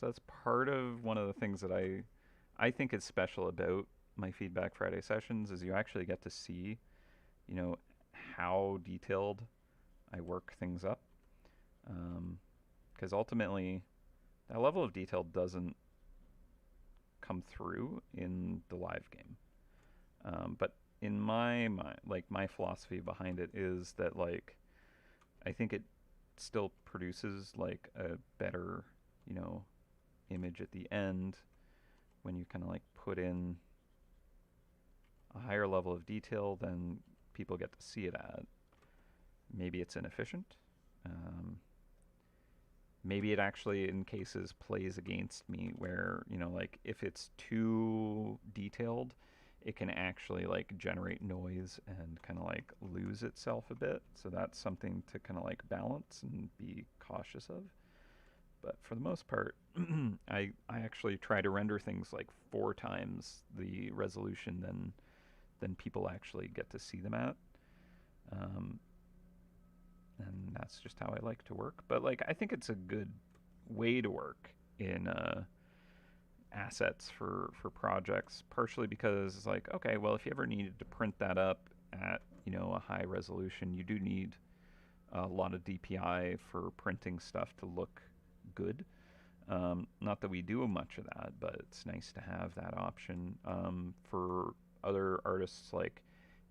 that's part of one of the things that I think is special about my Feedback Friday sessions is you actually get to see you know how detailed I work things up. Because ultimately, that level of detail doesn't come through in the live game. But in my mind, like my philosophy behind it is that like I think it still produces like a better, you know, image at the end when you kind of like put in a higher level of detail than people get to see it at. Maybe it's inefficient. Um, Maybe it actually, in cases, plays against me where, like if it's too detailed, it can actually like generate noise and kind of like lose itself a bit. So that's something to kind of like balance and be cautious of. But for the most part, I actually try to render things like 4 times the resolution than people actually get to see them at. Um, and that's just how I like to work. But like I think it's a good way to work in assets for projects, partially because it's like okay, well if you ever needed to print that up at a high resolution, you do need a lot of DPI for printing stuff to look good. Not that we do much of that, but it's nice to have that option for other artists, like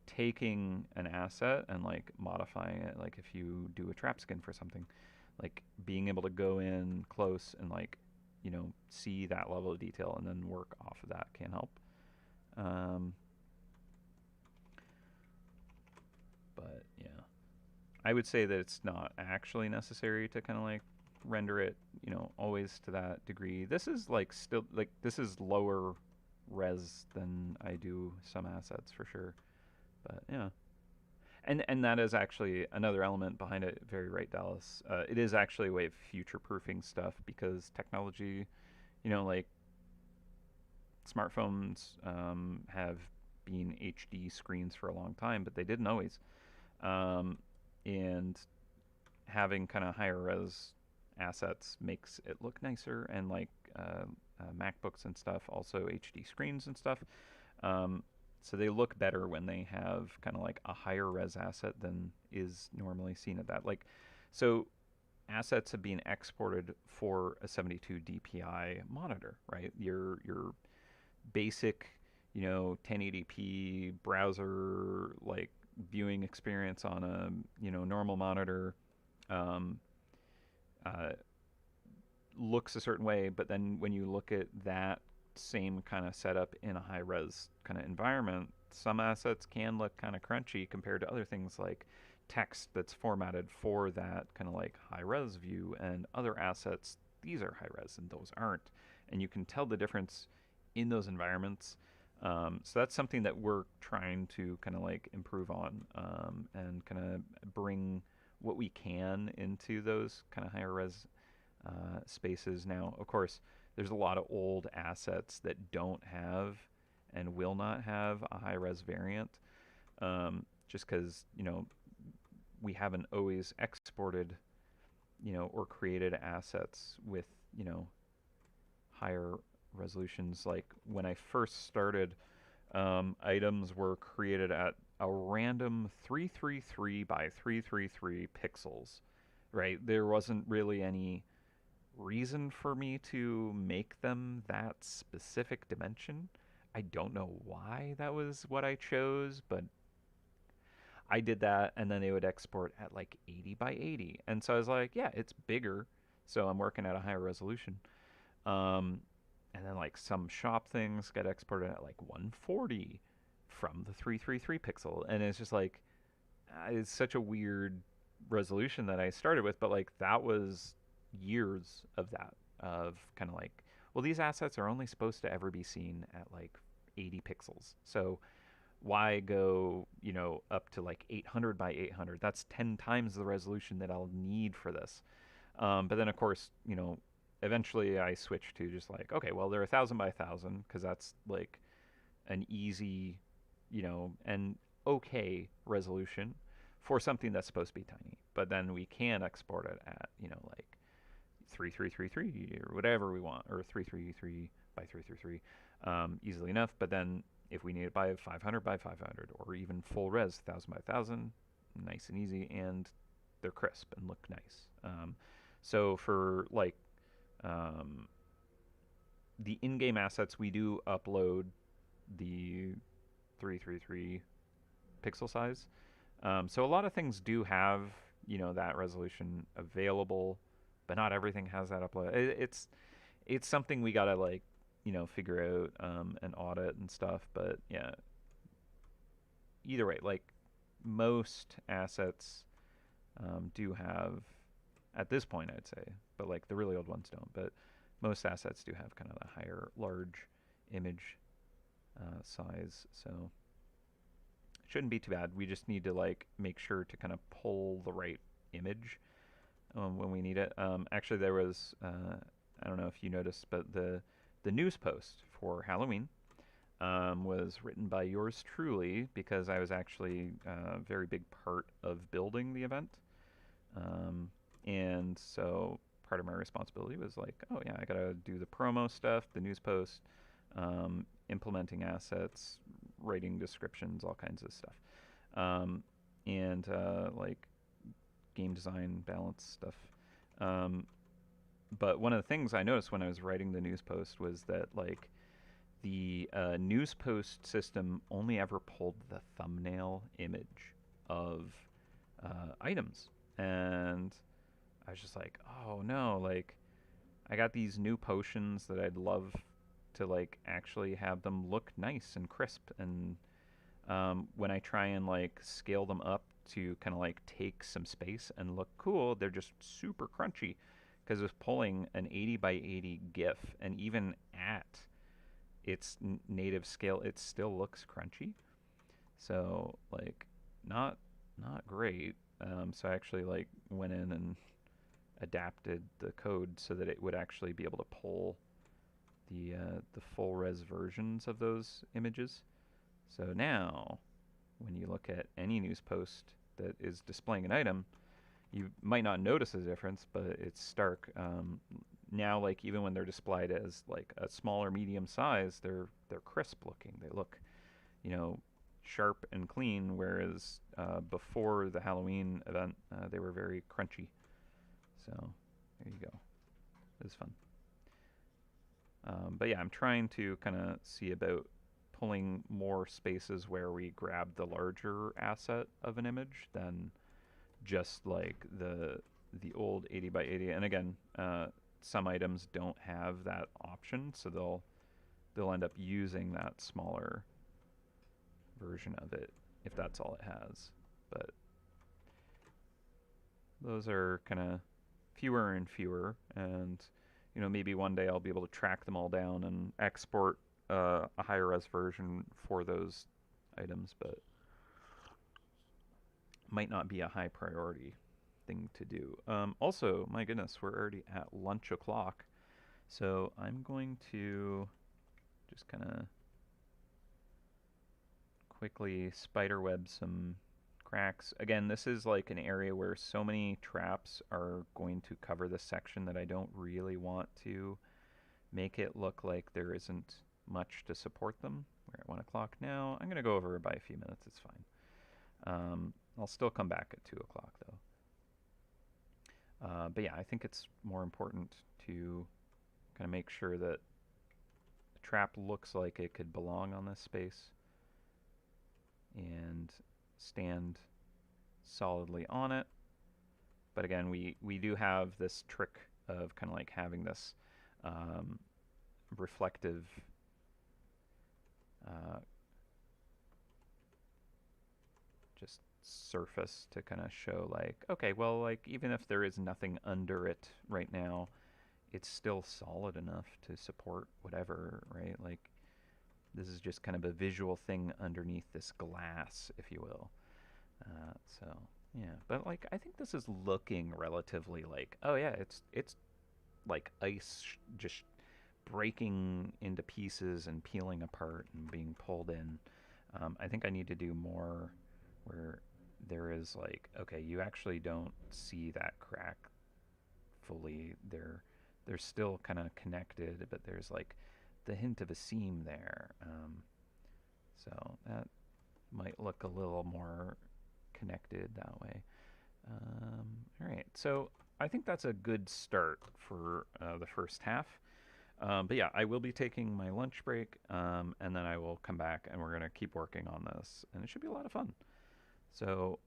taking an asset and like modifying it. Like if you do a trap skin for something, like being able to go in close and like see that level of detail and then work off of that can help. Um, but yeah, I would say that it's not actually necessary to kind of like render it, always to that degree. This is like still like this is lower res than I do some assets for sure. But yeah, and that is actually another element behind it. Very right, Dallas. It is actually a way of future proofing stuff because technology, like smartphones have been HD screens for a long time, but they didn't always. Um, and having kind of higher res assets makes it look nicer, and like MacBooks and stuff, also HD screens and stuff. Um, so they look better when they have kind of like a higher res asset than is normally seen at that. Like, so assets have been exported for a 72 DPI monitor, right? Your basic, 1080p browser like viewing experience on a normal monitor um, uh, looks a certain way, but then when you look at that same kind of setup in a high res kind of environment, some assets can look kind of crunchy compared to other things like text that's formatted for that kind of like high res view, and other assets, these are high res and those aren't. And you can tell the difference in those environments. So that's something that we're trying to kind of like improve on and kind of bring what we can into those kind of higher res spaces. Now, of course, there's a lot of old assets that don't have and will not have a high res variant, just because we haven't always exported or created assets with you know higher resolutions. Like when I first started, items were created at a random 333 by 333 pixels. Right, there wasn't really any reason for me to make them that specific dimension. I don't know why that was what I chose, but I did that, and then they would export at like 80 by 80. And so I was like, yeah, it's bigger, so I'm working at a higher resolution. Um, and then like some shop things get exported at like 140 from the 333 pixel, and it's just like it's such a weird resolution that I started with, but like that was years of that, of kind of like, well, these assets are only supposed to ever be seen at like 80 pixels. So why go, up to like 800 by 800? That's 10 times the resolution that I'll need for this. But then, of course, eventually I switched to just like, okay, well they're 1,000 by 1,000 because that's like an easy, and okay resolution for something that's supposed to be tiny. But then we can export it at, like 3333 or whatever we want, or 333 by 333, easily enough. But then if we need it by 500 by 500 or even full res 1,000 by 1,000, nice and easy, and they're crisp and look nice. So for like um, the in-game assets, we do upload the 333 pixel size. So a lot of things do have that resolution available, but not everything has that upload. It's something we gotta like figure out and audit and stuff. But yeah, either way, like most assets do have at this point, I'd say, but like the really old ones don't. But most assets do have kind of a higher large image size, so it shouldn't be too bad. We just need to like make sure to kind of pull the right image when we need it. Actually, there was I don't know if you noticed, but the news post for Halloween was written by yours truly, because I was actually a very big part of building the event. And so part of my responsibility was like, oh yeah, I gotta do the promo stuff, the news post, implementing assets, writing descriptions, all kinds of stuff, and like game design, balance stuff. But one of the things I noticed when I was writing the news post was that like the news post system only ever pulled the thumbnail image of items, and I was just like, oh no, like I got these new potions that I'd love to like actually have them look nice and crisp, and when I try and like scale them up to kind of like take some space and look cool, they're just super crunchy because it's pulling an 80 by 80 GIF, and even at its native scale, it still looks crunchy. So like, not great. So I actually like went in and adapted the code so that it would actually be able to pull the full res versions of those images. So now, when you look at any news post that is displaying an item, you might not notice a difference, but it's stark. Now, like even when they're displayed as like a small or medium size, they're crisp looking. They look, you know, sharp and clean. Whereas before the Halloween event, they were very crunchy. So there you go. It was fun. But yeah, I'm trying to kind of see about pulling more spaces where we grab the larger asset of an image than just like the old 80 by 80. And again, some items don't have that option, so they'll end up using that smaller version of it if that's all it has. But those are kind of fewer and fewer, and maybe one day I'll be able to track them all down and export a higher res version for those items, but might not be a high priority thing to do. Also, my goodness, we're already at lunch o'clock, so I'm going to just kind of quickly spiderweb some cracks. Again, this is like an area where so many traps are going to cover this section that I don't really want to make it look like there isn't much to support them. We're at 1 o'clock now. I'm going to go over by a few minutes. It's fine. I'll still come back at 2 o'clock, though. But yeah, I think it's more important to kind of make sure that the trap looks like it could belong on this space and stand solidly on it. But again, we do have this trick of kind of like having this reflective just surface to kind of show like, okay, well, like even if there is nothing under it right now, it's still solid enough to support whatever, right? Like this is just kind of a visual thing underneath this glass, if you will. So yeah, but like I think this is looking relatively like, oh yeah, it's like ice just breaking into pieces and peeling apart and being pulled in. I think I need to do more where there is like, okay, you actually don't see that crack fully. They're still kind of connected, but there's like the hint of a seam there. So that might look a little more connected that way. All right, so I think that's a good start for the first half. But yeah, I will be taking my lunch break, and then I will come back and we're going to keep working on this, and it should be a lot of fun. So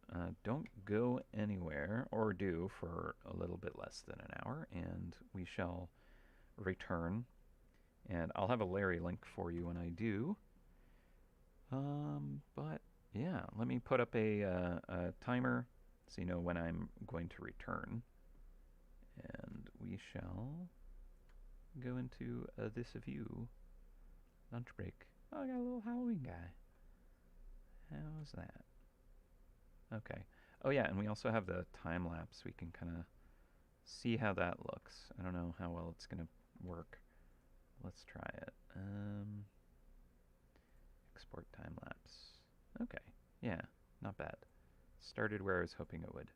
don't go anywhere, or do for a little bit less than an hour, and we shall return. And I'll have a Larry link for you when I do. But yeah, let me put up a timer so you know when I'm going to return. And we shall go into this view. Lunch break. Oh, I got a little Halloween guy. How's that? Okay. Oh yeah, and we also have the time lapse. We can kind of see how that looks. I don't know how well it's gonna work. Let's try it. Export time lapse. Okay. Yeah, not bad. Started where I was hoping it would.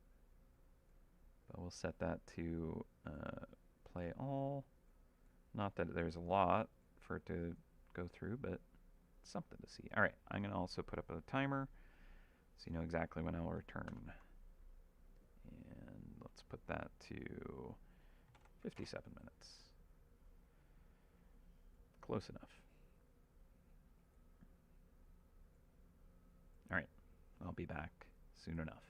But we'll set that to play all. Not that there's a lot for it to go through, but something to see. All right, I'm going to also put up a timer so you know exactly when I'll return. And let's put that to 57 minutes. Close enough. All right, I'll be back soon enough.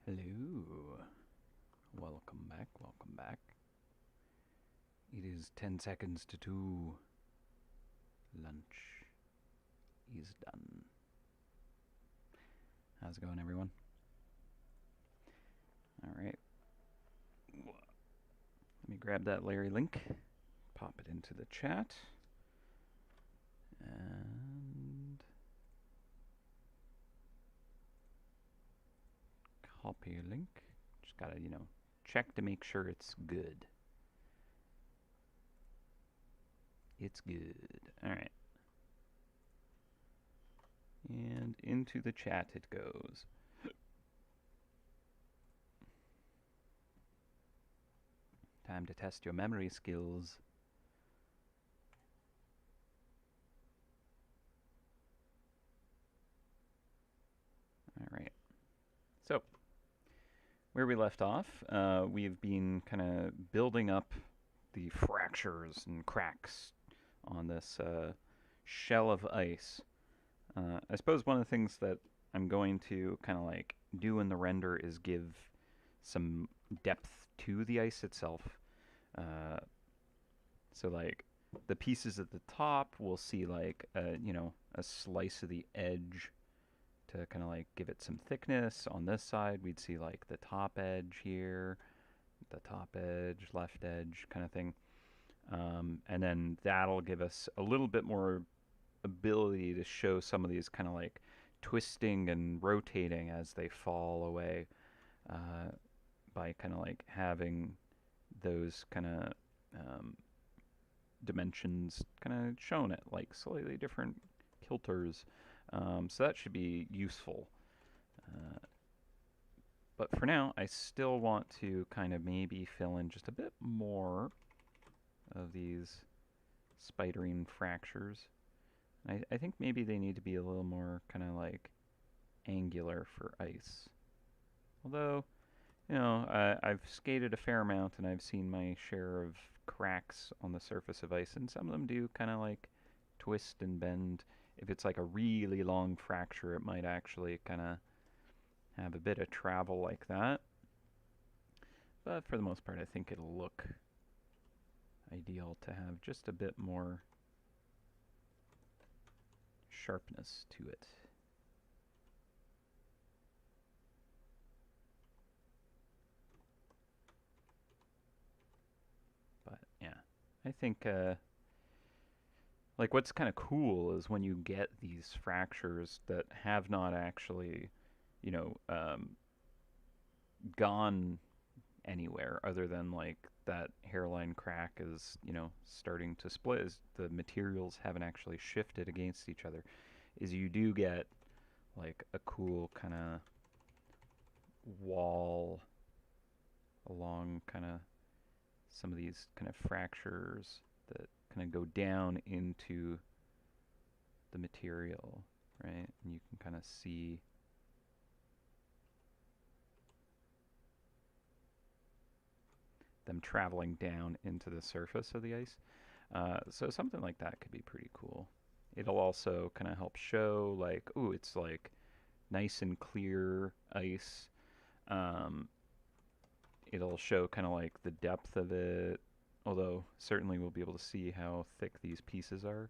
Hello. Welcome back, welcome back. It is 10 seconds to 2. Lunch is done. How's it going, everyone? Alright. Let me grab that Larry link, pop it into the chat, and copy a link. Just gotta, check to make sure it's good. It's good. Alright. And into the chat it goes. Time to test your memory skills. Alright. So, where we left off, we've been kind of building up the fractures and cracks on this shell of ice. I suppose one of the things that I'm going to kind of like do in the render is give some depth to the ice itself. So like the pieces at the top, we'll see like a slice of the edge to kind of like give it some thickness. On this side, we'd see like the top edge here, the top edge, left edge kind of thing. And then that'll give us a little bit more ability to show some of these kind of like twisting and rotating as they fall away, by kind of like having those kind of dimensions kind of shown at like slightly different kilters. So that should be useful. But for now, I still want to kind of maybe fill in just a bit more of these spiderine fractures. I think maybe they need to be a little more kind of like angular for ice. Although, I've skated a fair amount and I've seen my share of cracks on the surface of ice, and some of them do kind of like twist and bend. If it's like a really long fracture, it might actually kind of have a bit of travel like that. But for the most part, I think it'll look ideal to have just a bit more sharpness to it. But yeah, I think like what's kind of cool is when you get these fractures that have not actually, gone anywhere other than like that hairline crack is, starting to split, as the materials haven't actually shifted against each other, is you do get like a cool kind of wall along kind of some of these kind of fractures that kind of go down into the material, right? And you can kind of see them traveling down into the surface of the ice. So something like that could be pretty cool. It'll also kind of help show like, ooh, it's like nice and clear ice. It'll show kind of like the depth of it, although certainly we'll be able to see how thick these pieces are.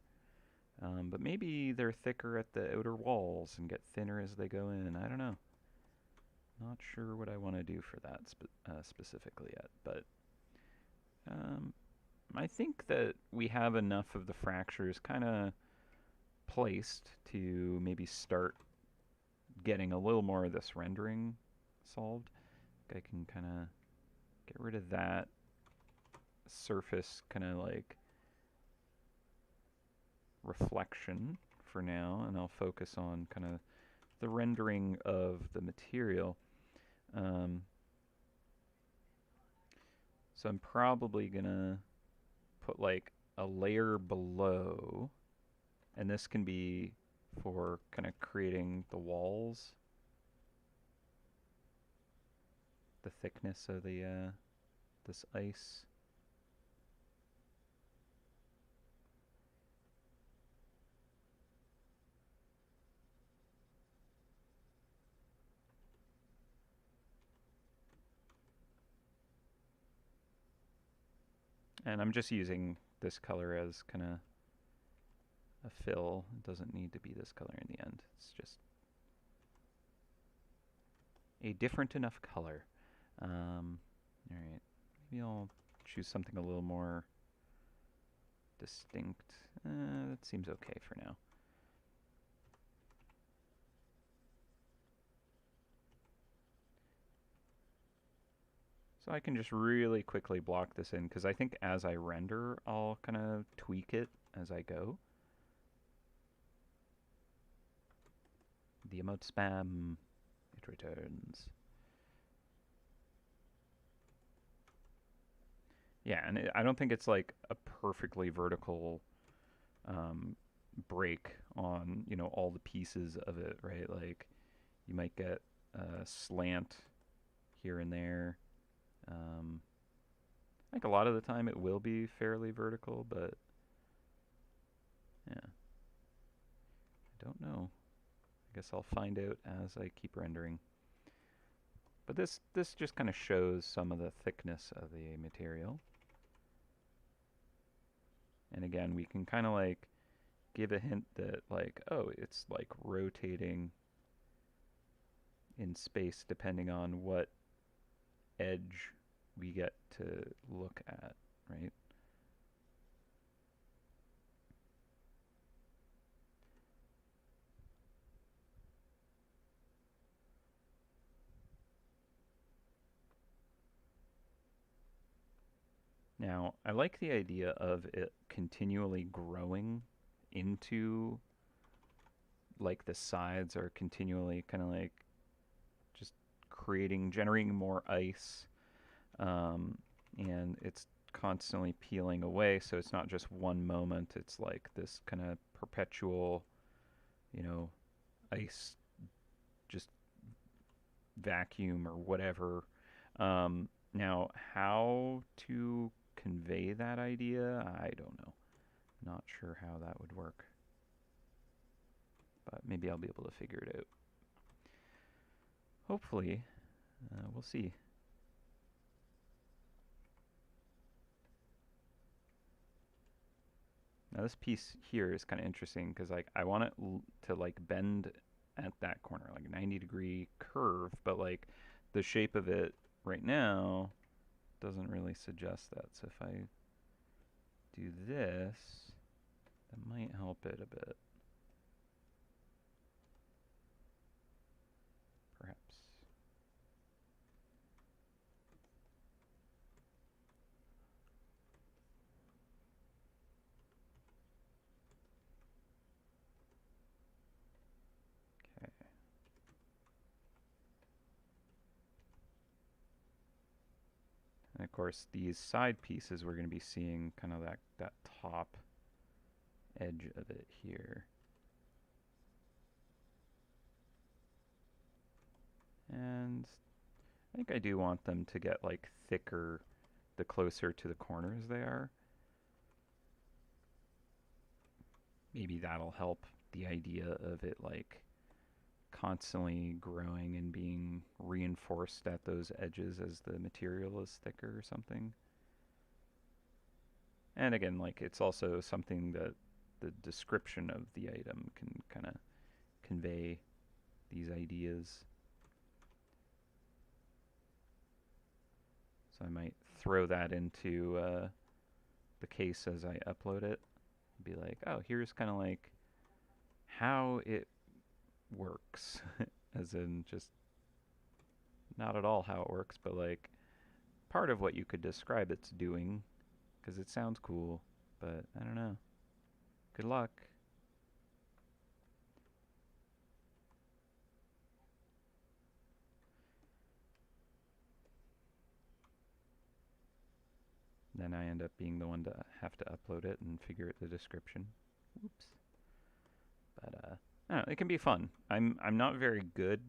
But maybe they're thicker at the outer walls and get thinner as they go in. I don't know. Not sure what I want to do for that specifically yet, but I think that we have enough of the fractures kind of placed to maybe start getting a little more of this rendering solved. I can kind of get rid of that surface kind of like reflection for now, and I'll focus on kind of the rendering of the material. So I'm probably gonna put like a layer below, and this can be for kind of creating the walls, the thickness of the this ice. And I'm just using this color as kind of a fill. It doesn't need to be this color in the end. It's just a different enough color. All right, maybe I'll choose something a little more distinct. That seems okay for now. So I can just really quickly block this in, because I think as I render, I'll kind of tweak it as I go. The emote spam, it returns. Yeah, and I don't think it's like a perfectly vertical break on, you know, all the pieces of it, right? Like you might get a slant here and there. Like a lot of the time it will be fairly vertical, but yeah, I don't know. I guess I'll find out as I keep rendering. But this just kind of shows some of the thickness of the material. And again, we can kind of like give a hint that like, oh, it's like rotating in space depending on what edge we get to look at, right? Now, I like the idea of it continually growing into, like, the sides are continually kind of like just generating more ice, and it's constantly peeling away, so it's not just one moment, it's like this kind of perpetual, you know, ice just vacuum or whatever. Now, how to convey that idea, I don't know. Not sure how that would work. But maybe I'll be able to figure it out. Hopefully, we'll see. Now this piece here is kind of interesting because like I want it to like bend at that corner, like a 90-degree curve, but like the shape of it right now doesn't really suggest that. So if I do this, that might help it a bit. Perhaps. Okay. And of course, these side pieces, we're going to be seeing kind of that top edge of it here. And I think I do want them to get like thicker the closer to the corners they are. Maybe that'll help the idea of it like constantly growing and being reinforced at those edges as the material is thicker or something. And again, like it's also something that the description of the item can kind of convey these ideas. So I might throw that into the case as I upload it. Be like, oh, here's kind of like how it works, as in just not at all how it works, but like part of what you could describe it's doing, because it sounds cool, but I don't know. Good luck. Then I end up being the one to have to upload it and figure out the description. Whoops. But I don't know, it can be fun. I'm not very good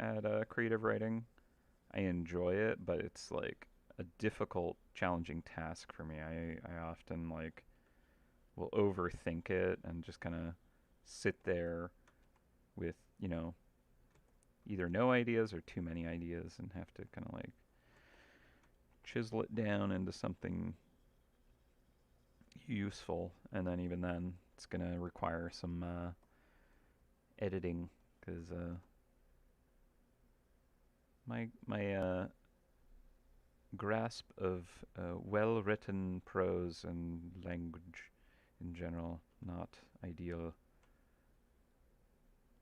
at creative writing. I enjoy it, but it's like a difficult, challenging task for me. I often like will overthink it and just kind of sit there with, you know, either no ideas or too many ideas and have to kind of like chisel it down into something useful, and then even then, it's gonna require some editing because my grasp of well-written prose and language in general not ideal.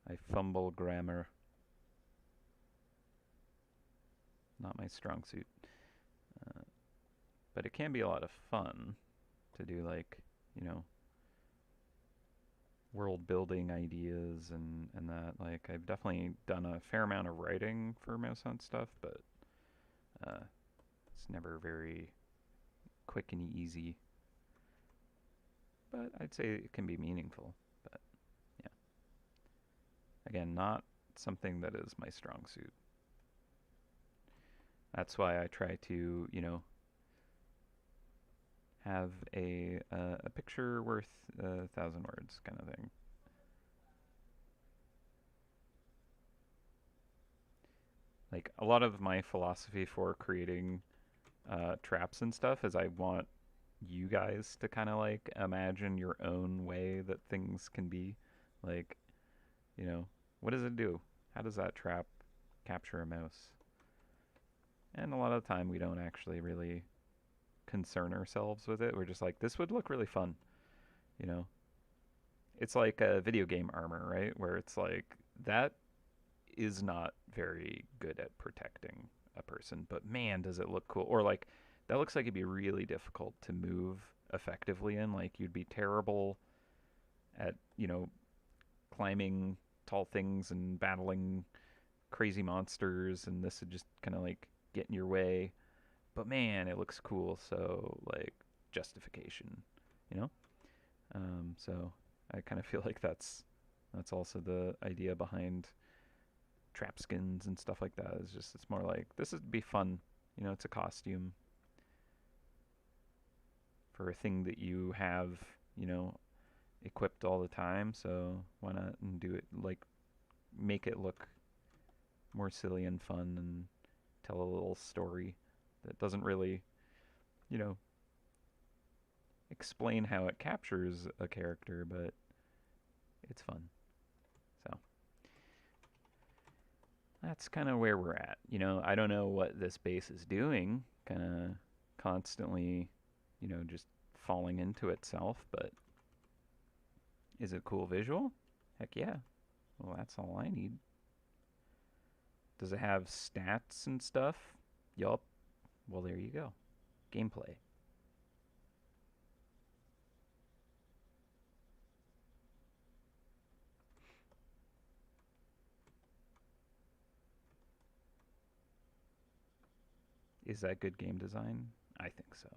I fumble grammar, not my strong suit. Uh, but it can be a lot of fun to do, like, you know, world building ideas and that. Like, I've definitely done a fair amount of writing for MouseHunt stuff, but uh, it's never very quick and easy. But I'd say it can be meaningful. But yeah, again, not something that is my strong suit. That's why I try to, have a picture worth 1,000 words kind of thing. Like a lot of my philosophy for creating traps and stuff is I want you guys to kind of like imagine your own way that things can be. Like, you know, what does it do? How does that trap capture a mouse? And a lot of the time we don't actually really concern ourselves with it. We're just like, this would look really fun, you know? It's like a video game armor, right? Where it's like, that is not very good at protecting a person, but man, does it look cool. Or like, that looks like it'd be really difficult to move effectively in. Like, you'd be terrible at, climbing tall things and battling crazy monsters, and this would just kind of like get in your way. But man, it looks cool, so like justification, you know. So I kind of feel like that's also the idea behind trap skins and stuff like that. Is just it's more like this would be fun, It's a costume for a thing that you have, equipped all the time. So why not do it like make it look more silly and fun and tell a little story that doesn't really, you know, explain how it captures a character, but it's fun. So that's kind of where we're at. I don't know what this base is doing, kind of constantly, just falling into itself, but is it cool visual? Heck yeah. Well, that's all I need. Does it have stats and stuff? Yup. Well, there you go. Gameplay. Is that good game design? I think so.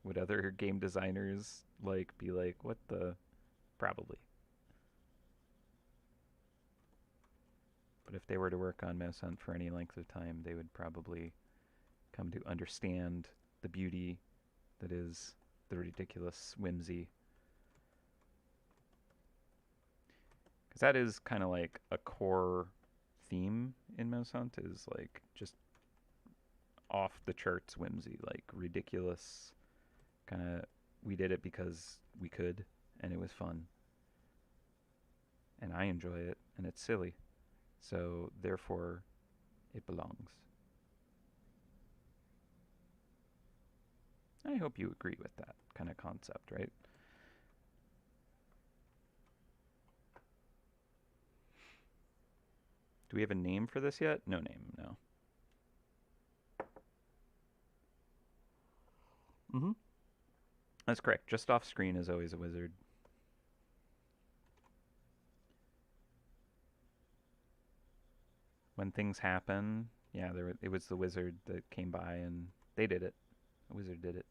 Would other game designers be like, what the? Probably. But if they were to work on MouseHunt for any length of time, they would probably come to understand the beauty that is the ridiculous whimsy. Because that is kind of like a core theme in MouseHunt, is like just off the charts whimsy, like ridiculous kind of. We did it because we could, and it was fun, and I enjoy it, and it's silly, so therefore it belongs. I hope you agree with that kind of concept, right? Do we have a name for this yet? No name, no. Mm-hmm. That's correct. Just off screen is always a wizard. When things happen, yeah, it was the wizard that came by and they did it. The wizard did it.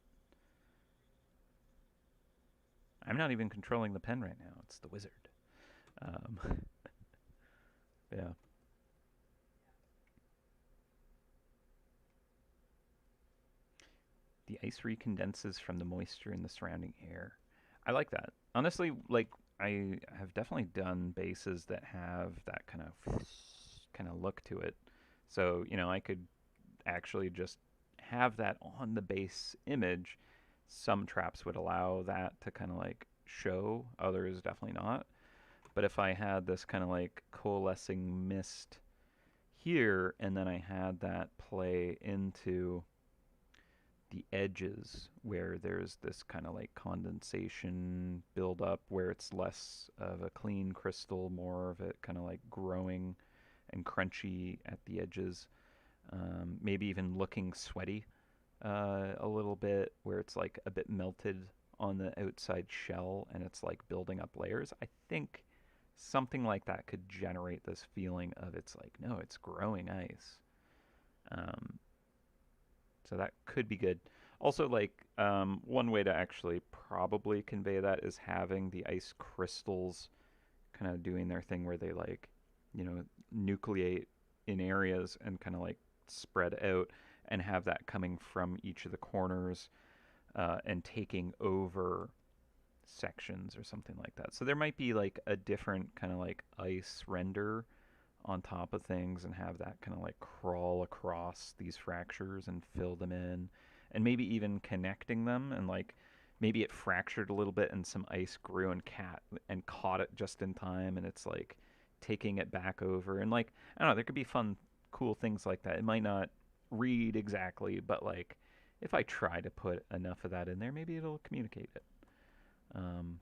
I'm not even controlling the pen right now. It's the wizard. Um, yeah. The ice recondenses from the moisture in the surrounding air. I like that. Honestly, like I have definitely done bases that have that kind of look to it. So, I could actually just have that on the base image, some traps would allow that to kind of like show, others definitely not. But if I had this kind of like coalescing mist here, and then I had that play into the edges where there's this kind of like condensation buildup where it's less of a clean crystal, more of it kind of like growing and crunchy at the edges, maybe even looking sweaty a little bit, where it's like a bit melted on the outside shell and it's like building up layers. I think something like that could generate this feeling of it's like, no, it's growing ice. Um, so that could be good. Also, like one way to actually probably convey that is having the ice crystals kind of doing their thing where they like, nucleate in areas and kind of like spread out and have that coming from each of the corners and taking over sections or something like that. So there might be like a different kind of like ice render on top of things and have that kind of like crawl across these fractures and fill them in, and maybe even connecting them, and like maybe it fractured a little bit and some ice grew and caught it just in time, and it's like taking it back over, and like I don't know, there could be fun cool things like that. It might not read exactly, but like if I try to put enough of that in there, maybe it'll communicate it. um,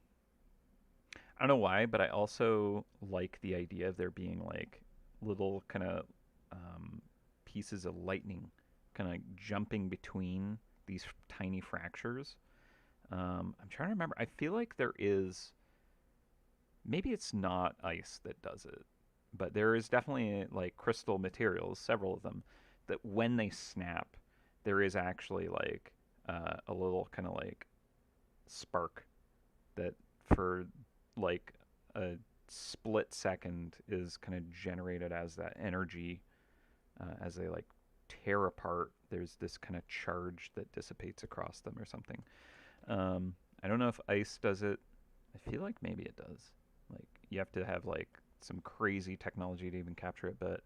I don't know why, but I also like the idea of there being like little kind of um, pieces of lightning kind of jumping between these tiny fractures. I'm trying to remember. I feel like there is, maybe it's not ice that does it, but there is definitely like crystal materials, several of them, that when they snap, there is actually like a little kind of like spark that for like a split second is kind of generated as that energy as they like tear apart. There's this kind of charge that dissipates across them or something. I don't know if ice does it. I feel like maybe it does. Like you have to have like some crazy technology to even capture it. But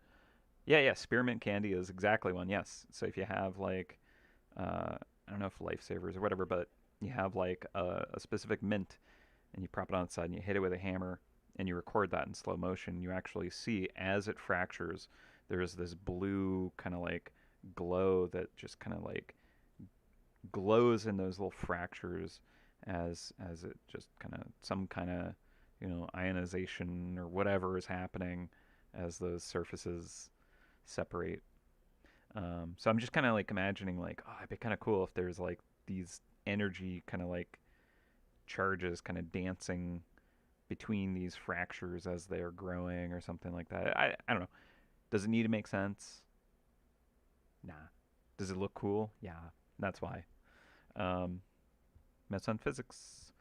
yeah, spearmint candy is exactly one. Yes. So if you have like I don't know if lifesavers or whatever, but you have like a specific mint and you prop it on its side and you hit it with a hammer and you record that in slow motion, you actually see as it fractures, there's this blue kind of like glow that just kind of like glows in those little fractures as it just kind of some kind of ionization or whatever is happening as those surfaces separate. So I'm just kind of like imagining like, oh, it'd be kind of cool if there's like these energy kind of like charges kind of dancing between these fractures as they're growing or something like that. I don't know. Does it need to make sense? Nah. Does it look cool? Yeah. That's why. Um, MouseHunt physics.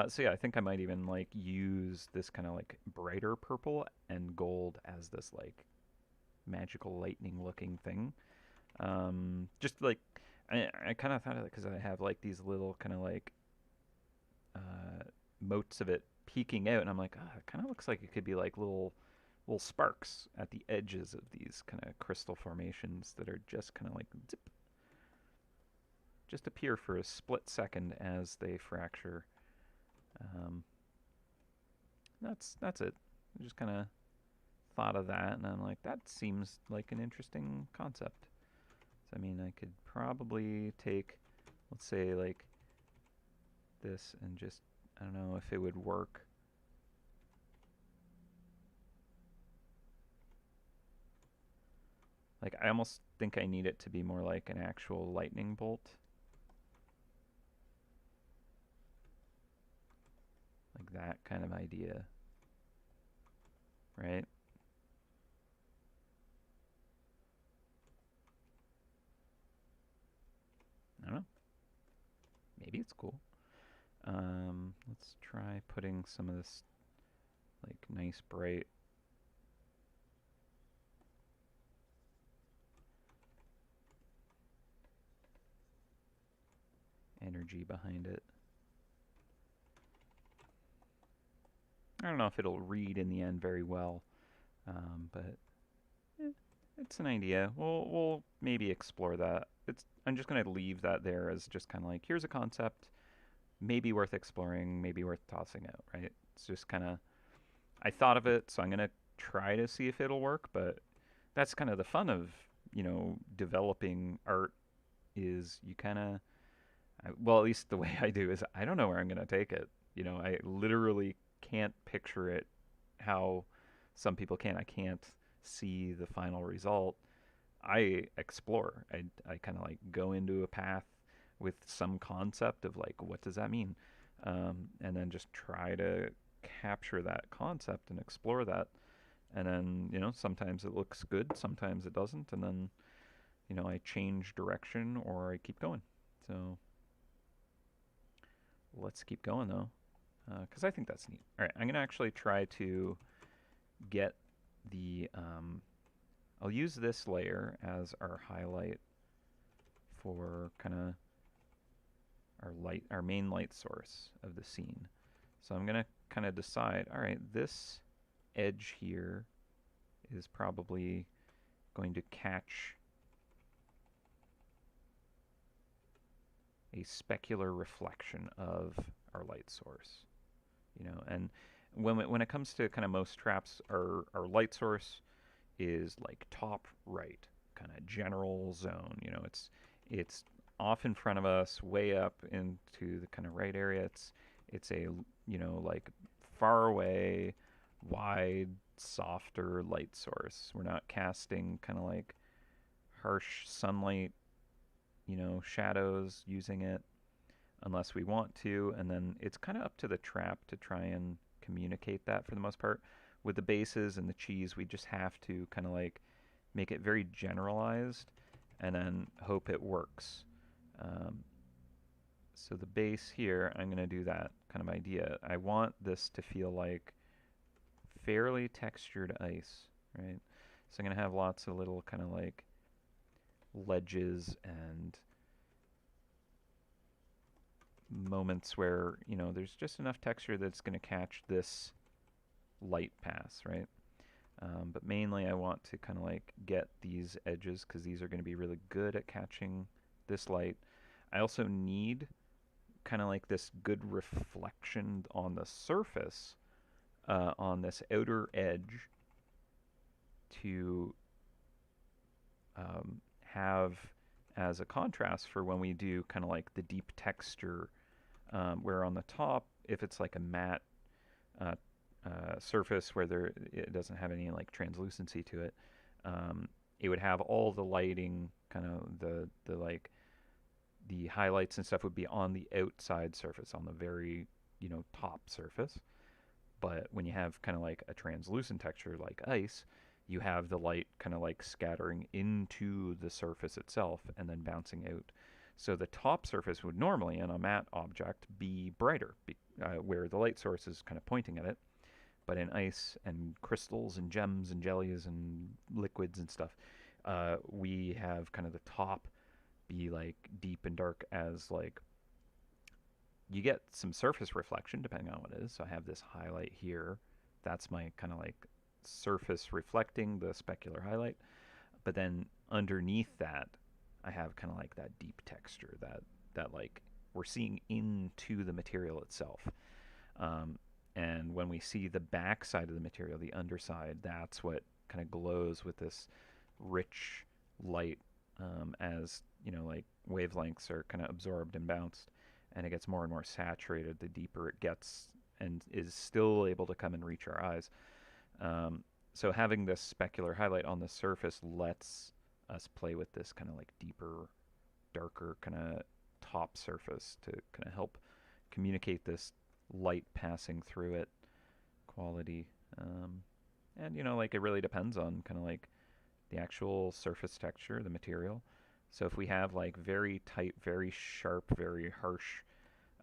So yeah, I think I might even like use this kind of like brighter purple and gold as this like magical lightning looking thing. Just like I kind of thought of it because I have like these little kind of like uh, motes of it peeking out, and I'm like, oh, it kind of looks like it could be like little sparks at the edges of these kind of crystal formations that are just kind of like zip, just appear for a split second as they fracture. Um, that's it. I just kind of thought of that, and I'm like, that seems like an interesting concept. So I mean, I could probably take, let's say, like this, and just I don't know if it would work. Like I almost think I need it to be more like an actual lightning bolt. Like that kind of idea, right? I don't know. Maybe it's cool. Let's try putting some of this like nice bright energy behind it. I don't know if it'll read in the end very well, but eh, it's an idea. We'll maybe explore that. I'm just gonna leave that there as just kind of like, here's a concept, maybe worth exploring, maybe worth tossing out, right? It's just kind of, I thought of it, so I'm gonna try to see if it'll work. But that's kind of the fun of developing art, is you kind of, well, at least the way I do is I don't know where I'm gonna take it. I literally can't picture it how some people can. I can't see the final result. I explore. I kind of like go into a path with some concept of like, what does that mean? And then just try to capture that concept and explore that. And then, sometimes it looks good, sometimes it doesn't. And then, I change direction or I keep going. So let's keep going though, because I think that's neat. All right, I'm going to actually try to get the, I'll use this layer as our highlight for kind of our main light source of the scene. So I'm going to kind of decide, all right, this edge here is probably going to catch a specular reflection of our light source. And when it comes to kind of most traps, our light source is like top right, kind of general zone. It's off in front of us, way up into the kind of right area. It's a like far away, wide, softer light source. We're not casting kind of like harsh sunlight, shadows using it unless we want to. And then it's kind of up to the trap to try and communicate that for the most part. With the bases and the cheese, we just have to kind of like make it very generalized and then hope it works. So the base here, I'm going to do that kind of idea. I want this to feel like fairly textured ice, right? So I'm going to have lots of little kind of like ledges and moments where, there's just enough texture that's going to catch this light pass, right? But mainly I want to kind of like get these edges because these are going to be really good at catching this light. I also need kind of like this good reflection on the surface, on this outer edge, to have as a contrast for when we do kind of like the deep texture, where on the top, if it's like a matte surface where it doesn't have any like translucency to it, it would have all the lighting, kind of the like the highlights and stuff would be on the outside surface, on the very top surface. But when you have kind of like a translucent texture like ice, you have the light kind of like scattering into the surface itself and then bouncing out. So the top surface would normally, in a matte object, be brighter, where the light source is kind of pointing at it. But in ice and crystals and gems and jellies and liquids and stuff, we have kind of the top be like deep and dark, as like you get some surface reflection depending on what it is. So I have this highlight here. That's my kind of like surface reflecting the specular highlight. But then underneath that, I have kind of like that deep texture that like we're seeing into the material itself. And when we see the back side of the material, the underside, that's what kind of glows with this rich light, as like wavelengths are kind of absorbed and bounced, and it gets more and more saturated the deeper it gets, and is still able to come and reach our eyes. So having this specular highlight on the surface lets us play with this kind of like deeper, darker kind of top surface to kind of help communicate this light passing through it quality. And like it really depends on kind of like the actual surface texture, the material. So if we have like very tight, very sharp, very harsh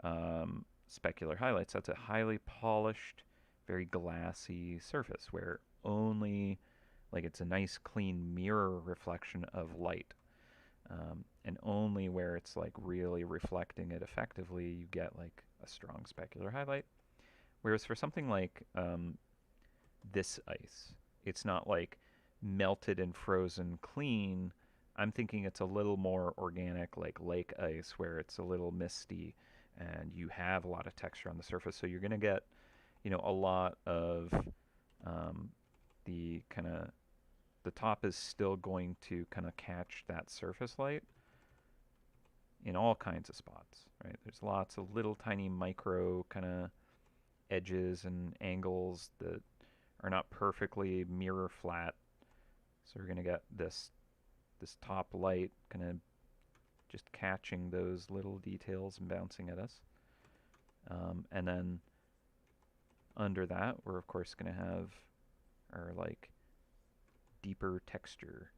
specular highlights, that's a highly polished, very glassy surface where only like it's a nice clean mirror reflection of light. And only where it's like really reflecting it effectively, you get like a strong specular highlight. Whereas for something like this ice, it's not like melted and frozen clean, I'm thinking it's a little more organic, like lake ice, where it's a little misty and you have a lot of texture on the surface. So you're going to get, a lot of um, the kind of the top is still going to kind of catch that surface light in all kinds of spots, right? There's lots of little tiny micro kind of edges and angles that are not perfectly mirror flat. So we're going to get this top light kind of just catching those little details and bouncing at us. And then under that, we're of course going to have our like deeper texture.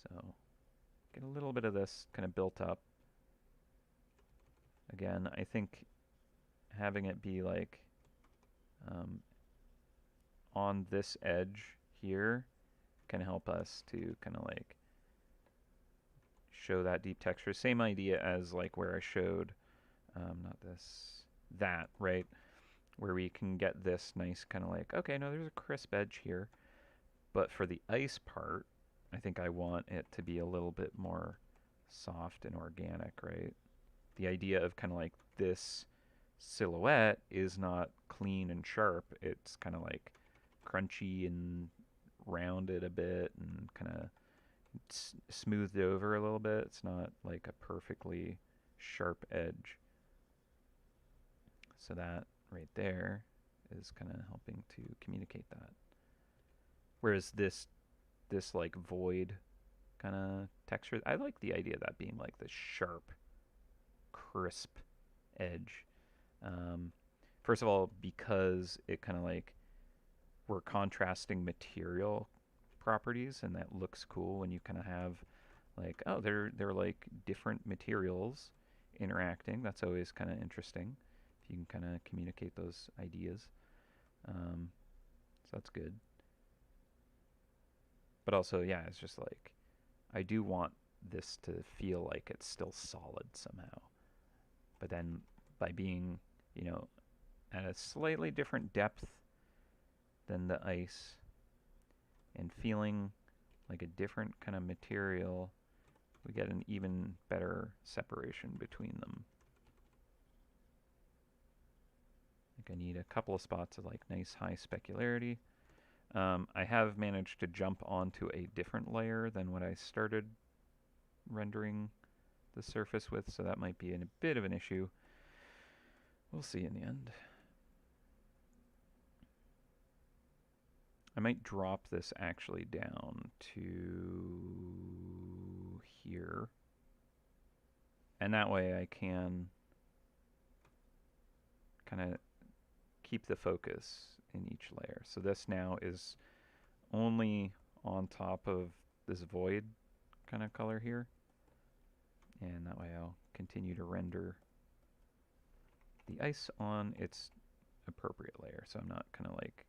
So get a little bit of this kind of built up. Again, I think having it be like on this edge here can help us to kind of like show that deep texture. Same idea as like where I showed, not this, that, right? Where we can get this nice kind of like, okay, no, there's a crisp edge here. But for the ice part, I think I want it to be a little bit more soft and organic, right? The idea of kind of like this silhouette is not clean and sharp. It's kind of like crunchy and rounded a bit and kind of smoothed over a little bit. It's not like a perfectly sharp edge. So that right there is kind of helping to communicate that. Whereas this like void kind of texture, I like the idea of that being like this sharp, crisp edge. First of all, because it kind of like we're contrasting material properties, and that looks cool when you kind of have like, oh, they're like different materials interacting. That's always kind of interesting if you can kind of communicate those ideas. So that's good. But also, yeah, it's just like I do want this to feel like it's still solid somehow. But then by being, at a slightly different depth than the ice and feeling like a different kind of material, we get an even better separation between them. I think I need a couple of spots of like nice high specularity. I have managed to jump onto a different layer than what I started rendering the surface with, so that might be a bit of an issue. We'll see in the end. I might drop this actually down to here. And that way I can kind of keep the focus in each layer. So this now is only on top of this void kind of color here. And that way I'll continue to render the ice on its appropriate layer. So I'm not kind of like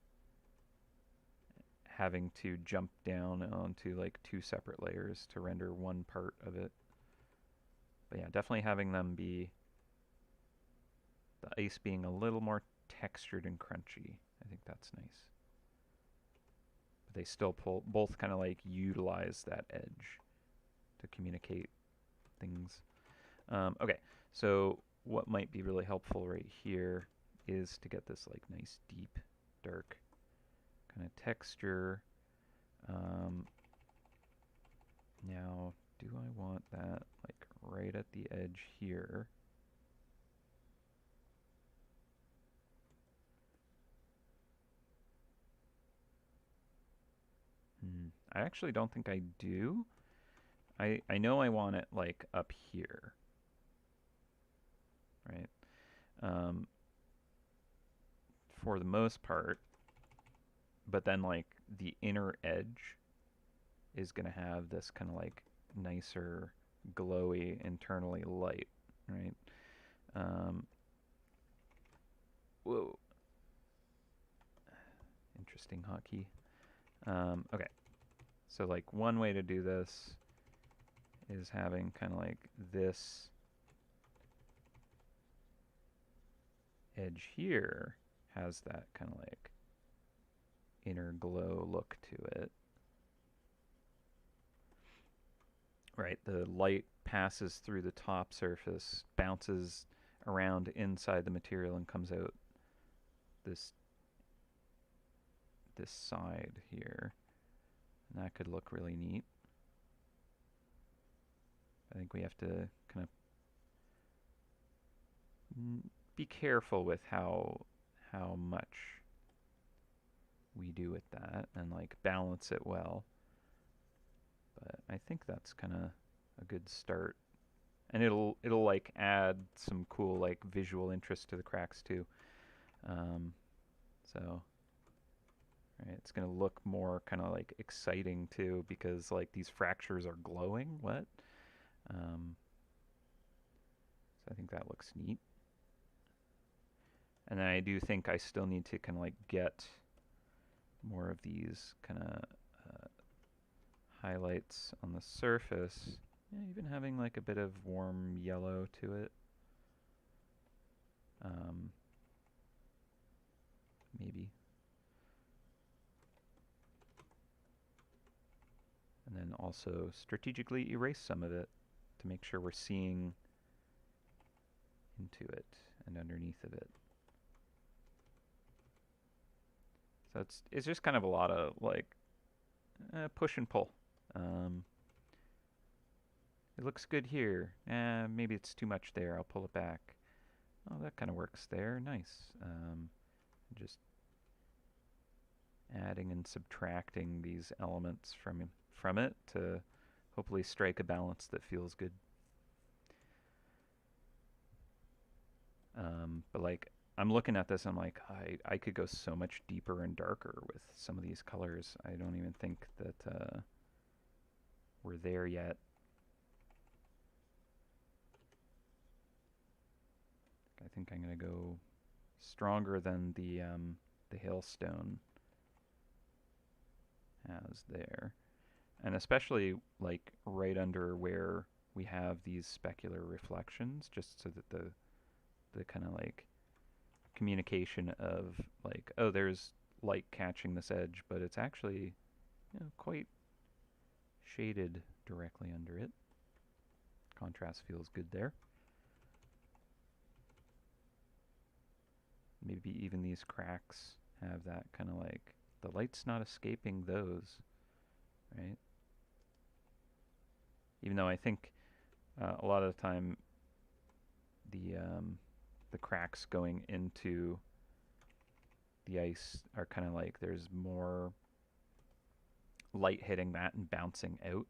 having to jump down onto like two separate layers to render one part of it. But yeah, definitely having them be, the ice being a little more textured and crunchy. I think that's nice. But they still both kind of like utilize that edge to communicate things. Okay, so what might be really helpful right here is to get this like nice deep dark kind of texture. Now, do I want that like right at the edge here? I actually don't think I do. I know I want it like up here, right? For the most part, but then like the inner edge is going to have this kind of like nicer glowy internally light, right? Whoa. Interesting hotkey. Okay. So like one way to do this is having kind of like this edge here has that kind of like inner glow look to it. right? The light passes through the top surface, bounces around inside the material, and comes out this this side here. And that could look really neat. I think we have to kind of be careful with how much we do with that and like balance it well. But I think that's kind of a good start. And it'll like add some cool like visual interest to the cracks too. So right, it's gonna look more kind of like exciting too because like these fractures are glowing. What? So I think that looks neat. And then I do think I still need to kind of like get more of these kind of highlights on the surface. Yeah, even having like a bit of warm yellow to it. Maybe. And then also strategically erase some of it to make sure we're seeing into it and underneath of it. So it's just kind of a lot of like push and pull. It looks good here. Maybe it's too much there. I'll pull it back. Oh, that kind of works there. Nice. Just adding and subtracting these elements from it to hopefully strike a balance that feels good. But like I'm looking at this, I'm like, I could go so much deeper and darker with some of these colors. I don't even think that we're there yet. I think I'm gonna go stronger than the hailstone has there, and especially like right under where we have these specular reflections, just so that the kind of like communication of like, oh, there's light catching this edge, but it's actually, you know, quite shaded directly under it. Contrast feels good there. Maybe even these cracks have that kind of like, the light's not escaping those, right? Even though I think a lot of the time the cracks going into the ice are kind of like there's more light hitting that and bouncing out,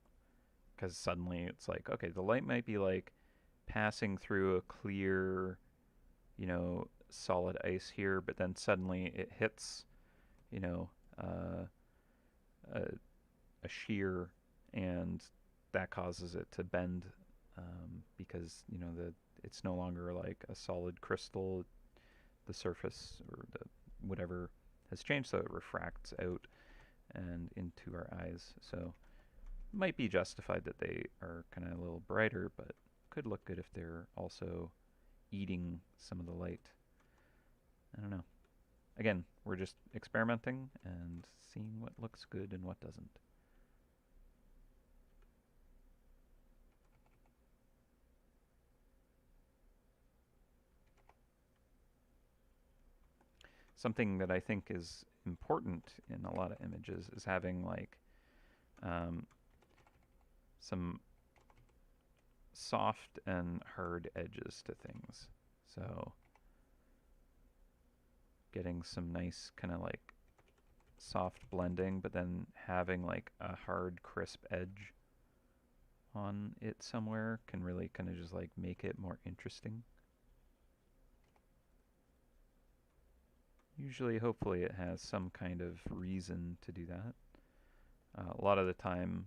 because suddenly it's like, okay, the light might be like passing through a clear, you know, solid ice here, but then suddenly it hits, you know, a shear, and that causes it to bend because, you know, it's no longer like a solid crystal. The surface or the whatever has changed, so it refracts out and into our eyes. So it might be justified that they are kind of a little brighter, but could look good if they're also eating some of the light. I don't know. Again, we're just experimenting and seeing what looks good and what doesn't. Something that I think is important in a lot of images is having like some soft and hard edges to things. So getting some nice kind of like soft blending, but then having like a hard crisp edge on it somewhere can really kind of just like make it more interesting. Usually, hopefully, it has some kind of reason to do that. A lot of the time,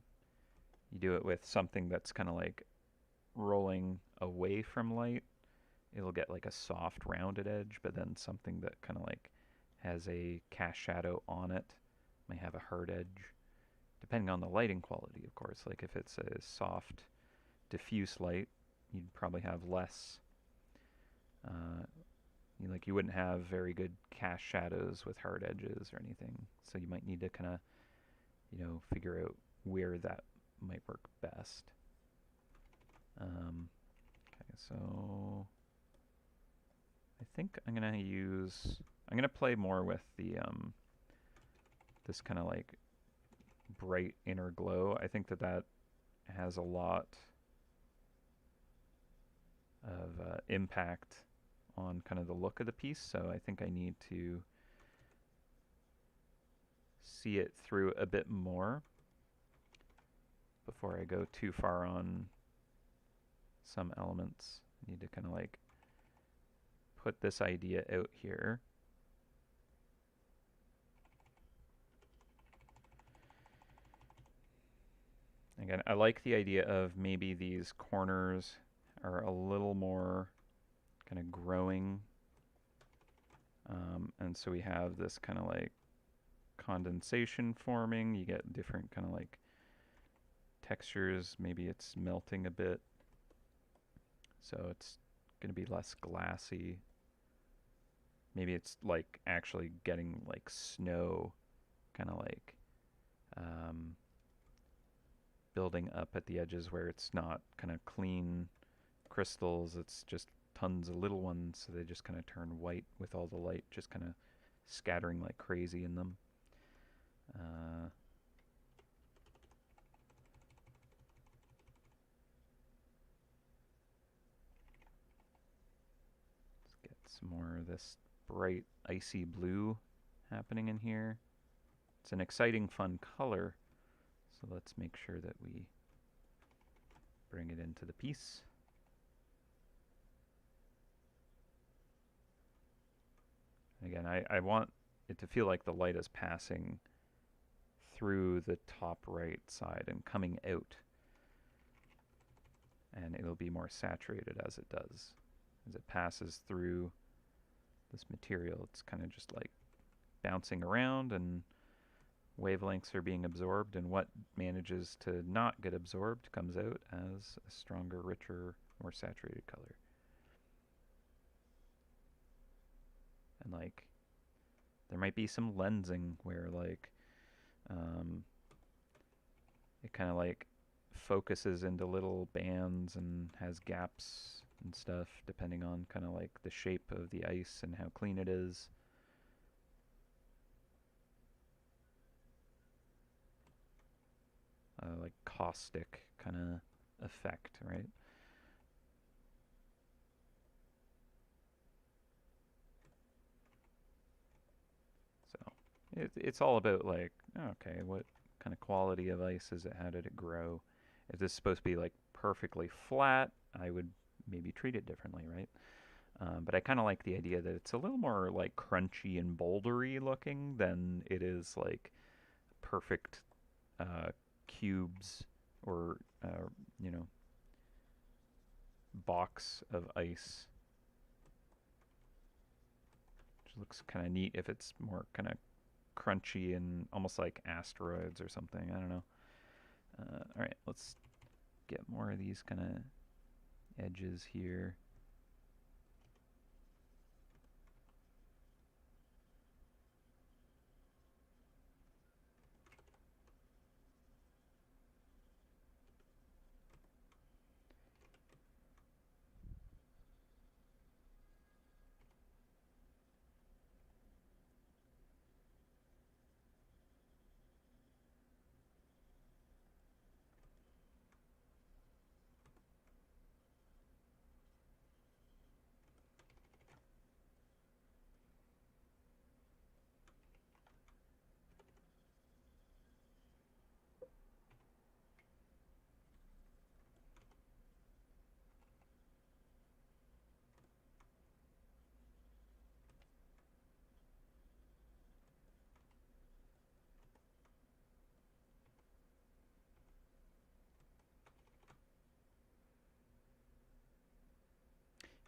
you do it with something that's kind of like rolling away from light. It'll get like a soft, rounded edge, but then something that kind of like has a cast shadow on it may have a hard edge, depending on the lighting quality, of course. Like if it's a soft, diffuse light, you'd probably have less. Like you wouldn't have very good cast shadows with hard edges or anything. So you might need to kind of, figure out where that might work best. Okay, so I think I'm gonna play more with the this kind of like bright inner glow. I think that that has a lot of impact on kind of the look of the piece. So I think I need to see it through a bit more before I go too far on some elements. I need to kind of like put this idea out here. Again, I like the idea of maybe these corners are a little more kind of growing. And so we have this kind of like condensation forming. You get different kind of like textures. Maybe it's melting a bit. So it's going to be less glassy. Maybe it's like actually getting like snow, kind of like building up at the edges where it's not kind of clean crystals. It's just tons of little ones, so they just kind of turn white with all the light just kind of scattering like crazy in them. Let's get some more of this bright icy blue happening in here. It's an exciting, fun color, so let's make sure that we bring it into the piece. Again, I want it to feel like the light is passing through the top right side and coming out. And it'll be more saturated as it does. As it passes through this material, it's kind of just like bouncing around and wavelengths are being absorbed, and what manages to not get absorbed comes out as a stronger, richer, more saturated color. And like there might be some lensing where like it kind of like focuses into little bands and has gaps and stuff depending on kind of like the shape of the ice and how clean it is. Like caustic kind of effect, right? So it's all about like, okay, what kind of quality of ice is it? How did it grow? If this is supposed to be like perfectly flat, I would maybe treat it differently, right? But I kind of like the idea that it's a little more like crunchy and bouldery looking than it is like perfect uh, cubes or you know, box of ice. Which looks kind of neat if it's more kind of crunchy and almost like asteroids or something. I don't know. All right, let's get more of these kind of edges here.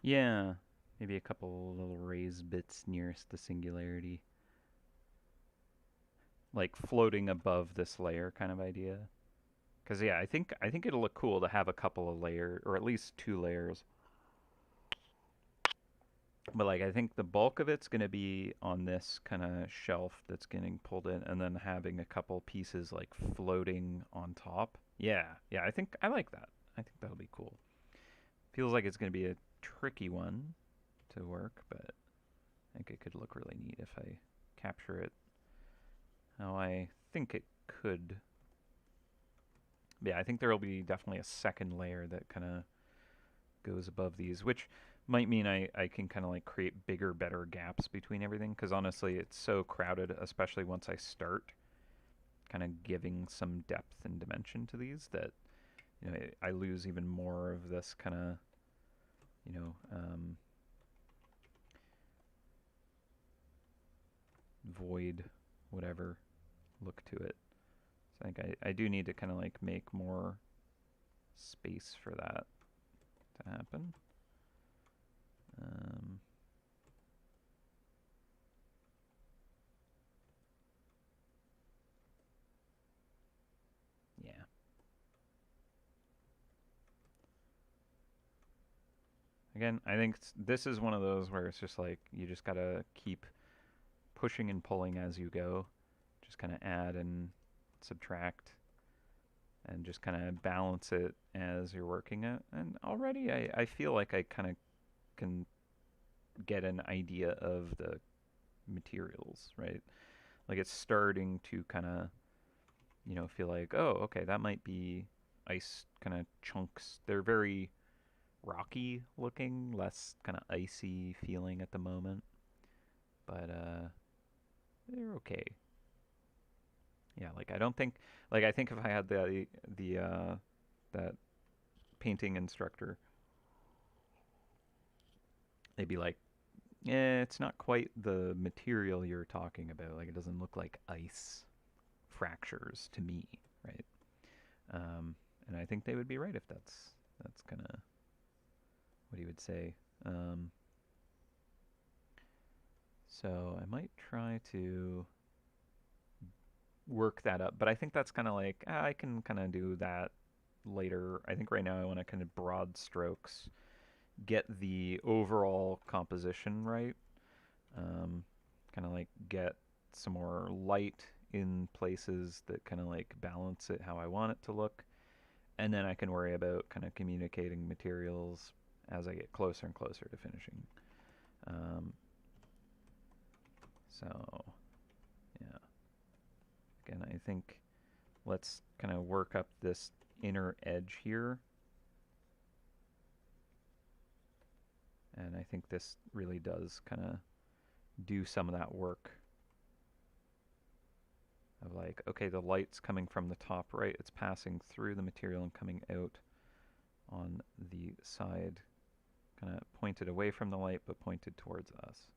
Yeah, maybe a couple little raised bits nearest the singularity, like floating above this layer kind of idea. Because yeah, I think it'll look cool to have a couple of layers, or at least two layers. But like I think the bulk of it's gonna be on this kind of shelf that's getting pulled in, and then having a couple pieces like floating on top. Yeah, yeah, I think I like that. I think that'll be cool. Feels like it's going to be a tricky one to work, but I think it could look really neat if I capture it how I think it could. But yeah, I think there will be definitely a second layer that kind of goes above these, which might mean I can kind of like create bigger, better gaps between everything, because honestly, it's so crowded, especially once I start kind of giving some depth and dimension to these, that I lose even more of this kind of you know void, whatever look to it. So I think I do need to kind of like make more space for that to happen. Yeah. Again, I think this is one of those where it's just like you just gotta keep pushing and pulling as you go. Just kind of add and subtract and just kind of balance it as you're working it. And already I feel like I kind of can get an idea of the materials, right? Like it's starting to kind of, feel like, oh, okay, that might be ice kind of chunks. They're very rocky looking, less kind of icy feeling at the moment, but they're okay. Yeah, like I don't think, like I think if I had the that painting instructor, they'd be like, yeah, it's not quite the material you're talking about. Like it doesn't look like ice fractures to me, right? And I think they would be right if that's kind of what he would say. Um, so I might try to work that up, but I think that's kind of like I can kind of do that later. I think right now I want to kind of broad strokes get the overall composition right. Kind of like get some more light in places that kind of like balance it how I want it to look. And then I can worry about kind of communicating materials as I get closer and closer to finishing. Um, so, yeah. Again, I think let's kind of work up this inner edge here. And I think this really does kind of do some of that work of like, okay, the light's coming from the top right, it's passing through the material and coming out on the side, kind of pointed away from the light but pointed towards us.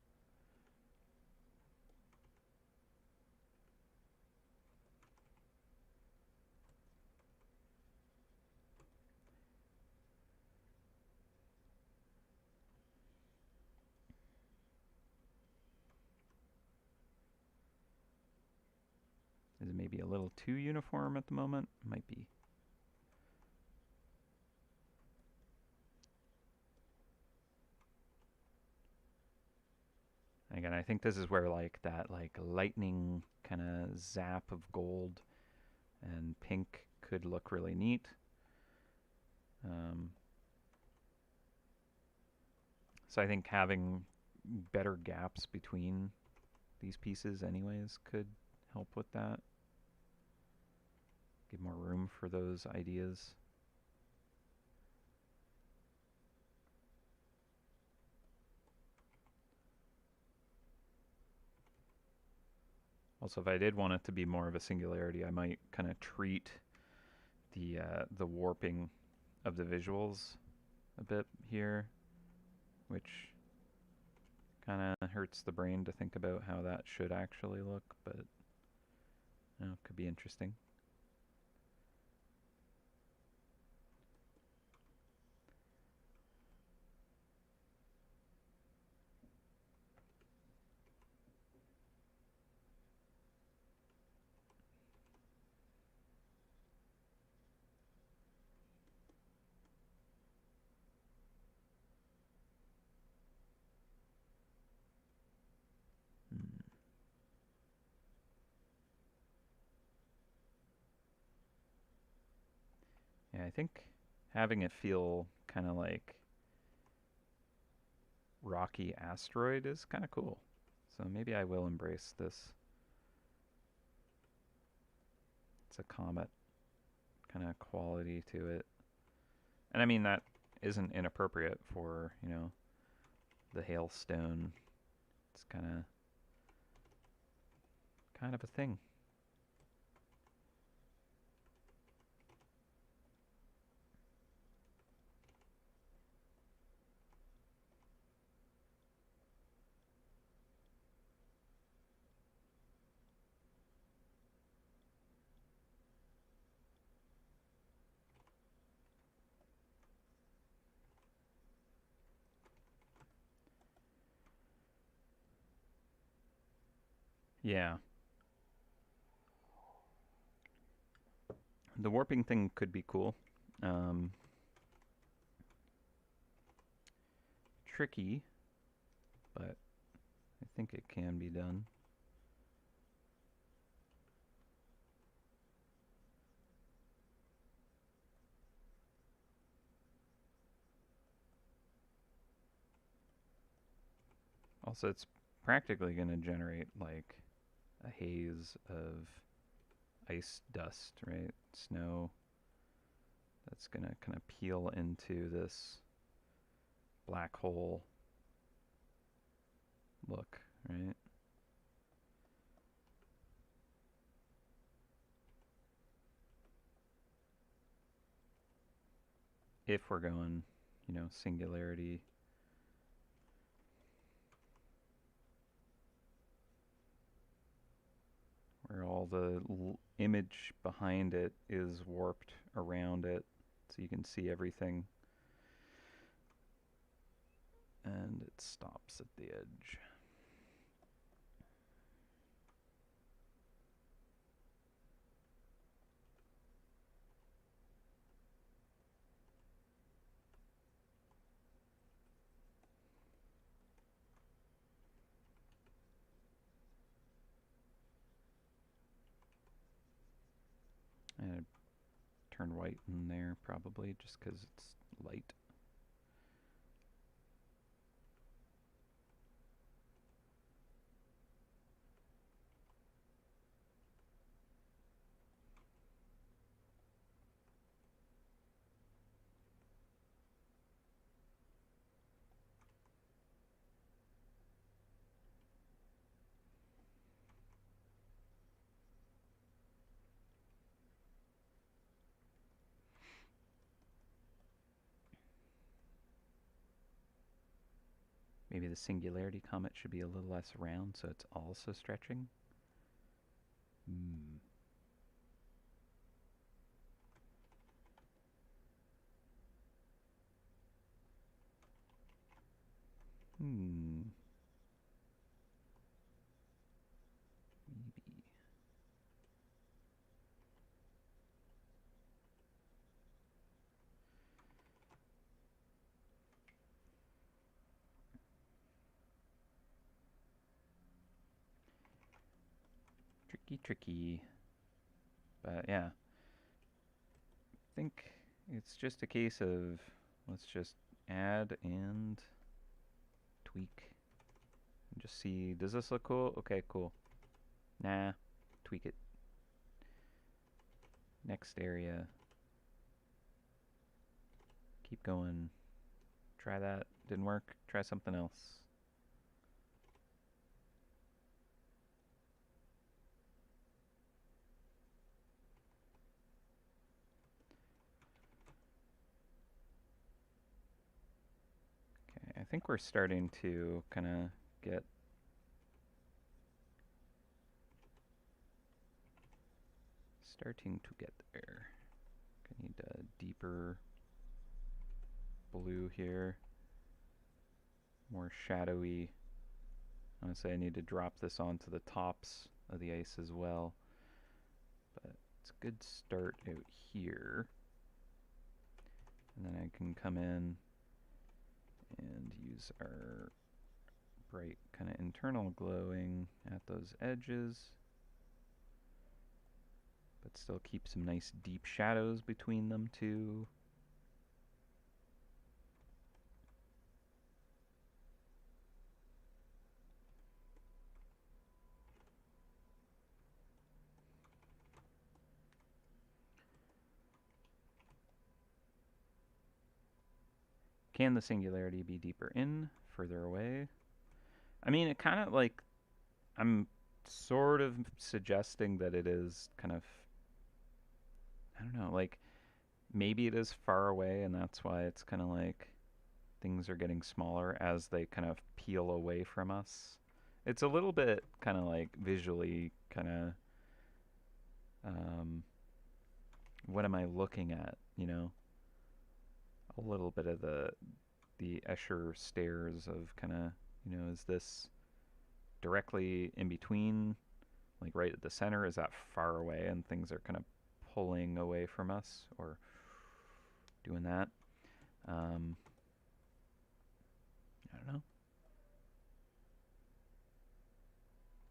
Is it maybe a little too uniform at the moment? Might be. Again, I think this is where like that like lightning kind of zap of gold and pink could look really neat. Um, so I think having better gaps between these pieces anyways could help with that. Give more room for those ideas. Also, if I did want it to be more of a singularity, I might kind of treat the warping of the visuals a bit here, which kind of hurts the brain to think about how that should actually look, but could be interesting. Hmm. Yeah, I think having it feel kind of like rocky asteroid is kind of cool. So maybe I will embrace this. It's a comet kind of quality to it. And I mean, that isn't inappropriate for, you know, the hailstone. It's kind of a thing. Yeah. The warping thing could be cool. Um, Tricky, but I think it can be done. Also, it's practically going to generate like a haze of ice dust, right? Snow that's going to kind of peel into this black hole look, right? If we're going, you know, singularity. Where all the image behind it is warped around it so you can see everything. And it stops at the edge. And I'd turn white in there probably just because it's light. Maybe the singularity comet should be a little less round so it's also stretching. Hmm. Hmm. Maybe. Tricky, tricky. But yeah, I think it's just a case of let's just add and tweak and just see, does this look cool? Okay, cool. Nah, tweak it. Next area. Keep going. Try that. Didn't work. Try something else. Okay, I think we're starting to kind of get there. I need a deeper blue here. More shadowy. Honestly, I need to drop this onto the tops of the ice as well. But it's a good start out here. And then I can come in and use our bright kind of internal glowing at those edges. But still keep some nice deep shadows between them too. Can the singularity be deeper in, further away? I mean, it kind of like, I'm sort of suggesting that it is kind of, I don't know, like maybe it is far away and that's why it's kind of like things are getting smaller as they kind of peel away from us. It's a little bit kind of like visually kind of, um, what am I looking at, you know? A little bit of the Escher stairs of kind of, you know, is this directly in between, like right at the center? Is that far away and things are kind of pulling away from us or doing that? Um, I don't know.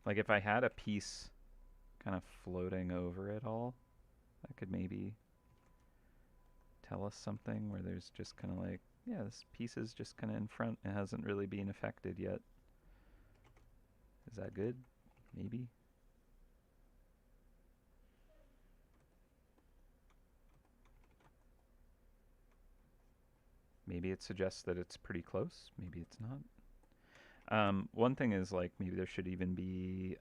Like if I had a piece kind of floating over it all, that could maybe tell us something where there's just kind of like, yeah, this piece is just kind of in front. It hasn't really been affected yet. Is that good? Maybe. Maybe it suggests that it's pretty close. Maybe it's not. One thing is like maybe there should even be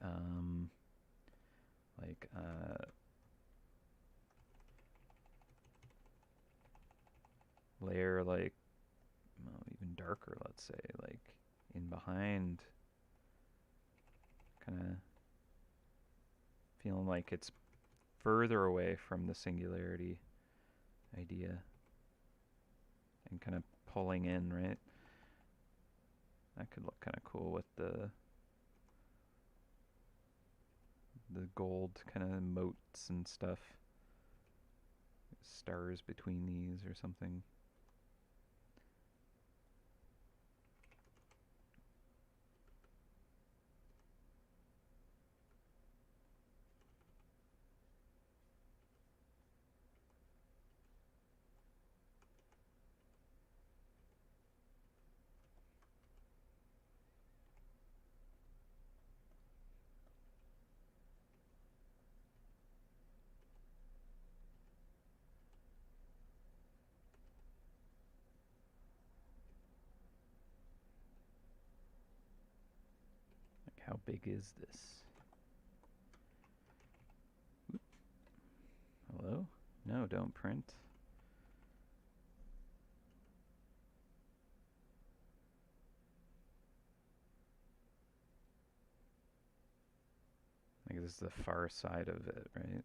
like layer like, well, even darker, let's say, like in behind, kind of feeling like it's further away from the singularity idea and kind of pulling in, right? That could look kind of cool with the gold kind of motes and stuff. Stars between these or something. Like how big is this? Oop. Hello? No, don't print. Like this is the far side of it, right?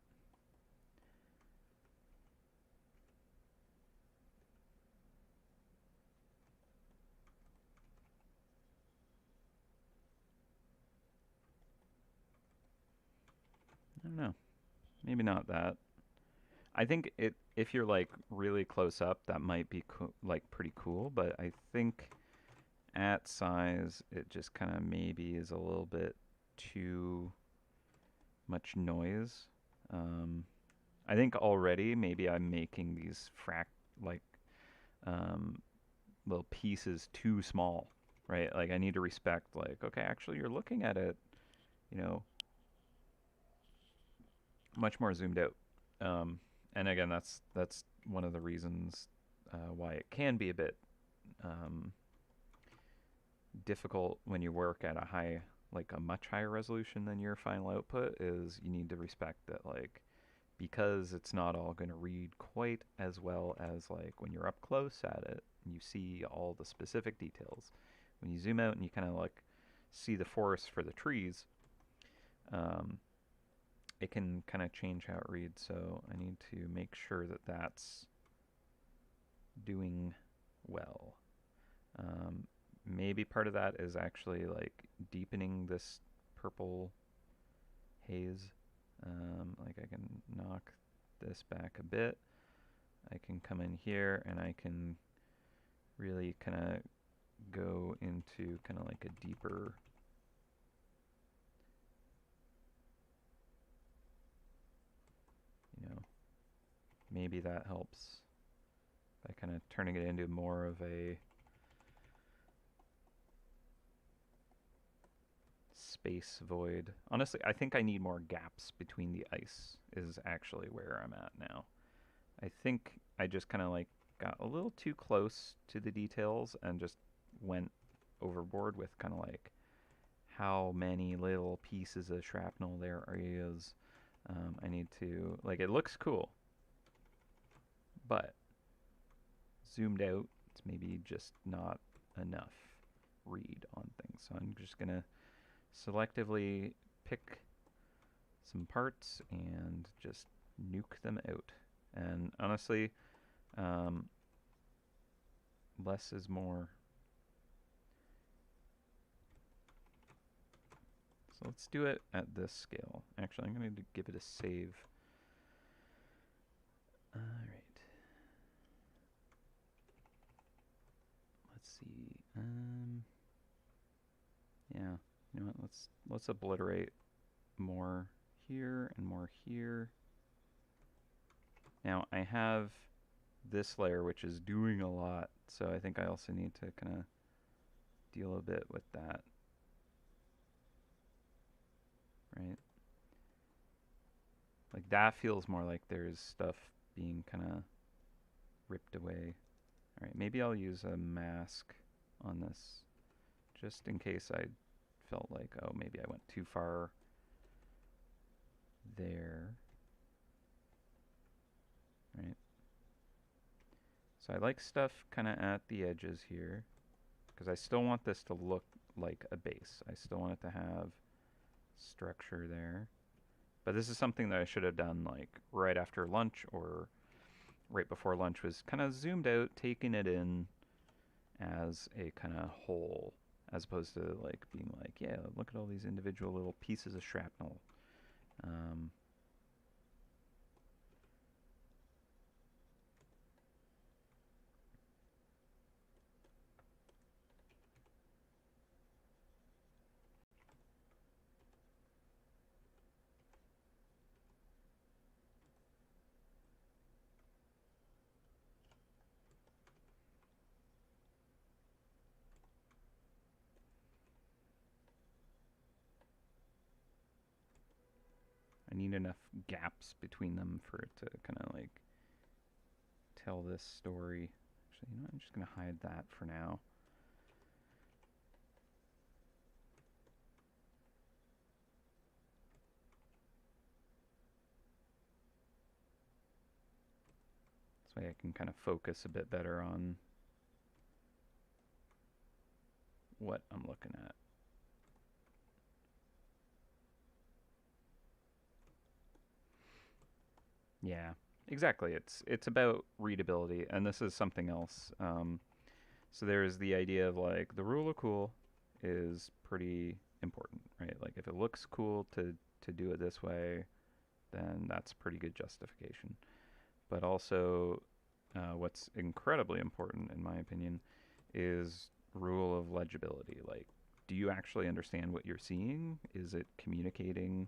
I don't know. Maybe not that. I think it if you're like really close up, that might be like pretty cool. But I think at size, it just kind of maybe is a little bit too much noise. Um, I think already maybe I'm making these like um, little pieces too small, right? Like I need to respect like, okay, actually you're looking at it, you know, much more zoomed out. Um, and again, that's one of the reasons why it can be a bit um, difficult when you work at a high, like a much higher resolution than your final output. Is you need to respect that, like, because it's not all going to read quite as well as like when you're up close at it and you see all the specific details. When you zoom out and you kind of like see the forest for the trees, um, it can kind of change how it reads. So I need to make sure that that's doing well. Um, Maybe part of that is actually like deepening this purple haze. Like I can knock this back a bit. I can come in here and I can really kind of go into kind of like a deeper, you know, maybe that helps by kind of turning it into more of a space void. Honestly, I think I need more gaps between the ice is actually where I'm at now. I think I just kind of like got a little too close to the details and just went overboard with kind of like how many little pieces of shrapnel there is. I need to, like, it looks cool, but zoomed out, it's maybe just not enough read on things. So I'm just going to selectively pick some parts and just nuke them out. And honestly, less is more. So let's do it at this scale. Actually, I'm going to give it a save. All right. Let's see. Yeah. You know what? Let's obliterate more here and more here. Now I have this layer which is doing a lot, so I think I also need to kind of deal a bit with that. Right? Like that feels more like there's stuff being kind of ripped away. All right, maybe I'll use a mask on this just in case I felt like, oh, maybe I went too far there. Right. So I like stuff kind of at the edges here because I still want this to look like a base. I still want it to have structure there. But this is something that I should have done like right after lunch or right before lunch, was kind of zoomed out, taking it in as a kind of whole, as opposed to like being like, yeah, look at all these individual little pieces of shrapnel. I need enough gaps between them for it to kind of like tell this story. Actually, you know, I'm just going to hide that for now. This way I can kind of focus a bit better on what I'm looking at. Yeah, exactly. It's about readability, and this is something else. So there's the idea of like the rule of cool is pretty important, right? Like if it looks cool to do it this way, then that's pretty good justification. But also, what's incredibly important, in my opinion, is rule of legibility. Like, do you actually understand what you're seeing? Is it communicating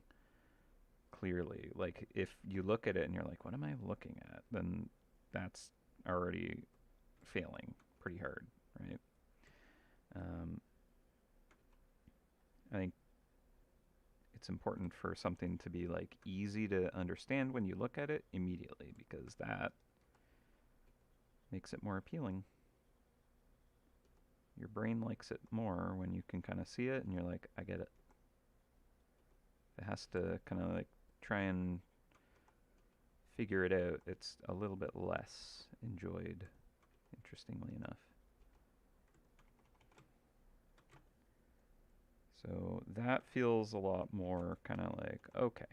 clearly? Like, if you look at it and you're like, what am I looking at? Then that's already failing pretty hard, right? I think it's important for something to be like easy to understand when you look at it immediately, because that makes it more appealing. Your brain likes it more when you can kind of see it and you're like, I get it. It has to kind of like try and figure it out. It's a little bit less enjoyed, interestingly enough. So that feels a lot more kind of like, okay,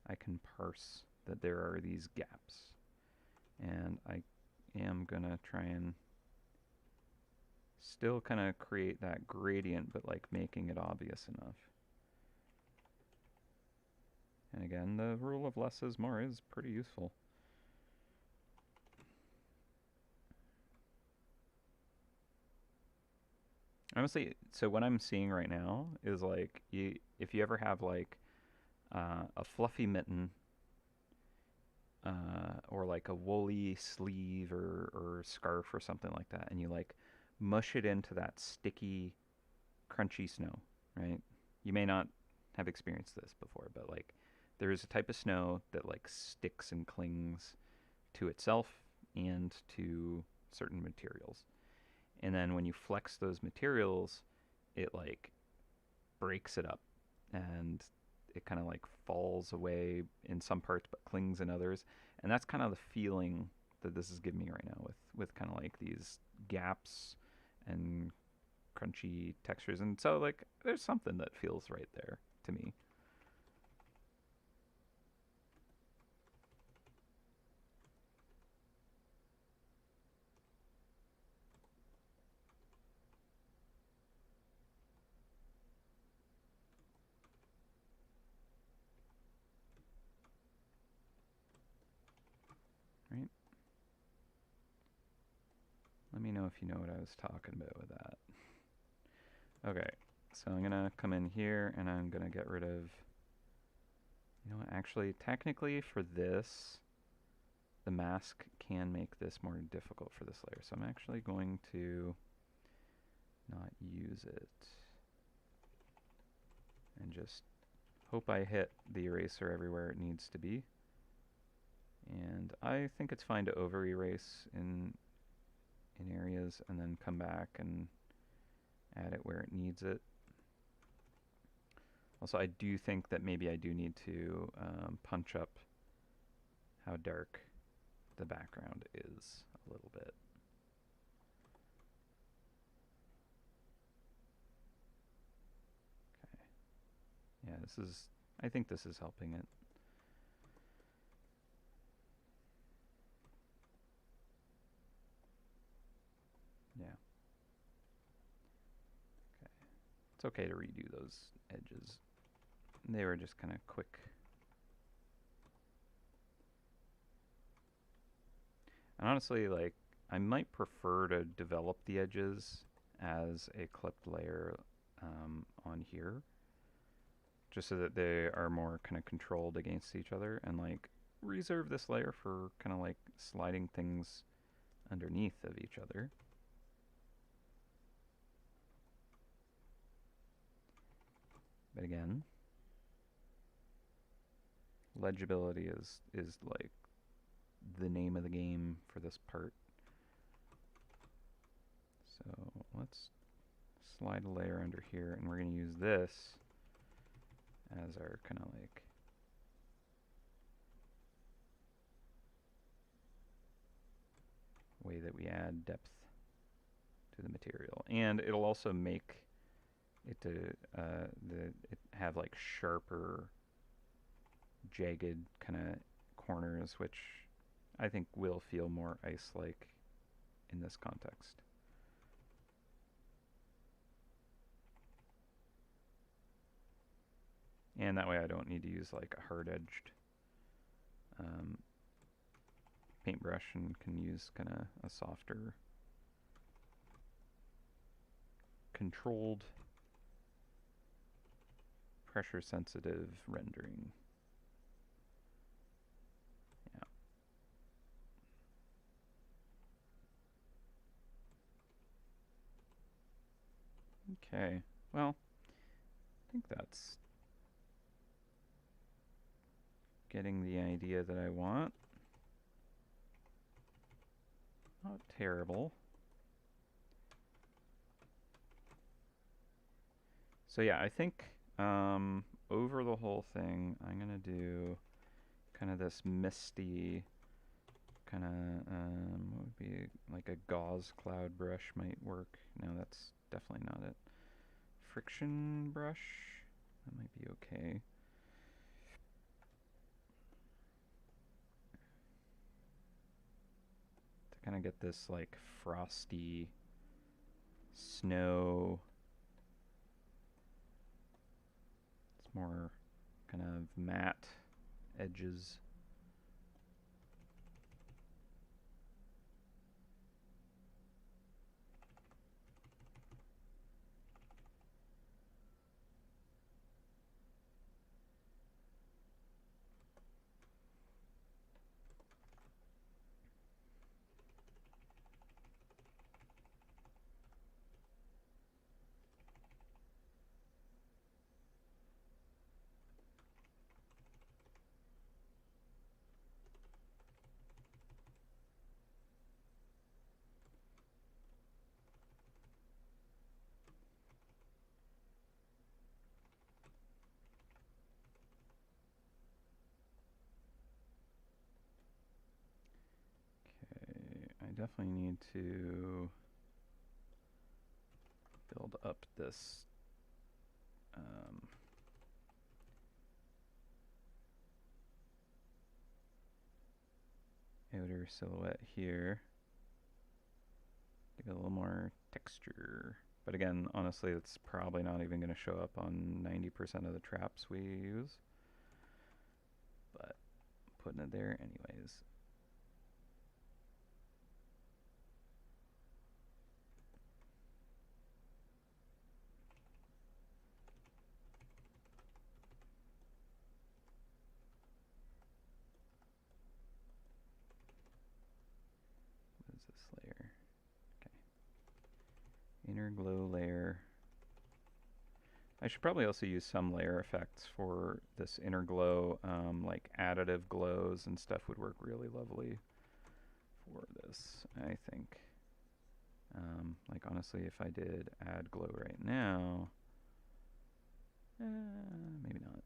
I can parse that there are these gaps. And I am going to try and still kind of create that gradient, but like making it obvious enough. And again, the rule of less is more is pretty useful. Honestly, so what I'm seeing right now is like, if you ever have like a fluffy mitten or like a woolly sleeve or scarf or something like that, and you like mush it into that sticky, crunchy snow, right? You may not have experienced this before, but like there is a type of snow that like sticks and clings to itself and to certain materials. And then when you flex those materials, it like breaks it up and it kind of like falls away in some parts but clings in others. And that's kind of the feeling that this is giving me right now with kind of like these gaps and crunchy textures. And so like there's something that feels right there to me. Right? Let me know if you know what I was talking about with that. Okay, so I'm gonna come in here and I'm gonna get rid of, you know what, actually technically for this, the mask can make this more difficult for this layer. So I'm actually going to not use it and just hope I hit the eraser everywhere it needs to be. And I think it's fine to over erase in areas and then come back and add it where it needs it. Also, I do think that maybe I do need to punch up how dark the background is a little bit. Okay. Yeah, I think this is helping it. Yeah. Okay. It's okay to redo those edges. They were just kind of quick. And honestly, like, I might prefer to develop the edges as a clipped layer on here, just so that they are more kind of controlled against each other, and like reserve this layer for kind of like sliding things underneath of each other. But again, legibility is like the name of the game for this part. So let's slide a layer under here, and we're going to use this as our kind of like way that we add depth to the material. And it'll also make it to it have like sharper, jagged kind of corners, which I think will feel more ice-like in this context. And that way I don't need to use like a hard-edged paintbrush and can use kind of a softer, controlled, pressure-sensitive rendering. Yeah. Okay. Well, I think that's getting the idea that I want. Not terrible. So yeah, I think over the whole thing, I'm gonna do kind of this misty kind of what would be like a gauze cloud brush might work. No, that's definitely not it. Friction brush, that might be okay. To kind of get this like frosty snow. It's more kind of matte edges. definitely need to build up this outer silhouette here. Give it a little more texture. But again, honestly, it's probably not even going to show up on 90% of the traps we use. But I'm putting it there anyways. What is this layer? Okay. Inner glow layer. I should probably also use some layer effects for this inner glow, like additive glows and stuff would work really lovely for this, I think. Like honestly, if I did add glow right now, maybe not.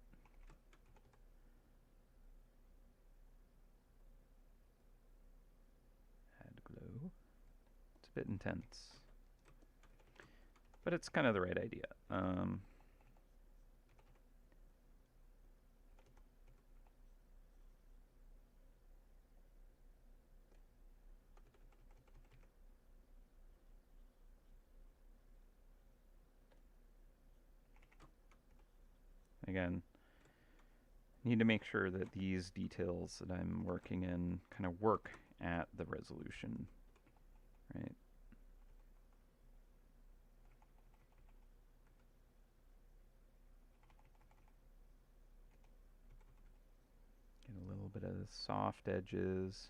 Add glow. It's a bit intense, but it's kind of the right idea. Again, need to make sure that these details that I'm working in kind of work at the resolution, right? Get a little bit of soft edges,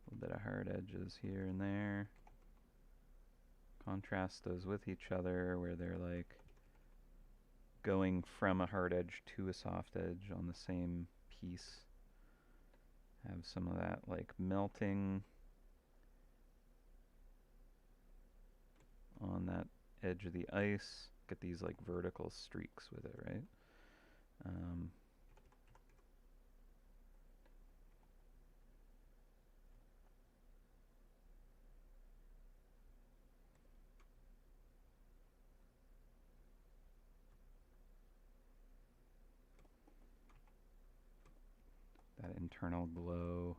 a little bit of hard edges here and there. Contrast those with each other where they're like going from a hard edge to a soft edge on the same piece. Have some of that like melting on that edge of the ice. Get these like vertical streaks with it, right? That internal glow.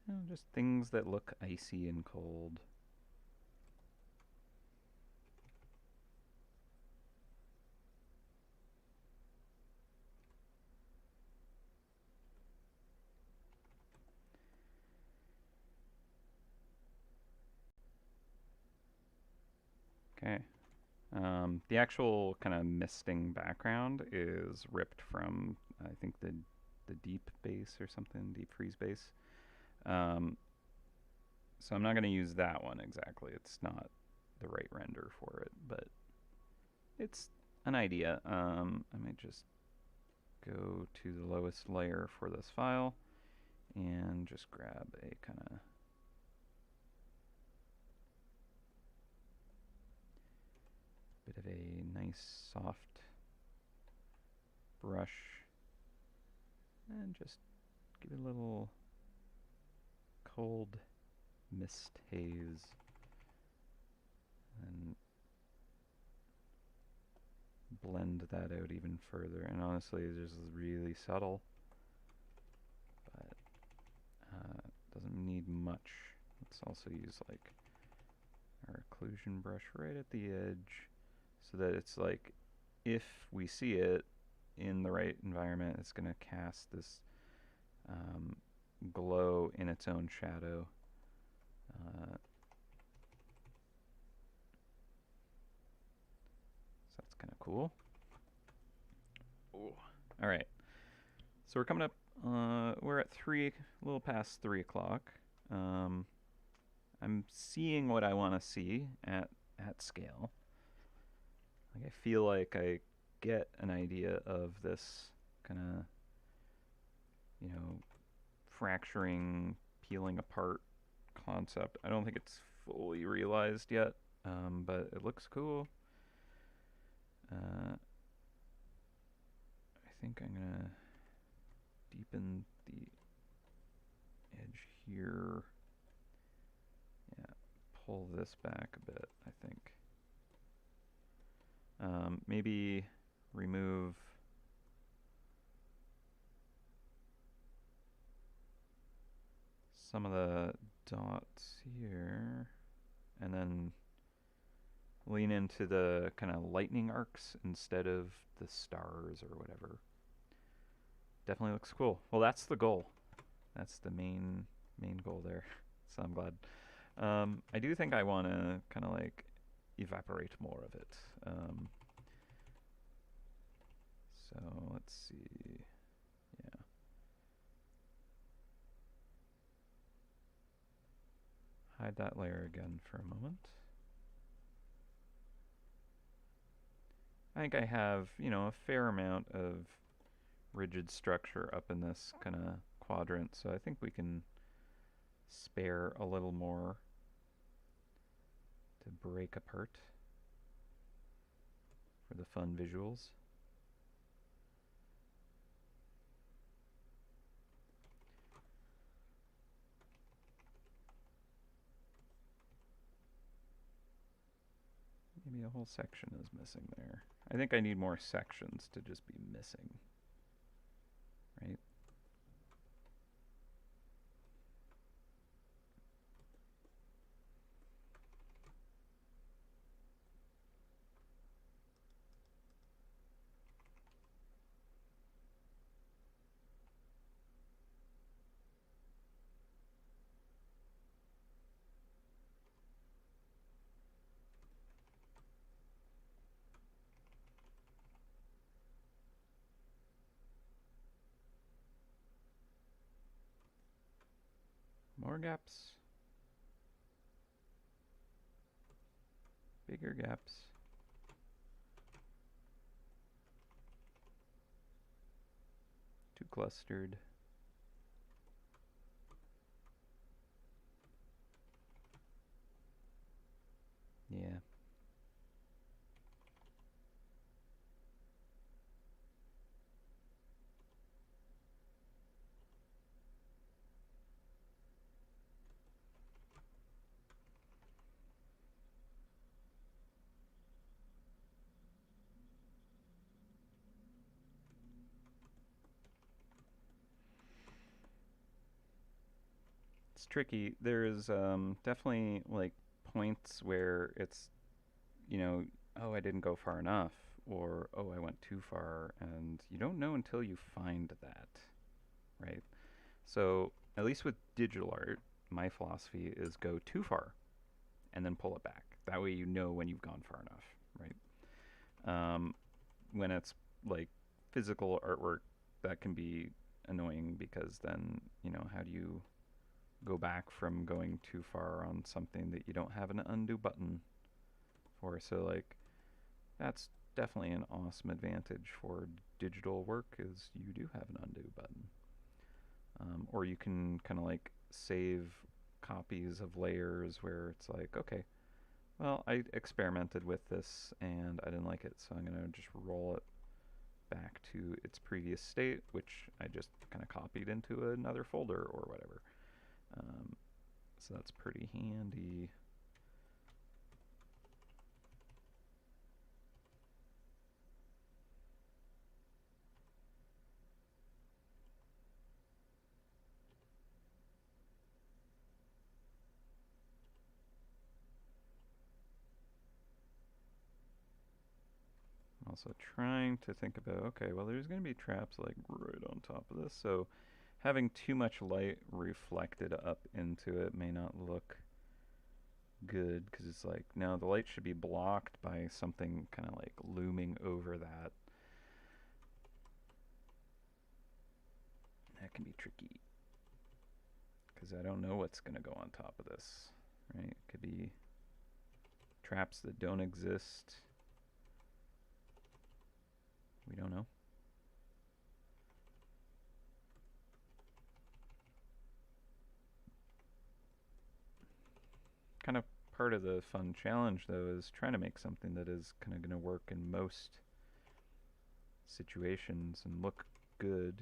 You know, just things that look icy and cold. Okay. The actual kind of misting background is ripped from, I think, the deep base or something, deep freeze base. So I'm not going to use that one exactly. It's not the right render for it, but it's an idea. I might just go to the lowest layer for this file and just grab a kind of bit of a nice soft brush and just give it a little cold mist haze and blend that out even further. And honestly, it's just really subtle, but doesn't need much. Let's also use like our occlusion brush right at the edge so that it's like if we see it in the right environment, it's going to cast this glow in its own shadow. So that's kind of cool. Ooh. All right. So we're coming up, we're at a little past 3 o'clock. I'm seeing what I want to see at scale. Like I feel like I get an idea of this kind of, you know, fracturing, peeling apart concept. I don't think it's fully realized yet, but it looks cool. I think I'm gonna deepen the edge here. this back a bit, I think. Maybe remove some of the dots here, and then lean into the kind of lightning arcs instead of the stars or whatever. Definitely looks cool. Well, that's the goal. That's the main goal there. So I'm glad. I do think I want to kind of like evaporate more of it. So let's see. Yeah. Hide that layer again for a moment. I think I have, a fair amount of rigid structure up in this kind of quadrant, so I think we can spare a little more to break apart for the fun visuals. Maybe a whole section is missing there. I think I need more sections to just be missing, right? More gaps. Bigger gaps. Too clustered. Yeah. It's tricky. There's definitely like points where it's, oh, I didn't go far enough, or oh, I went too far, and you don't know until you find that, right? So, at least with digital art, my philosophy is go too far and then pull it back. That way you know when you've gone far enough, right? When it's like physical artwork, that can be annoying because then, how do you go back from going too far on something that you don't have an undo button for? So, like, that's definitely an awesome advantage for digital work is you do have an undo button. Or you can kind of like save copies of layers where it's like, okay, well, I experimented with this and I didn't like it, so I'm going to just roll it back to its previous state, which I just kind of copied into another folder or whatever. So that's pretty handy. Also trying to think about, okay, well, there's going to be traps like right on top of this, so having too much light reflected up into it may not look good, because it's like, no, the light should be blocked by something kind of like looming over that. That can be tricky, because I don't know what's going to go on top of this, right? It could be traps that don't exist. We don't know. Kind of part of the fun challenge, though, is trying to make something that is kind of going to work in most situations and look good.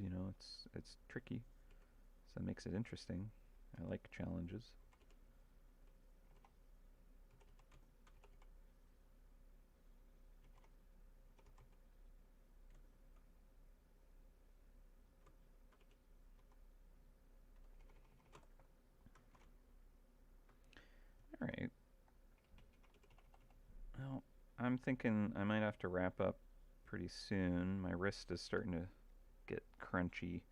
It's tricky, so that makes it interesting. I like challenges. I'm thinking I might have to wrap up pretty soon. My wrist is starting to get crunchy.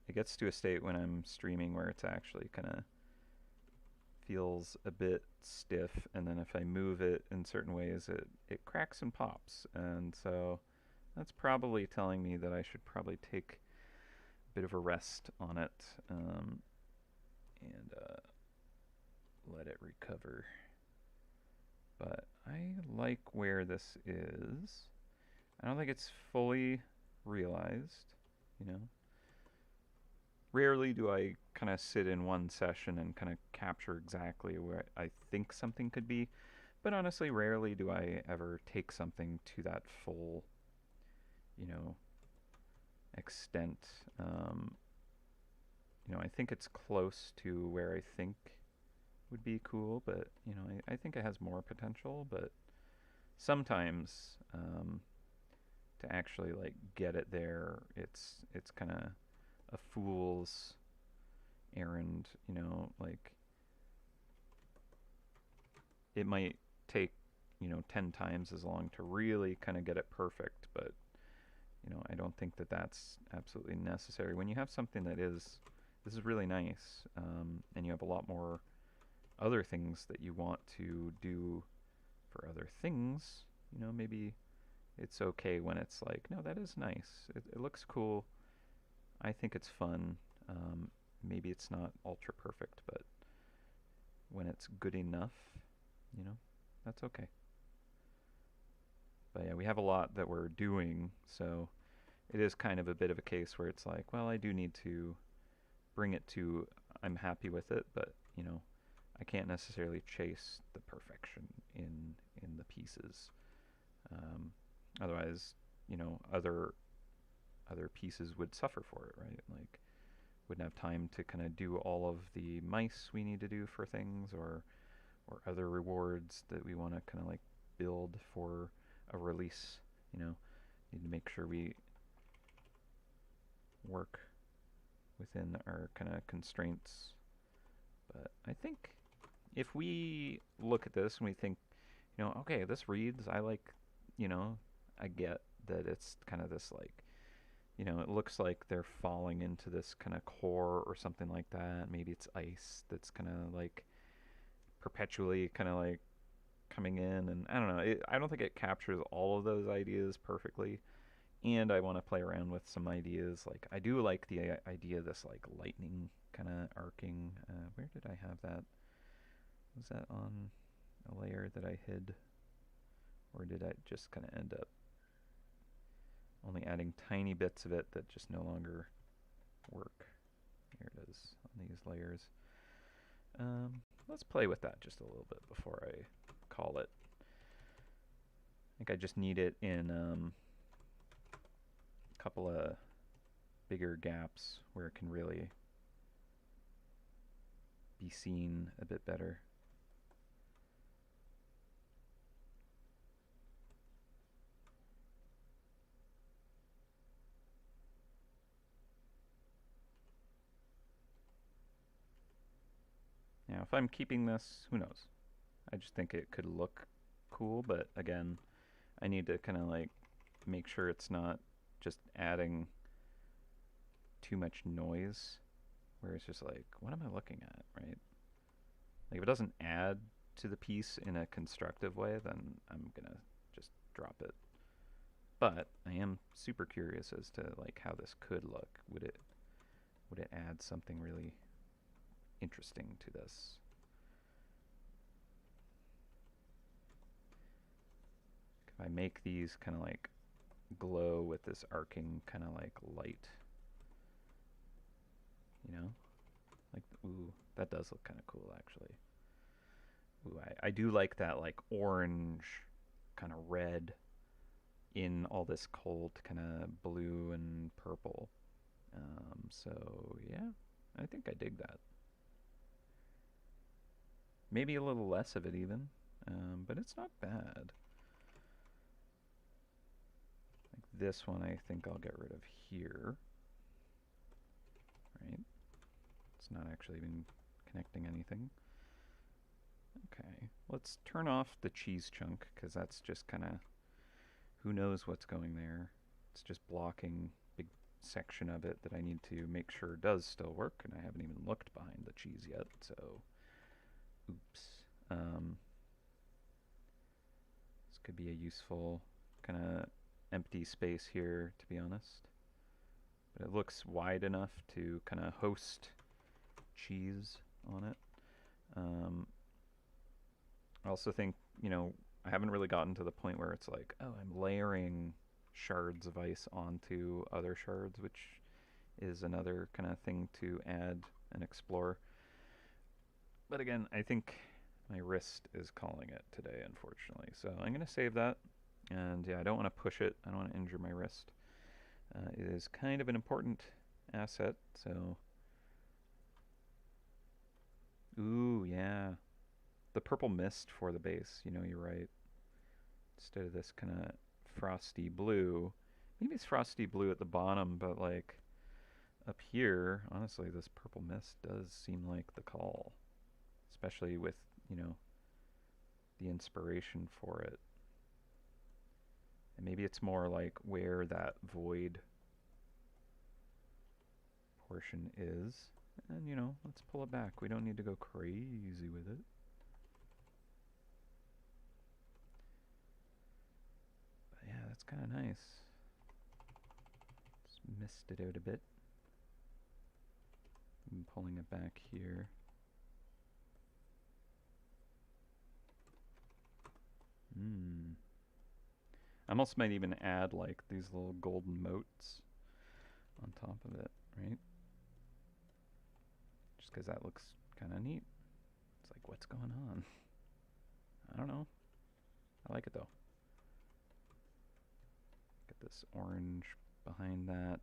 It gets to a state when I'm streaming where it's actually kind of feels a bit stiff, and then if I move it in certain ways, it cracks and pops. And so that's probably telling me that I should probably take a bit of a rest on it, and let it recover. But I like where this is. I don't think it's fully realized, you know. Rarely do I kind of sit in one session and kind of capture exactly where I think something could be, but honestly, rarely do I ever take something to that full, you know, extent. I think it's close to where I think would be cool, but I think it has more potential. But sometimes to actually like get it there, it's kind of a fool's errand. Like it might take 10 times as long to really kind of get it perfect, but I don't think that that's absolutely necessary when you have something that is this is really nice, and you have a lot more other things that you want to do for other things. Maybe it's okay when it's like, no, that is nice. It looks cool. I think it's fun. Maybe it's not ultra perfect, but when it's good enough, that's okay. But yeah, we have a lot that we're doing, so it is kind of a bit of a case where it's like, well, I do need to bring it to I'm happy with it, but I can't necessarily chase the perfection in the pieces. Otherwise, other pieces would suffer for it, right? Like wouldn't have time to kind of do all of the mice we need to do for things, or other rewards that we want to kind of like build for a release. Need to make sure we work within our kind of constraints. But I think if we look at this and we think, okay, this reads, I like, I get that it's kind of this like, it looks like they're falling into this kind of core or something like that. Maybe it's ice that's kind of like perpetually kind of like coming in, and I don't know. I don't think it captures all of those ideas perfectly, and I want to play around with some ideas. Like I do like the idea of this like lightning kind of arcing. Where did I have that? Was that on a layer that I hid, or did I just kind of end up only adding tiny bits of it that just no longer work? Here it is on these layers. Let's play with that just a little bit before I call it. I think I just need it in a couple of bigger gaps where it can really be seen a bit better. Now, if I'm keeping this, who knows? I just think it could look cool, but again, I need to kind of like make sure it's not just adding too much noise where it's just like, what am I looking at, right? Like if it doesn't add to the piece in a constructive way, then I'm gonna just drop it. But I am super curious as to like how this could look. Would it add something really interesting to this? If I make these kind of like glow with this arcing kind of like light, like, ooh, that does look kind of cool actually. Ooh, I do like that like orange kind of red in all this cold kind of blue and purple. So yeah, I think I dig that. Maybe a little less of it even, but it's not bad. Like this one I think I'll get rid of here. Right? It's not actually even connecting anything. Okay, let's turn off the cheese chunk because that's just kind of who knows what's going there. It's just blocking a big section of it that I need to make sure does still work, and I haven't even looked behind the cheese yet, so oops. This could be a useful kind of empty space here, to be honest. But it looks wide enough to kind of host cheese on it. I also think, I haven't really gotten to the point where it's like, oh, I'm layering shards of ice onto other shards, which is another kind of thing to add and explore. But again, I think my wrist is calling it today, unfortunately. So I'm going to save that. And yeah, I don't want to push it. I don't want to injure my wrist. It is kind of an important asset, so... Ooh, yeah. The purple mist for the base, you're right. Instead of this kind of frosty blue. Maybe it's frosty blue at the bottom, but like up here, honestly, this purple mist does seem like the call. Especially with, the inspiration for it. And maybe it's more like where that void portion is. And, let's pull it back. We don't need to go crazy with it. But yeah, that's kind of nice. Just missed it out a bit. I'm pulling it back here. I almost might even add like these little golden motes on top of it, right? Just because that looks kind of neat. It's like, what's going on? I don't know. I like it though. Get this orange behind that.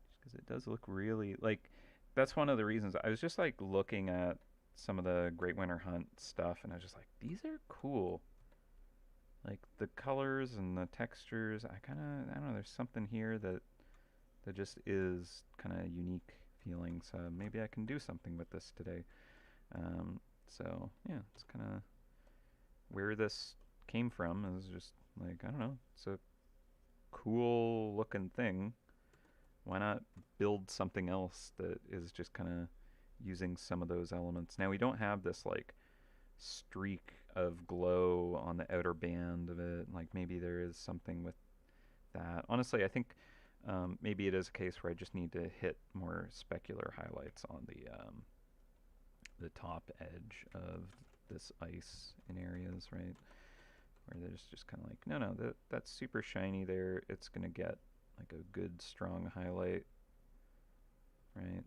Just because it does look really, like, that's one of the reasons. I was just like looking at some of the Great Winter Hunt stuff and I was just like, these are cool. Like the colors and the textures, I don't know, there's something here that just is kind of unique feeling. So maybe I can do something with this today. So yeah, it's kind of where this came from. Is just like, I don't know, it's a cool looking thing. Why not build something else that is just kind of using some of those elements? Now we don't have this like streak of glow on the outer band of it. Like maybe there is something with that. Honestly, I think maybe it is a case where I just need to hit more specular highlights on the top edge of this ice in areas, right? Where there's just kind of like, no, that's super shiny there. It's going to get like a good strong highlight, right?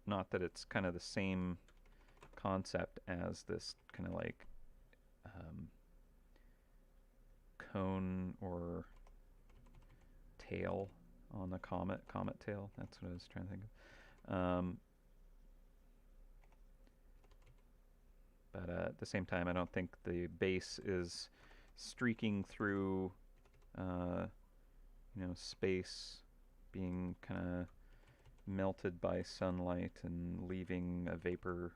Not that it's kind of the same concept as this kind of like cone or tail on the comet tail. That's what I was trying to think of. But at the same time, I don't think the base is streaking through, space, being kind of melted by sunlight and leaving a vapor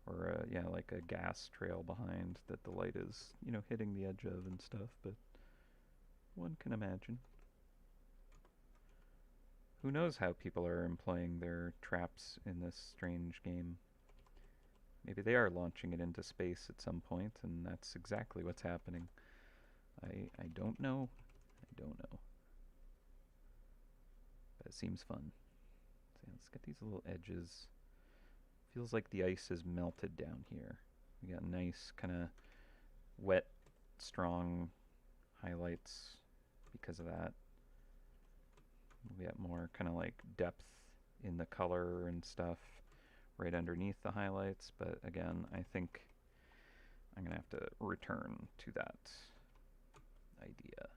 or like a gas trail behind that the light is, hitting the edge of and stuff. But one can imagine. Who knows how people are employing their traps in this strange game? Maybe they are launching it into space at some point, and that's exactly what's happening. I don't know. I don't know. But it seems fun. So let's get these little edges. Feels like the ice is melted down here. We got nice kind of wet, strong highlights because of that. We got more kind of like depth in the color and stuff right underneath the highlights, but again, I think I'm gonna have to return to that idea.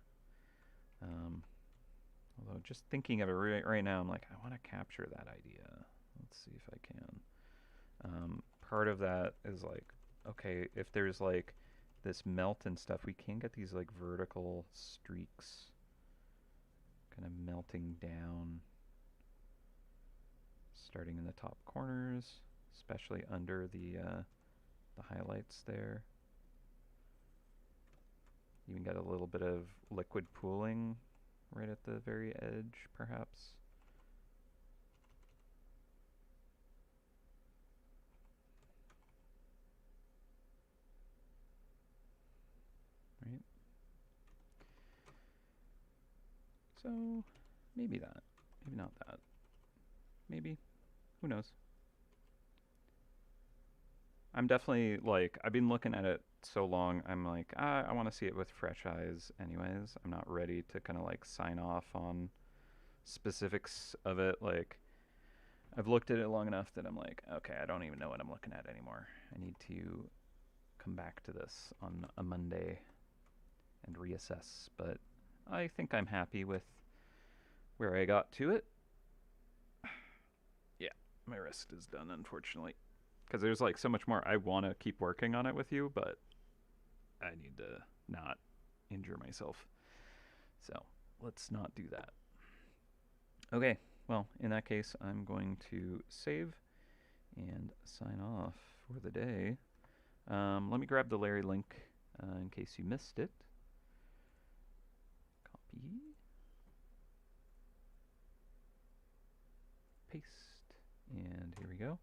Although just thinking of it right now, I'm like, I want to capture that idea. Let's see if I can. Part of that is like, okay, if there's like this melt and stuff, we can get these like vertical streaks kind of melting down, starting in the top corners. especially under the highlights there. Even got a little bit of liquid pooling right at the very edge, perhaps. Right? So, maybe that. Maybe not that. Maybe. Who knows? I'm definitely like, I've been looking at it so long, I'm like, I want to see it with fresh eyes, anyways. I'm not ready to kind of like sign off on specifics of it. Like, I've looked at it long enough that I'm like, okay, I don't even know what I'm looking at anymore. I need to come back to this on a Monday and reassess. But I think I'm happy with where I got to it. Yeah, my wrist is done, unfortunately. Because there's like so much more. I want to keep working on it with you, but I need to not injure myself. So let's not do that. Okay, well, in that case, I'm going to save and sign off for the day. Let me grab the Larry link in case you missed it. Copy. Paste. And here we go.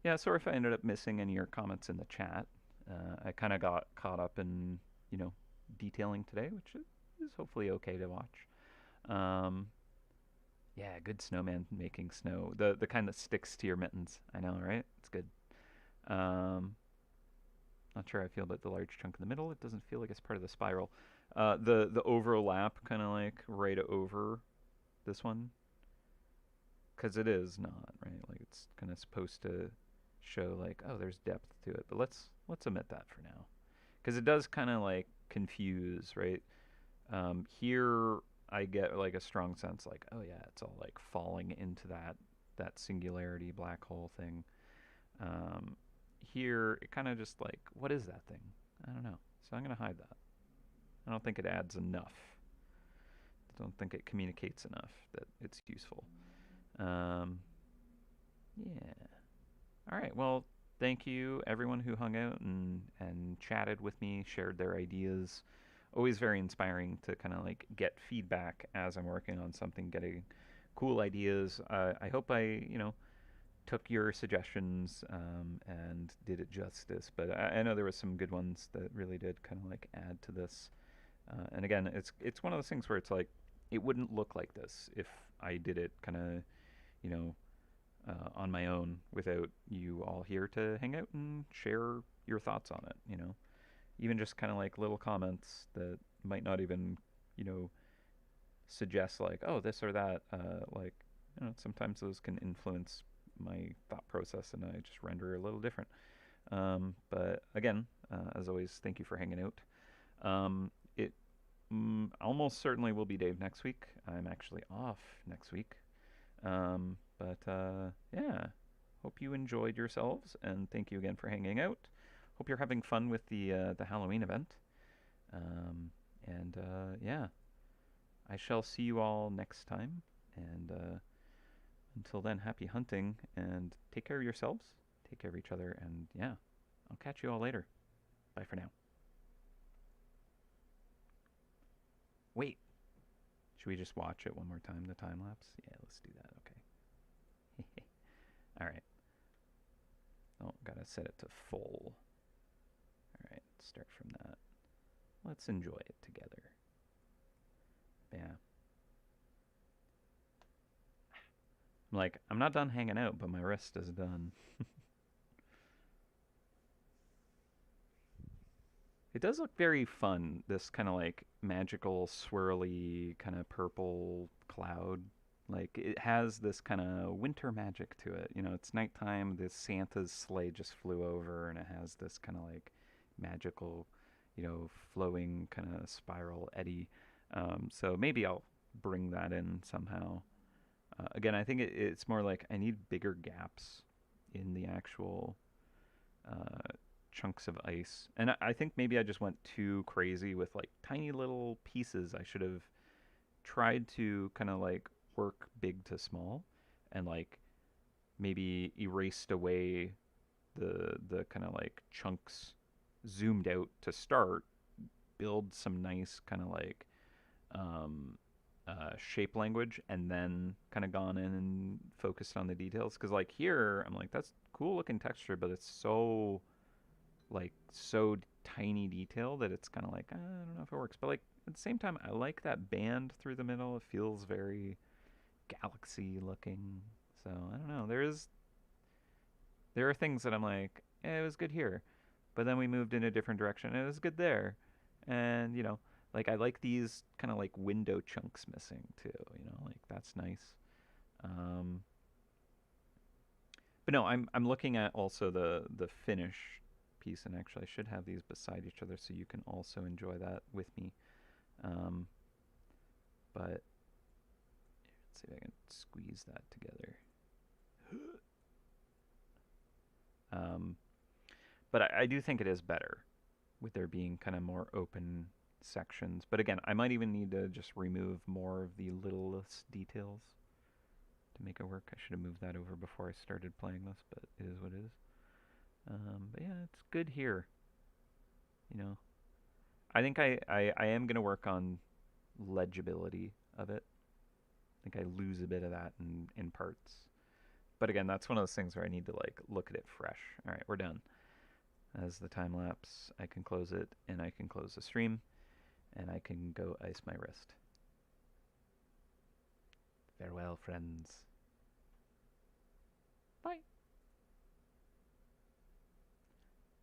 Yeah, sorry if I ended up missing any of your comments in the chat. I kind of got caught up in, detailing today, which is hopefully okay to watch. Yeah, good snowman making snow. The kind that sticks to your mittens. I know, right? It's good. Not sure how I feel about the large chunk in the middle. It doesn't feel like it's part of the spiral. The overlap kind of like right over this one. Because it is not, right? Like it's kind of supposed to show like, oh, there's depth to it. But let's omit that for now. Because it does kind of like confuse, right? Here I get like a strong sense like, oh yeah, it's all like falling into that singularity black hole thing. Here it kind of just like, what is that thing? I don't know. So I'm going to hide that. I don't think it adds enough. I don't think it communicates enough that it's useful. Yeah. All right. Well, thank you everyone who hung out and chatted with me, shared their ideas. Always very inspiring to kind of like get feedback as I'm working on something, getting cool ideas. I hope I, took your suggestions and did it justice. But I know there was some good ones that really did kind of like add to this. And again, it's one of those things where it's like it wouldn't look like this if I did it kind of, you know, on my own without you all here to hang out and share your thoughts on it. Even just kind of like little comments that might not even, you know, suggest like, oh, this or that. Like, sometimes those can influence my thought process, and I just render a little different. But again, as always, thank you for hanging out. It almost certainly will be Dave next week. I'm actually off next week. But yeah, hope you enjoyed yourselves, and thank you again for hanging out. Hope you're having fun with the Halloween event. And yeah, I shall see you all next time. And until then, happy hunting, and take care of yourselves, take care of each other, and yeah, I'll catch you all later. Bye for now. Wait, should we just watch it one more time, the time lapse? Yeah, let's do that. Okay. All right. Oh, gotta set it to full. All right, start from that. Let's enjoy it together. Yeah. I'm like, I'm not done hanging out, but my wrist is done. It does look very fun, this kind of like magical, swirly, kind of purple cloud. Like, it has this kind of winter magic to it. It's nighttime, this Santa's sleigh just flew over, and it has this kind of like magical, flowing kind of spiral eddy. So maybe I'll bring that in somehow. Again, I think it's more like I need bigger gaps in the actual chunks of ice. And I think maybe I just went too crazy with like tiny little pieces. I should have tried to kind of like work big to small and like maybe erased away the kind of like chunks, zoomed out to start, build some nice kind of like um, shape language, and then kind of gone in and focused on the details. Because like here, I'm like, that's cool looking texture, but it's so like so tiny detail that it's kind of like, I don't know if it works. But like at the same time, I like that band through the middle. It feels very galaxy looking. So I don't know. There are things that I'm like, it was good here, but then we moved in a different direction and it was good there, and like I like these kind of like window chunks missing too. Like that's nice. Um, but no, I'm looking at also the finish piece, and actually I should have these beside each other so you can also enjoy that with me. Um, but let's see if I can squeeze that together. Um, but I do think it is better with there being kind of more open sections. But again, I might even need to just remove more of the littlest details to make it work. I should have moved that over before I started playing this, but it is what it is. But yeah, it's good here. You know, I think I am going to work on legibility of it. I think I lose a bit of that in parts. But again, that's one of those things where I need to like look at it fresh. All right, we're done. As the time lapse, I can close it and I can close the stream and I can go ice my wrist. Farewell, friends.